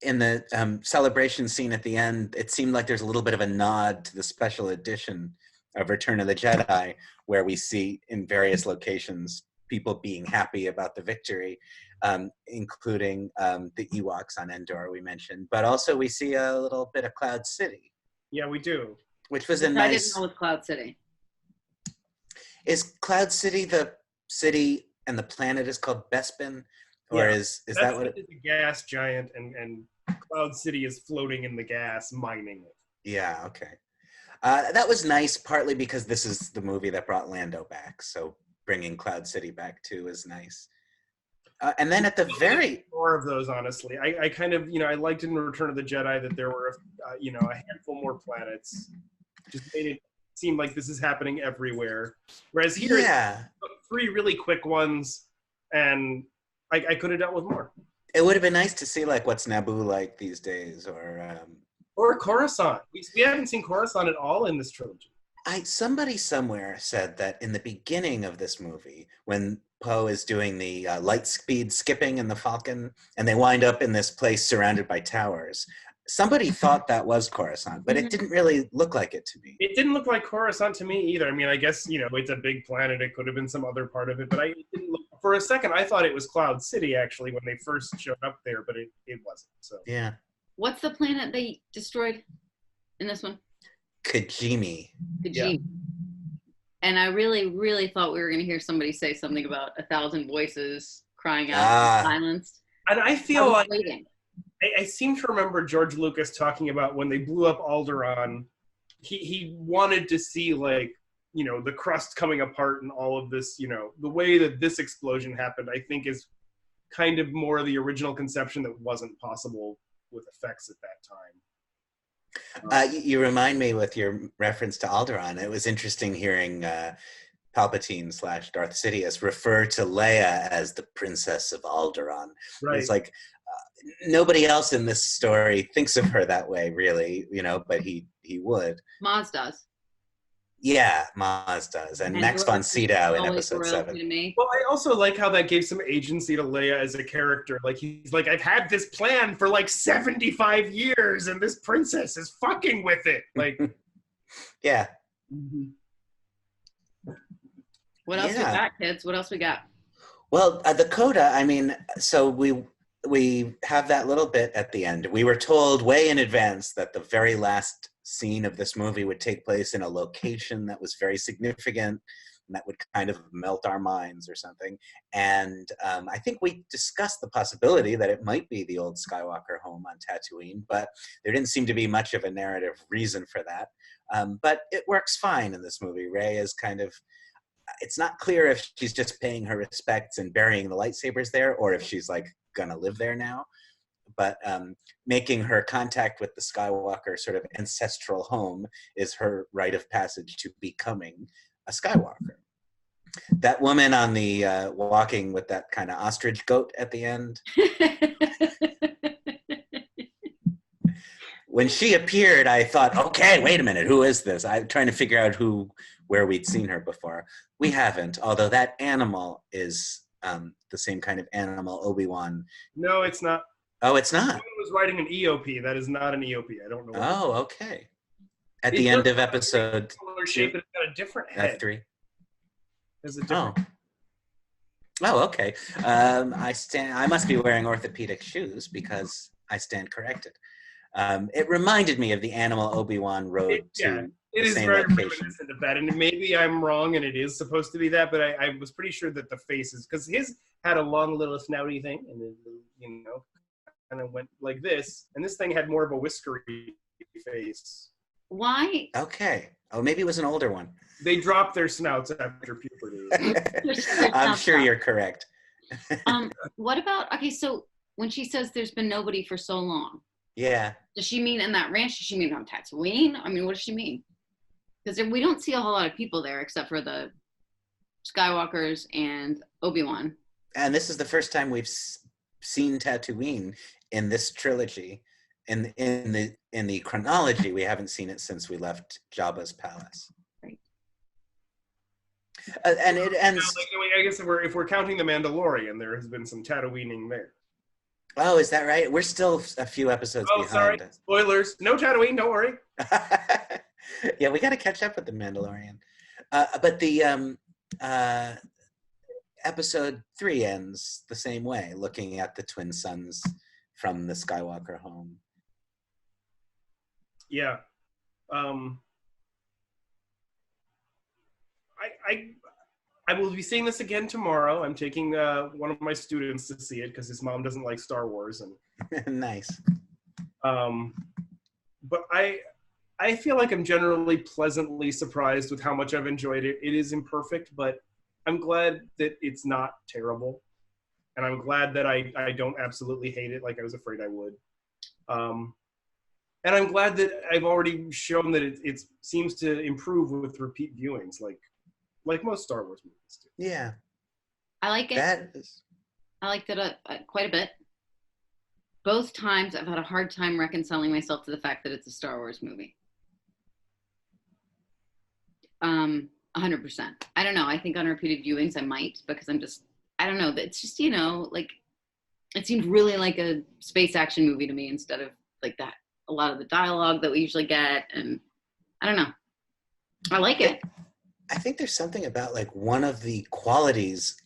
In the celebration scene at the end, it seemed like there's a little bit of a nod to the special edition of Return of the Jedi, where we see in various locations people being happy about the victory, including the Ewoks on Endor we mentioned, but also we see a little bit of Cloud City. Yeah, we do. Which was a I nice... didn't know with Cloud City. Is Cloud City the city and the planet is called Bespin? Or is that what it is? A gas giant, and Cloud City is floating in the gas, mining it. Yeah, okay. That was nice, partly because this is the movie that brought Lando back, so bringing Cloud City back too is nice. And then at the very... More of those, honestly. I kind of, I liked in Return of the Jedi that there were, a handful more planets. Just made it seem like this is happening everywhere. Whereas here, yeah, 3 really quick ones, and I could have dealt with more. It would have been nice to see, like, what's Naboo like these days, or Coruscant. We haven't seen Coruscant at all in this trilogy. Somebody somewhere said that in the beginning of this movie, when Poe is doing the light speed skipping in the Falcon, and they wind up in this place surrounded by towers, somebody thought that was Coruscant, but it didn't really look like it to me. It didn't look like Coruscant to me either. I mean, I guess, it's a big planet. It could have been some other part of it, but for a second, I thought it was Cloud City, actually, when they first showed up there, but it wasn't. So yeah. What's the planet they destroyed in this one? Kijimi. Yeah. And I really, really thought we were going to hear somebody say something about 1,000 voices crying out in silence. And I feel like waiting. I seem to remember George Lucas talking about when they blew up Alderaan, he wanted to see, like, the crust coming apart and all of this, the way that this explosion happened, I think is kind of more the original conception that wasn't possible with effects at that time. You remind me with your reference to Alderaan. It was interesting hearing Palpatine / Darth Sidious refer to Leia as the Princess of Alderaan. Right. It's like nobody else in this story thinks of her that way, really, but he would. Maz does. Yeah, Maz does. And Max von Sydow in episode 7. Well, I also like how that gave some agency to Leia as a character. Like, he's like, I've had this plan for like 75 years, and this princess is fucking with it. Like, yeah. What else we got, kids? What else we got? Well, the coda, I mean, so we have that little bit at the end. We were told way in advance that the very last scene of this movie would take place in a location that was very significant and that would kind of melt our minds or something. And I think we discussed the possibility that it might be the old Skywalker home on Tatooine, but there didn't seem to be much of a narrative reason for that. But it works fine in this movie. Rey is kind of, it's not clear if she's just paying her respects and burying the lightsabers there, or if she's like gonna live there now. But making her contact with the Skywalker sort of ancestral home is her rite of passage to becoming a Skywalker. That woman on the walking with that kind of ostrich goat at the end. When she appeared, I thought, okay, wait a minute, who is this? I'm trying to figure out where we'd seen her before. We haven't, although that animal is the same kind of animal Obi-Wan. No, it's not. Oh, it's not? Someone was writing an EOP. That is not an EOP. I don't know. Oh, okay. At the end of episode 2? But it's got a different head. F3? There's a different Oh, okay. I must be wearing orthopedic shoes because I stand corrected. It reminded me of the animal Obi-Wan rode to it the is same very location. reminiscent of that, and maybe I'm wrong, and it is supposed to be that, but I was pretty sure that the faces, because his had a long little snouty thing, and then, you know, kind of went like this, and this thing had more of a whiskery face. Why? Okay. Oh, maybe it was an older one. They dropped their snouts after puberty. I'm sure you're correct. What about, okay, so when she says there's been nobody for so long, Yeah. does she mean in that ranch? Does she mean on Tatooine? I mean, what does she mean? Because we don't see a whole lot of people there except for the Skywalkers and Obi-Wan. And this is the first time we've seen Tatooine in this trilogy. In the chronology, we haven't seen it since we left Jabba's palace. Right. And it ends. I guess if we're counting the Mandalorian, there has been some Tatooining there. Oh, is that right? We're still a few episodes behind. Sorry. Spoilers. No Tatooine. Don't worry. Yeah, we got to catch up with the Mandalorian. But the episode 3 ends the same way, looking at the twin sons from the Skywalker home. Yeah. I will be seeing this again tomorrow. I'm taking one of my students to see it because his mom doesn't like Star Wars. And Nice. But I feel like I'm generally pleasantly surprised with how much I've enjoyed it. It is imperfect, but I'm glad that it's not terrible. And I'm glad that I don't absolutely hate it like I was afraid I would. And I'm glad that I've already shown that it seems to improve with repeat viewings, like most Star Wars movies do. Yeah. I like it. I liked it quite a bit. Both times I've had a hard time reconciling myself to the fact that it's a Star Wars movie. 100%. I don't know. I think on repeated viewings I might, because I don't know. It's just, like, it seemed really like a space action movie to me instead of like that. A lot of the dialogue that we usually get, and I don't know. I like it. I think there's something about like one of the qualities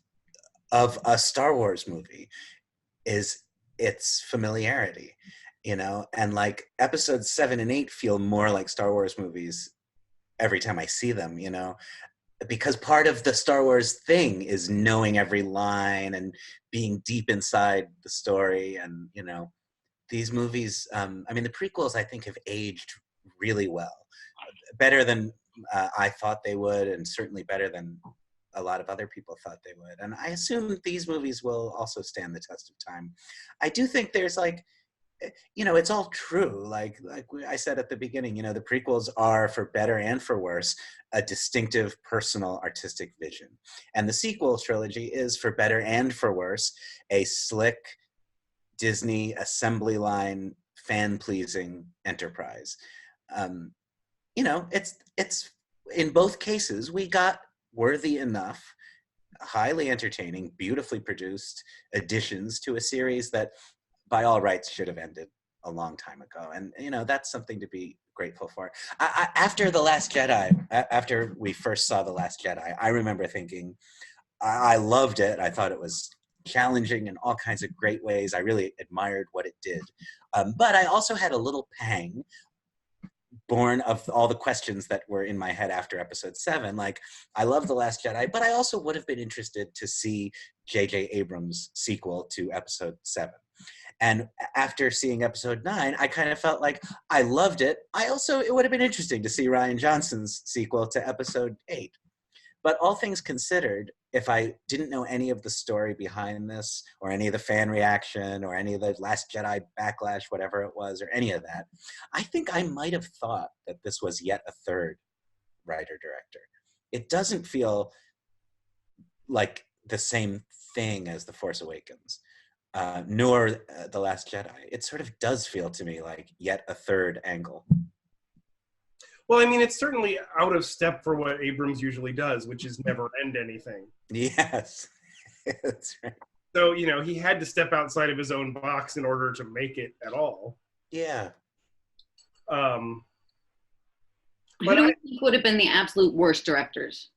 of a Star Wars movie is its familiarity, and like episodes 7 and 8 feel more like Star Wars movies every time I see them, because part of the Star Wars thing is knowing every line and being deep inside the story. And, these movies, the prequels I think have aged really well, better than I thought they would, and certainly better than a lot of other people thought they would. And I assume these movies will also stand the test of time. I do think there's like, it's all true. Like I said at the beginning, the prequels are, for better and for worse, a distinctive personal artistic vision. And the sequel trilogy is, for better and for worse, a slick Disney assembly line, fan-pleasing enterprise. It's in both cases, we got worthy enough, highly entertaining, beautifully produced additions to a series that by all rights should have ended a long time ago. And, that's something to be grateful for. After The Last Jedi, after we first saw The Last Jedi, I remember thinking, I loved it. I thought it was challenging in all kinds of great ways. I really admired what it did. But I also had a little pang born of all the questions that were in my head after episode 7. Like, I love The Last Jedi, but I also would have been interested to see J.J. Abrams' sequel to episode 7. And after seeing episode 9, I kind of felt like I loved it. It would have been interesting to see Rian Johnson's sequel to episode 8. But all things considered, if I didn't know any of the story behind this, or any of the fan reaction, or any of the Last Jedi backlash, whatever it was, or any of that, I think I might have thought that this was yet a third writer-director. It doesn't feel like the same thing as The Force Awakens, nor The Last Jedi. It sort of does feel to me like yet a third angle. Well, it's certainly out of step for what Abrams usually does, which is never end anything. Yes, that's right. So, he had to step outside of his own box in order to make it at all. Yeah. Who do you think would have been the absolute worst directors?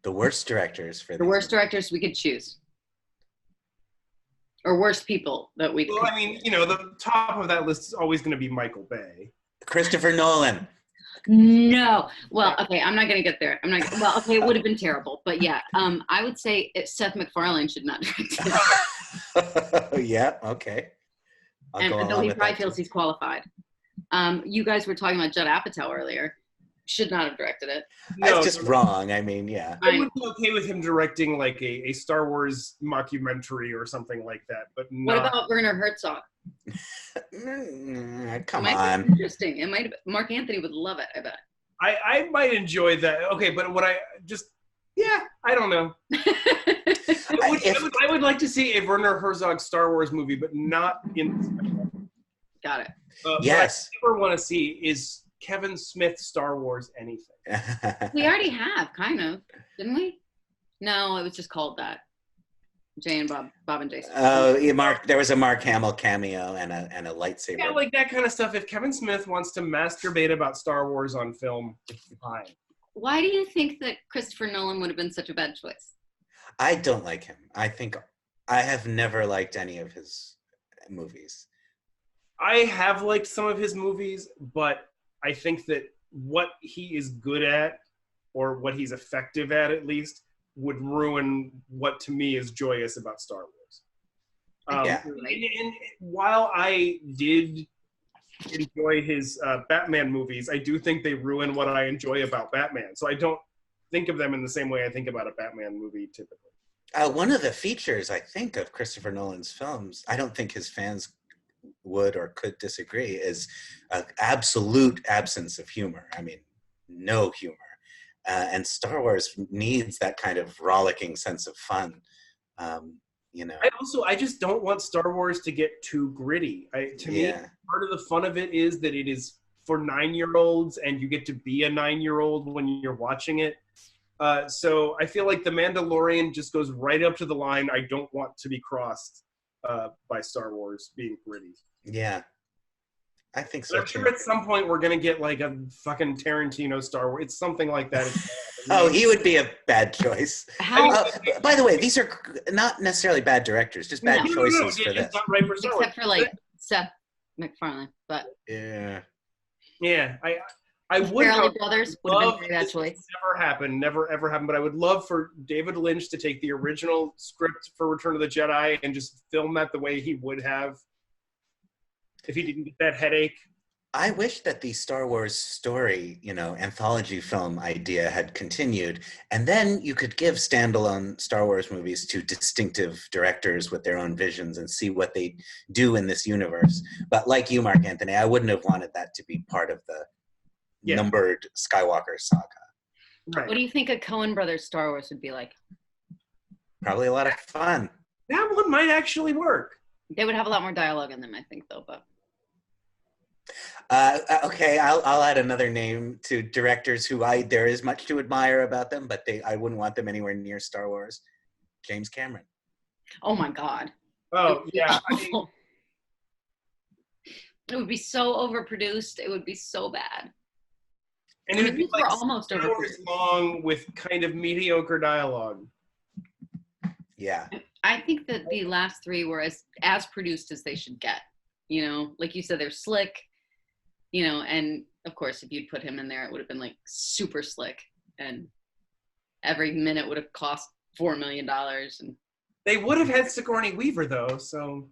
The worst directors for the worst directors we could choose. Or worst people that we. Well, I mean, the top of that list is always going to be Michael Bay. Christopher Nolan. No. Well, okay, I'm not gonna get there. Well, okay, it would have been terrible, but yeah. I would say Seth MacFarlane should not direct it. Yeah. Okay. And though he probably feels he's qualified. You guys were talking about Judd Apatow earlier. Should not have directed it. That's just wrong. I mean, yeah. I would be okay with him directing like a Star Wars mockumentary or something like that, but not. What about Werner Herzog? Come on. Interesting. It might. Marc-Anthony would love it. I bet. I might enjoy that. Okay, but what I don't know. I would like to see a Werner Herzog Star Wars movie, but not in. Got it. Yes. What I never want to see is Kevin Smith Star Wars anything. We already have, kind of, didn't we? No, it was just called that. Jay and Bob and Jason. Oh, there was a Mark Hamill cameo and a lightsaber. Yeah, like that kind of stuff. If Kevin Smith wants to masturbate about Star Wars on film, it's fine. Why do you think that Christopher Nolan would have been such a bad choice? I don't like him. I have never liked any of his movies. I have liked some of his movies, but I think that what he is good at, or what he's effective at least, would ruin what to me is joyous about Star Wars. Yeah. And while I did enjoy his Batman movies, I do think they ruin what I enjoy about Batman. So I don't think of them in the same way I think about a Batman movie typically. One of the features, I think, of Christopher Nolan's films, I don't think his fans would or could disagree, is an absolute absence of humor. I mean, no humor. And Star Wars needs that kind of rollicking sense of fun. I just don't want Star Wars to get too gritty. To me, part of the fun of it is that it is for 9-year-olds, and you get to be a 9-year-old when you're watching it. So I feel like The Mandalorian just goes right up to the line. I don't want to be crossed by Star Wars being gritty. Yeah, I think so. I'm sure at some point we're gonna get like a fucking Tarantino Star Wars. It's something like that. Oh, he would be a bad choice. By the way, these are not necessarily bad directors, just bad choices for this. Not right for Star Wars. Except for like Seth MacFarlane, but yeah, I would. Farrelly Brothers would have been a bad choice. Never ever happened. But I would love for David Lynch to take the original script for Return of the Jedi and just film that the way he would have if he didn't get that headache. I wish that the Star Wars story, anthology film idea had continued, and then you could give standalone Star Wars movies to distinctive directors with their own visions and see what they do in this universe. But like you, Marc-Anthony, I wouldn't have wanted that to be part of the numbered Skywalker saga. Right. What do you think a Coen Brothers Star Wars would be like? Probably a lot of fun. That one might actually work. They would have a lot more dialogue in them, I think, though. But okay, I'll add another name to directors who there is much to admire about them, but I wouldn't want them anywhere near Star Wars. James Cameron. Oh my God. Oh yeah. It would be so overproduced. It would be so bad. And it would be like almost hours long with kind of mediocre dialogue. Yeah. I think that the last three were as produced as they should get. Like you said, they're slick, and of course, if you'd put him in there, it would have been like super slick, and every minute would have cost $4 million. And they would have had Sigourney Weaver though, so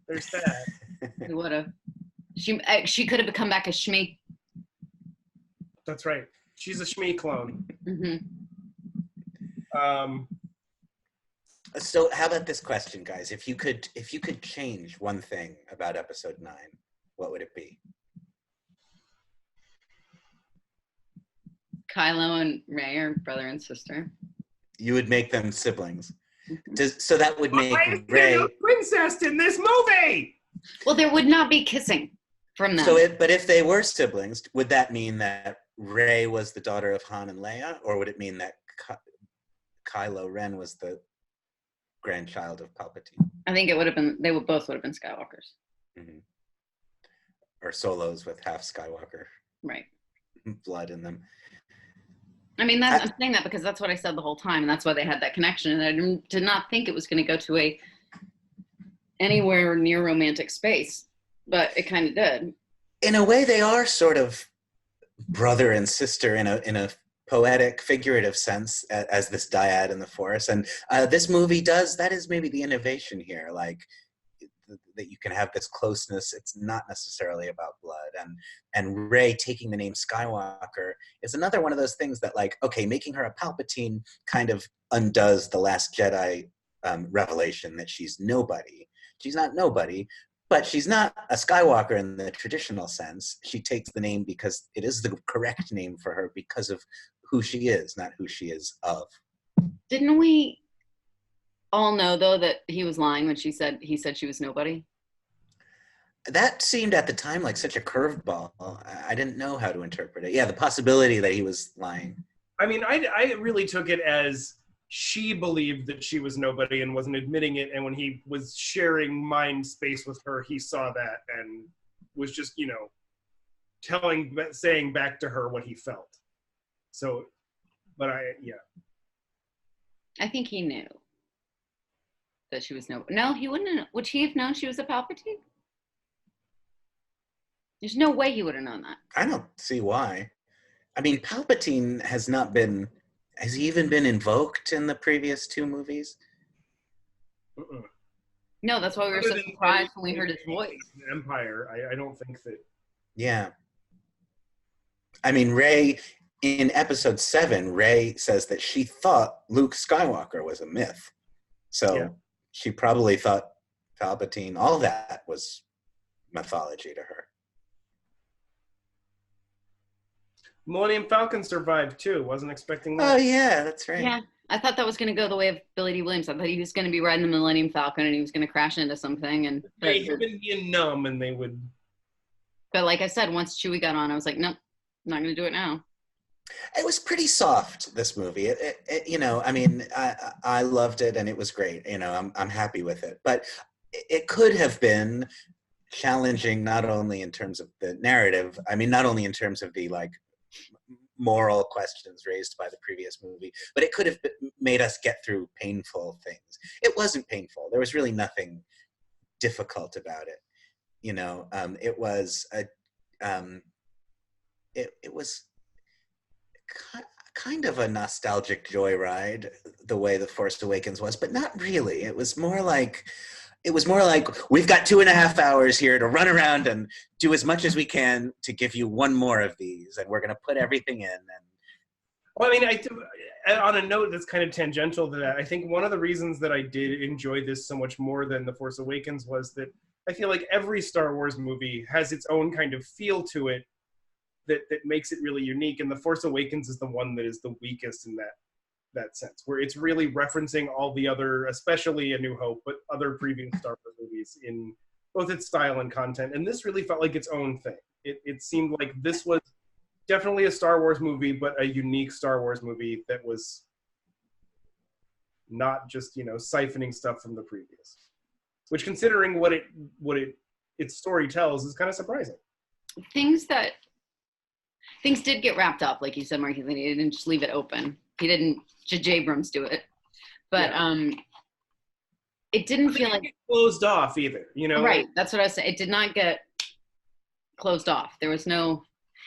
there's that. They would have. She could have come back as Shmi. That's right. She's a Shmi clone. Mm-hmm. So how about this question, guys? If you could change one thing about episode 9, what would it be? Kylo and Rey are brother and sister. You would make them siblings. So that would make Rey Rey a princess in this movie. Well, there would not be kissing from them. But if they were siblings, would that mean that Rey was the daughter of Han and Leia, or would it mean that Kylo Ren was the grandchild of Palpatine? I think it would have been. They both would have been Skywalkers. Mm-hmm. Or Solos with half Skywalker right blood in them. I mean, I'm saying that because that's what I said the whole time, and that's why they had that connection. And I did not think it was going to go to anywhere near romantic space, but it kind of did. In a way, they are sort of brother and sister in a poetic, figurative sense as this dyad in the forest. And this movie that is maybe the innovation here, like that you can have this closeness. It's not necessarily about blood. And Rey taking the name Skywalker is another one of those things that, like, okay, making her a Palpatine kind of undoes the Last Jedi revelation that she's nobody. She's not nobody, but she's not a Skywalker in the traditional sense. She takes the name because it is the correct name for her because of who she is, not who she is of. Didn't we all know, though, that he was lying when he said she was nobody? That seemed at the time like such a curveball. I didn't know how to interpret it. Yeah, the possibility that he was lying. I mean, I really took it as she believed that she was nobody and wasn't admitting it. And when he was sharing mind space with her, he saw that and was just, you know, saying back to her what he felt. So, but yeah. I think he knew that she was nobody. No, he wouldn't have. Would he have known she was a Palpatine? There's no way he would have known that. I don't see why. I mean, Palpatine has he even been invoked in the previous two movies? No, that's why we were so surprised when we heard his voice. Empire, I don't think that. Yeah. I mean, Rey, in episode 7, Rey says that she thought Luke Skywalker was a myth. So yeah. She probably thought Palpatine, all that was mythology to her. Millennium Falcon survived too. Wasn't expecting that. Oh yeah, that's right. Yeah, I thought that was going to go the way of Billy D. Williams. I thought he was going to be riding the Millennium Falcon and he was going to crash into something. And they had been being numb, and they would. But like I said, once Chewie got on, I was like, nope, I'm not going to do it now. It was pretty soft, this movie. It you know, I mean, I loved it and it was great. You know, I'm happy with it. But it could have been challenging, not only in terms of the narrative. I mean, not only in terms of the like moral questions raised by the previous movie, but it could have made us get through painful things. It wasn't painful. There was really nothing difficult about it. You know, it was it was kind of a nostalgic joyride, the way The Force Awakens was, but not really. It was more like we've got 2.5 hours here to run around and do as much as we can to give you one more of these, and we're going to put everything in. And well, I mean, on a note that's kind of tangential to that, I think one of the reasons that I did enjoy this so much more than The Force Awakens was that I feel like every Star Wars movie has its own kind of feel to it that makes it really unique, and The Force Awakens is the one that is the weakest in that sense, where it's really referencing all the other, especially A New Hope, but other previous Star Wars movies in both its style and content. And this really felt like its own thing. It seemed like this was definitely a Star Wars movie, but a unique Star Wars movie that was not just, you know, siphoning stuff from the previous. Which, considering what its story tells, is kind of surprising. Things did get wrapped up, like you said, Marc-Anthony. He didn't just leave it open. He didn't J.J. Abrams do it, but yeah. It didn't feel like closed off either. You know, right? That's what I was saying. It did not get closed off. There was no.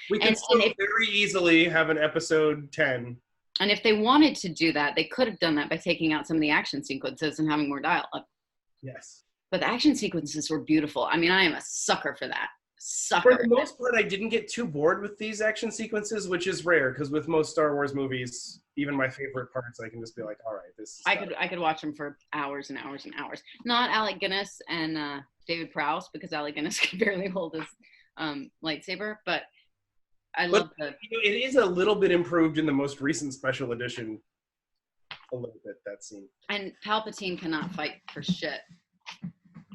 We could very easily have an episode 10. And if they wanted to do that, they could have done that by taking out some of the action sequences and having more dialogue. Yes. But the action sequences were beautiful. I mean, I am a sucker for that. Sucker. For the most part, I didn't get too bored with these action sequences, which is rare, because with most Star Wars movies, even my favorite parts, I can just be like, all right, this is I could watch them for hours and hours and hours. Not Alec Guinness and David Prowse, because Alec Guinness could barely hold his lightsaber, but I love the... You know, it is a little bit improved in the most recent special edition. A little bit, that scene. And Palpatine cannot fight for shit.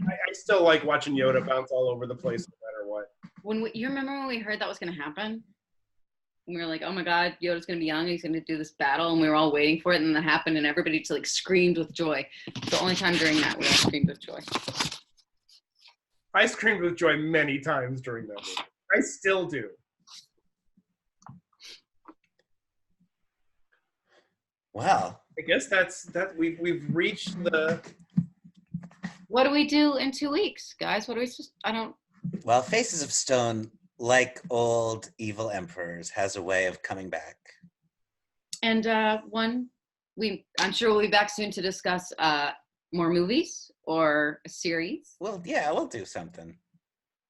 I still like watching Yoda bounce all over the place no matter what. You remember when we heard that was going to happen? We were like, oh my God, Yoda's going to be young. He's going to do this battle. And we were all waiting for it. And then that happened. And everybody just like screamed with joy. It's the only time during that we all screamed with joy. I screamed with joy many times during that movie. I still do. Wow. I guess that's we've reached the What do we do in 2 weeks, guys? What do we? I don't. Well, Faces of Stone, like old evil emperors, has a way of coming back. And I'm sure we'll be back soon to discuss more movies or a series. Well, yeah, we'll do something.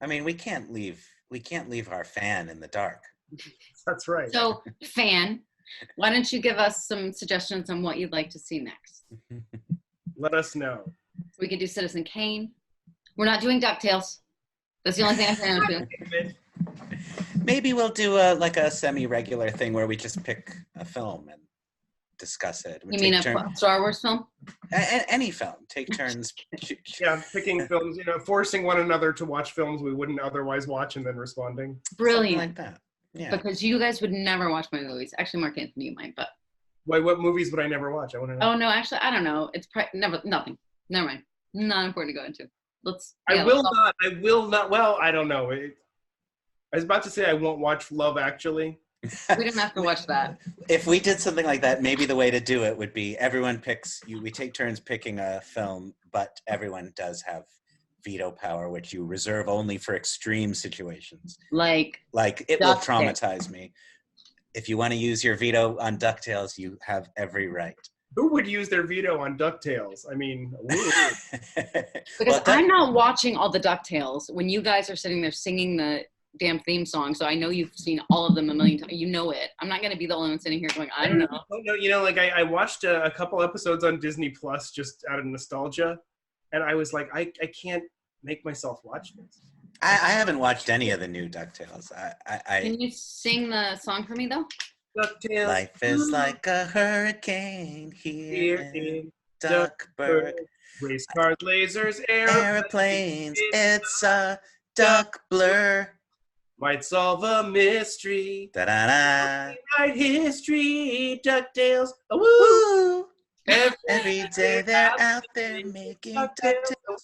I mean, we can't leave our fan in the dark. That's right. So, fan, why don't you give us some suggestions on what you'd like to see next? Let us know. We could do Citizen Kane. We're not doing DuckTales. That's the only thing I'm saying. Maybe we'll do a semi-regular thing where we just pick a film and discuss it. You mean a Star Wars film? Any film. Take turns. Yeah, picking films, forcing one another to watch films we wouldn't otherwise watch and then responding. Brilliant. Something like that. Yeah. Because you guys would never watch my movies. Actually, Marc-Anthony, you might, but. Wait, what movies would I never watch? I want to know. Oh, no, actually, I don't know. It's nothing. Never mind. Not important to go into. I will not. Well, I don't know. I was about to say I won't watch Love Actually. We didn't have to watch that. If we did something like that, maybe the way to do it would be everyone we take turns picking a film, but everyone does have veto power, which you reserve only for extreme situations. Like it will traumatize me. If you want to use your veto on DuckTales, you have every right. Who would use their veto on DuckTales? I mean, because I'm not watching all the DuckTales when you guys are sitting there singing the damn theme song, so I know you've seen all of them a million times. You know it. I'm not going to be the only one sitting here going, I don't know. No, I watched a couple episodes on Disney Plus just out of nostalgia, and I was like, I can't make myself watch this. I haven't watched any of the new DuckTales. Can you sing the song for me, though? DuckTales. Life is like a hurricane here in Duckburg. Race cars, lasers, airplanes. It's a duck blur. Might solve a mystery. Da-da-da. Write history, DuckTales. Woo! Every day they're out there making DuckTales.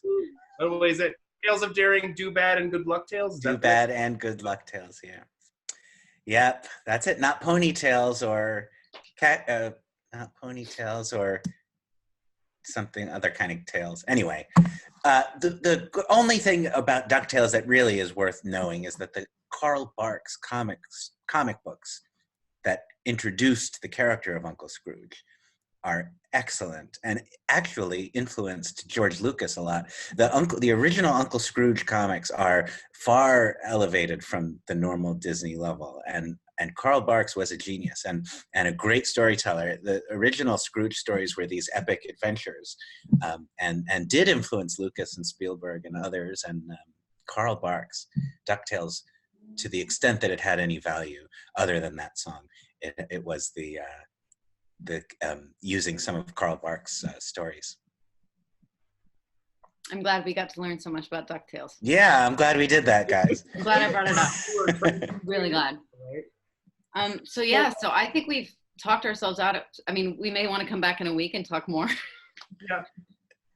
What is it? Tales of Daring, Do Bad, and Good Luck Tales? Do Bad and Good Luck Tales, yeah. Yep, that's it. Not ponytails or not ponytails or something other kind of tales. Anyway, the only thing about DuckTales that really is worth knowing is that the Carl Barks comic books that introduced the character of Uncle Scrooge are excellent and actually influenced George Lucas a lot. The original Uncle Scrooge comics are far elevated from the normal Disney level, and Carl Barks was a genius and a great storyteller. The original Scrooge stories were these epic adventures, and did influence Lucas and Spielberg and others. And Carl Barks, DuckTales, to the extent that it had any value other than that song, it was the using some of Carl Barks' stories. I'm glad we got to learn so much about DuckTales. Yeah, I'm glad we did that, guys. I'm glad I brought it up. Really glad. So I think we've talked ourselves out of, we may want to come back in a week and talk more. Yeah.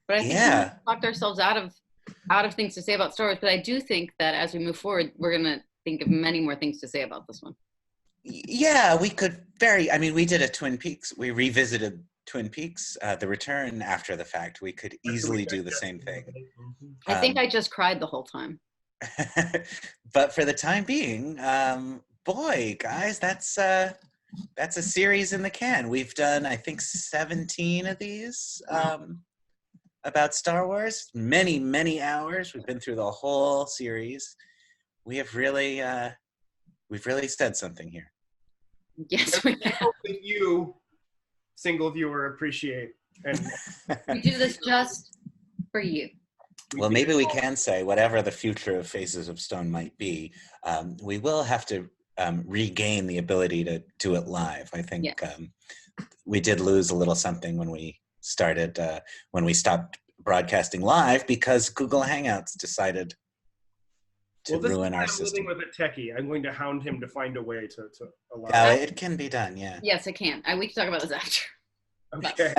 But I think we've talked ourselves out of things to say about Star Wars, but I do think that as we move forward, we're going to think of many more things to say about this one. Yeah, we could we did a Twin Peaks. We revisited Twin Peaks, The Return after the fact. We could easily do the same thing. I think I just cried the whole time. But for the time being, boy, guys, that's a series in the can. We've done, I think, 17 of these about Star Wars. Many, many hours. We've been through the whole series. We have really, we've really said something here. Yes, we have. Hope that you, single viewer, appreciate. And we do this just for you. Well, maybe we can say whatever the future of Faces of Stone might be, we will have to regain the ability to do it live. I think we did lose a little something when we started, when we stopped broadcasting live because Google Hangouts decided to ruin our system. I'm living with a techie. I'm going to hound him to find a way to allow. Yeah, it can be done. Yeah. Yes, it can. We can talk about this after. Okay.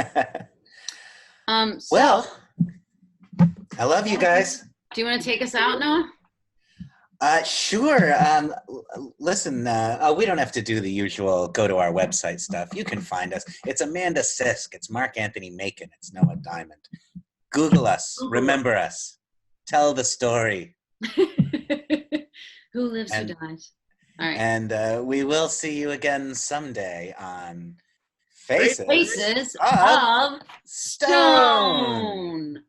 Well, I love you guys. Do you want to take us out, Noah? Sure. Listen, we don't have to do the usual go to our website stuff. You can find us. It's Amanda Sisk. It's Marc-Anthony Macon. It's Noah Diamond. Google us. Remember us. Tell the story. Who lives, who dies. All right. And we will see you again someday on Faces Faces of of Stone. Stone.